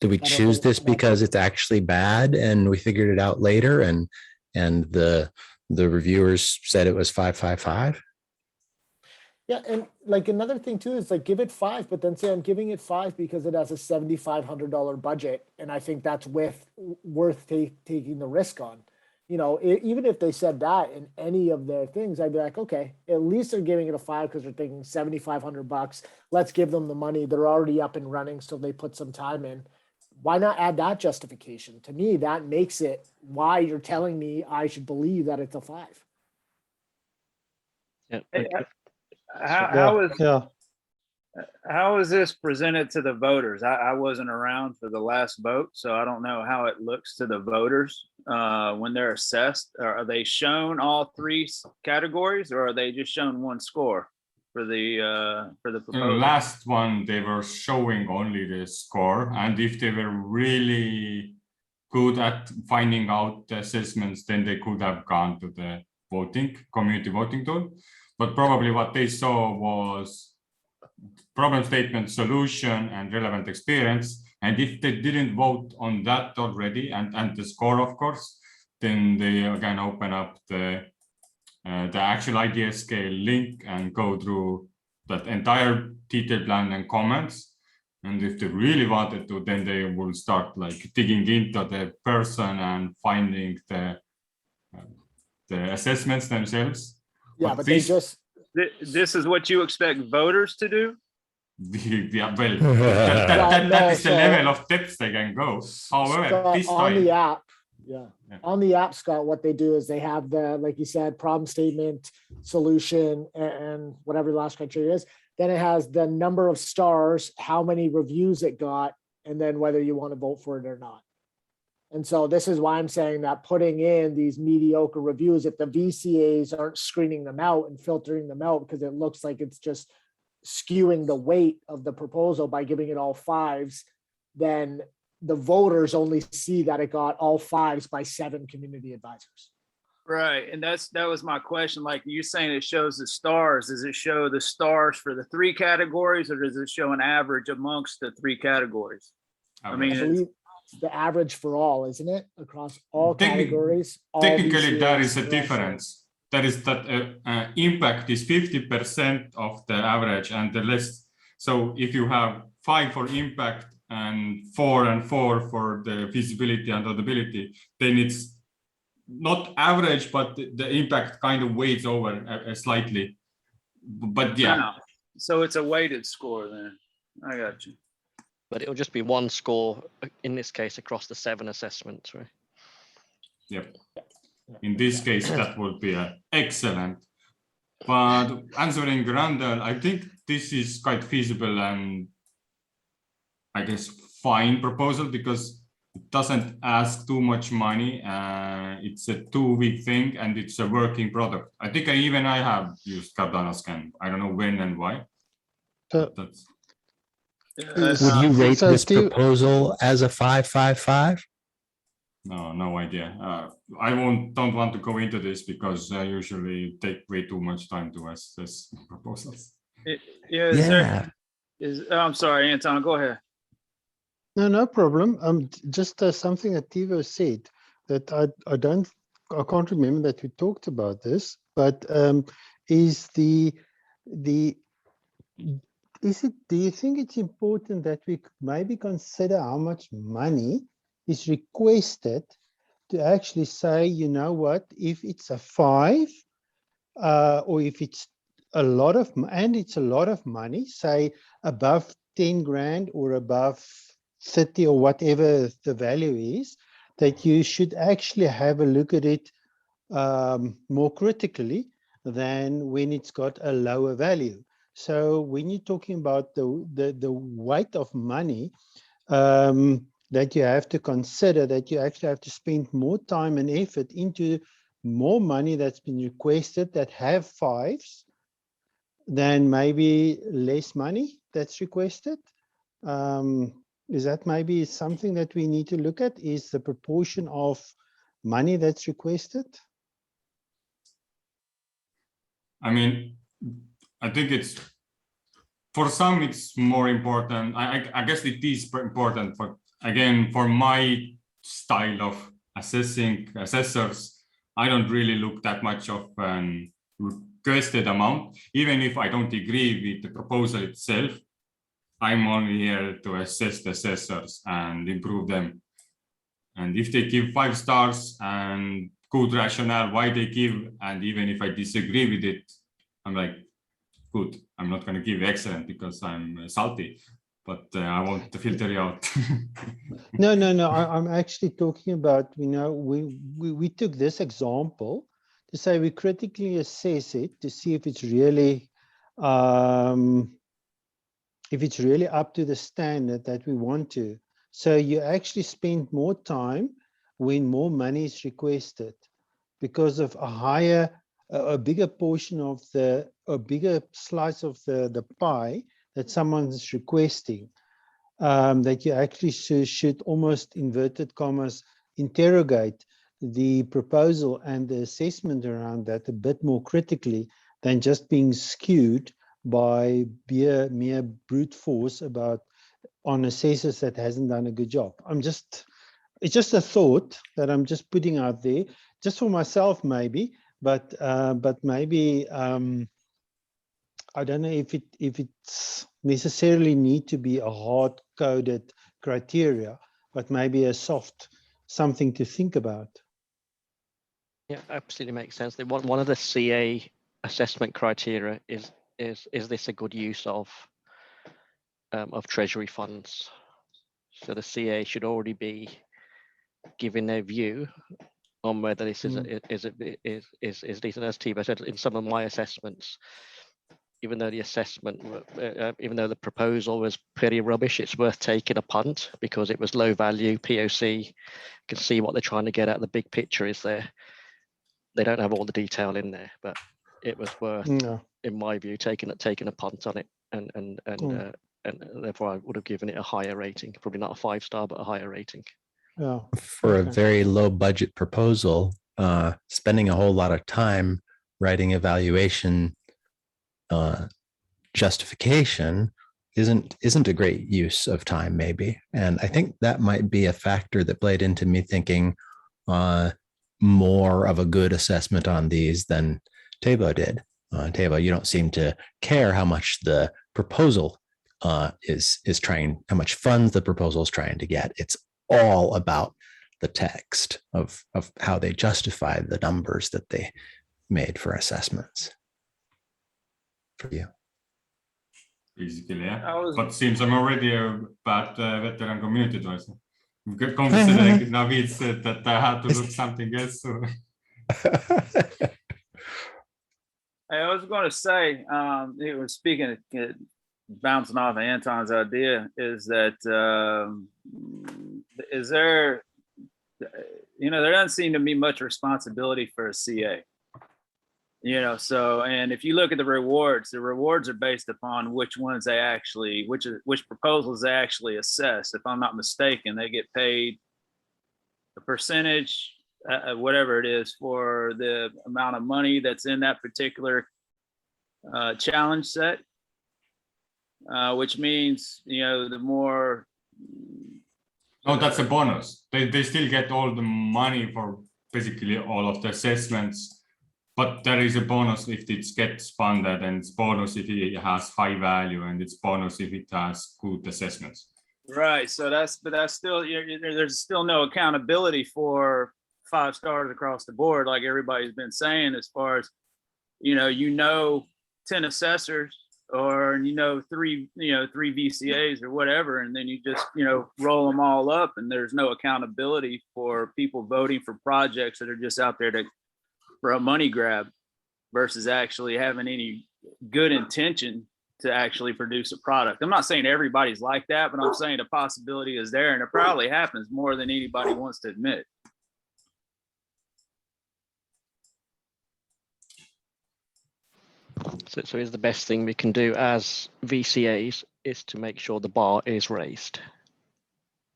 S2: Did we choose this because it's actually bad and we figured it out later, and the reviewers said it was 555?
S12: Yeah, and like another thing too is like give it 5, but then say I'm giving it 5 because it has a $7,500 budget, and I think that's worth taking the risk on. You know, even if they said that in any of their things, I'd be like, okay, at least they're giving it a 5 because they're thinking $7,500. Let's give them the money. They're already up and running, so they put some time in. Why not add that justification? To me, that makes it why you're telling me I should believe that it's a 5.
S7: Yeah.
S10: how is this presented to the voters? I wasn't around for the last vote, so I don't know how it looks to the voters when they're assessed. Are they shown all three categories, or are they just shown one score for the
S5: In the
S10: proposal?
S5: last one, they were showing only the score, and if they were really good at finding out the assessments, then they could have gone to the community voting tool. But probably what they saw was problem statement, solution, and relevant experience. And if they didn't vote on that already, and the score, of course, then they again open up the actual idea scale link and go through that entire detailed plan and comments. And if they really wanted to, then they will start like digging into the person and finding the assessments themselves.
S12: Yeah, but they just.
S10: This is what you expect voters to do?
S5: Yeah, well, that is the level of depth they can go. However,
S12: Scott,
S5: this
S12: on
S5: time,
S12: the app, on the app, Scott, what they do is they have the, like you said, problem statement, solution, and whatever the last criteria is. Then it has the number of stars, how many reviews it got, and then whether you want to vote for it or not. And so this is why I'm saying that putting in these mediocre reviews, if the VCAs aren't screening them out and filtering them out, because it looks like it's just skewing the weight of the proposal by giving it all fives, then the voters only see that it got all fives by 7 community advisors.
S10: Right, and that was my question. Like you're saying, it shows the stars. Does it show the stars for the 3 categories, or does it show an average amongst the 3 categories? I mean,
S12: I believe it's the average for all, isn't it? Across all categories.
S5: Technically, there is a difference. That is that impact is 50% of the average, and the less. So if you have 5 for impact and 4 and 4 for the feasibility and audibility, then it's not average, but the impact kind of weighs over slightly. But yeah.
S10: No. So it's a weighted score then. I got you.
S7: But it'll just be one score in this case across the 7 assessments, right?
S5: Yep. In this case, that would be excellent. But answering Randall, I think this is quite feasible and I guess fine proposal because it doesn't ask too much money. It's a 2-week thing and it's a working product. I think I have used Cardano Scan. I don't know when and why.
S2: So would you rate this proposal as a 555?
S5: No idea. I don't want to go into this because I usually take way too much time to assess proposals.
S10: I'm sorry, Anton, go ahead.
S11: No problem. Just something that Tivo said that I can't remember that we talked about this, but is do you think it's important that we maybe consider how much money is requested to actually say, you know what, if it's a 5 or if it's a lot of, and it's a lot of money, say above 10 grand or above 30 or whatever the value is, that you should actually have a look at it more critically than when it's got a lower value. So when you're talking about the weight of money that you have to consider, that you actually have to spend more time and effort into more money that's been requested that have 5s than maybe less money that's requested. Is that maybe something that we need to look at? Is the proportion of money that's requested?
S5: I mean, I think it's, for some, it's more important. I guess it is important for, again, for my style of assessing assessors, I don't really look that much of an requested amount. Even if I don't agree with the proposal itself, I'm only here to assess the assessors and improve them. And if they give 5 stars and good rationale why they give, and even if I disagree with it, I'm like, good, I'm not going to give excellent because I'm salty, but I want to filter you out.
S11: No, I'm actually talking about, you know, we took this example to say we critically assess it to see if it's really if it's really up to the standard that we want to. So you actually spend more time when more money is requested because of a bigger portion of a bigger slice of the pie that someone's requesting, that you actually should almost, inverted commas, interrogate the proposal and the assessment around that a bit more critically than just being skewed by mere brute force on assessors that hasn't done a good job. It's just a thought that I'm just putting out there, just for myself maybe, but maybe I don't know if it's necessarily need to be a hard-coded criteria, but maybe a soft something to think about.
S7: Yeah, absolutely makes sense. One of the CA assessment criteria is this a good use of treasury funds? So the CA should already be giving their view on whether this is decent. As Thibaut said, in some of my assessments, even though the proposal was pretty rubbish, it's worth taking a punt because it was low value POC. You can see what they're trying to get at. The big picture is there. They don't have all the detail in there, but it was worth, in my view, taking a punt on it, and therefore I would have given it a higher rating. Probably not a 5-star, but a higher rating.
S11: Yeah.
S2: For a very low budget proposal, spending a whole lot of time writing evaluation justification isn't a great use of time, maybe. And I think that might be a factor that played into me thinking more of a good assessment on these than Thibaut did. Thibaut, you don't seem to care how much the proposal is trying, how much funds the proposal is trying to get. It's all about the text of how they justify the numbers that they made for assessments. For you.
S5: Basically, yeah. But seems I'm already a bad veteran community advisor. Considering Navid said that I had to look something else. So.
S10: I was going to say, it was speaking, bouncing off of Anton's idea, is that is there, there doesn't seem to be much responsibility for a CA. So, and if you look at the rewards are based upon which ones they actually, which proposals they actually assess. If I'm not mistaken, they get paid a percentage, whatever it is, for the amount of money that's in that particular challenge set, which means, the more.
S5: No, that's a bonus. They still get all the money for basically all of the assessments. But there is a bonus if it gets funded, and it's bonus if it has high value, and it's bonus if it has good assessments.
S10: Right. So that's still, there's still no accountability for 5 stars across the board, like everybody's been saying, as far as, 10 assessors or, 3 VCAs or whatever, and then you just, roll them all up, and there's no accountability for people voting for projects that are just out there for a money grab versus actually having any good intention to actually produce a product. I'm not saying everybody's like that, but I'm saying the possibility is there, and it probably happens more than anybody wants to admit.
S7: So is the best thing we can do as VCAs is to make sure the bar is raised,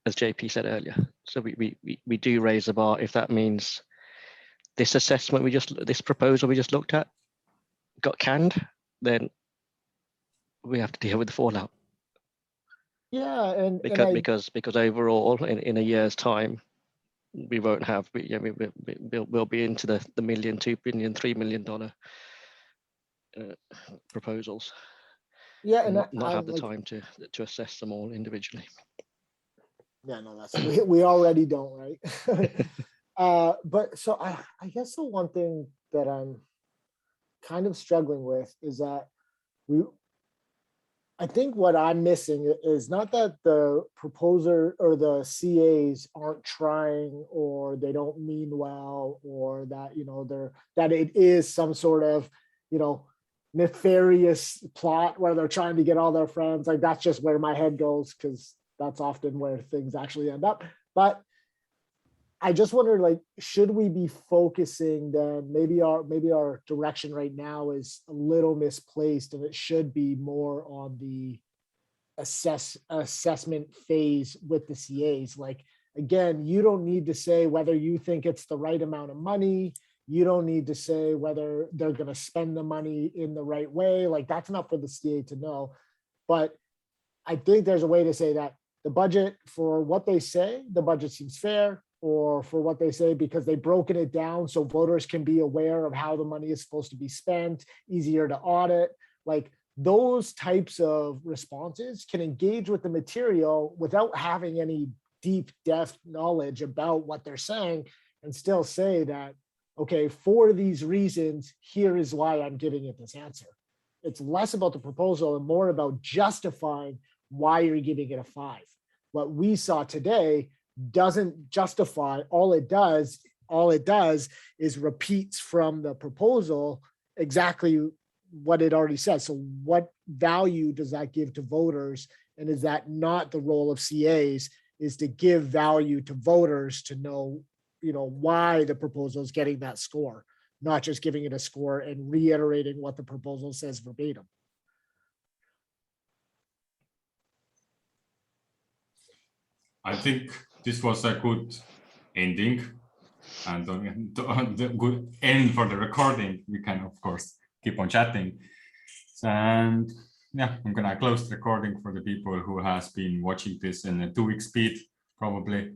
S7: as JP said earlier. So we do raise the bar if that means this this proposal we just looked at got canned, then we have to deal with the fallout.
S12: Yeah, and
S7: because overall, in a year's time, we won't have. We'll be into the $1 million, $2 million, $3 million proposals.
S12: Yeah, and
S7: not have the time to assess them all individually.
S12: Yeah, no, that's we already don't, right? But so I guess the one thing that I'm kind of struggling with is that I think what I'm missing is not that the proposer or the CAs aren't trying or they don't mean well, or that, that it is some sort of, nefarious plot where they're trying to get all their friends. Like that's just where my head goes, because that's often where things actually end up. But I just wonder, like, should we be focusing then? Maybe our direction right now is a little misplaced, and it should be more on the assessment phase with the CAs. Like, again, you don't need to say whether you think it's the right amount of money. You don't need to say whether they're going to spend the money in the right way. Like, that's not for the CA to know. But I think there's a way to say that the budget, for what they say, the budget seems fair, or for what they say because they've broken it down so voters can be aware of how the money is supposed to be spent, easier to audit. Like, those types of responses can engage with the material without having any deep depth knowledge about what they're saying, and still say that, okay, for these reasons, here is why I'm giving it this answer. It's less about the proposal and more about justifying why you're giving it a 5. What we saw today doesn't justify. All it does is repeats from the proposal exactly what it already says. So what value does that give to voters? And is that not the role of CAs, is to give value to voters to know, why the proposal is getting that score, not just giving it a score and reiterating what the proposal says verbatim.
S5: I think this was a good ending, and on the good end for the recording. We can, of course, keep on chatting. And yeah, I'm gonna close the recording for the people who has been watching this in a 2-week speed, probably.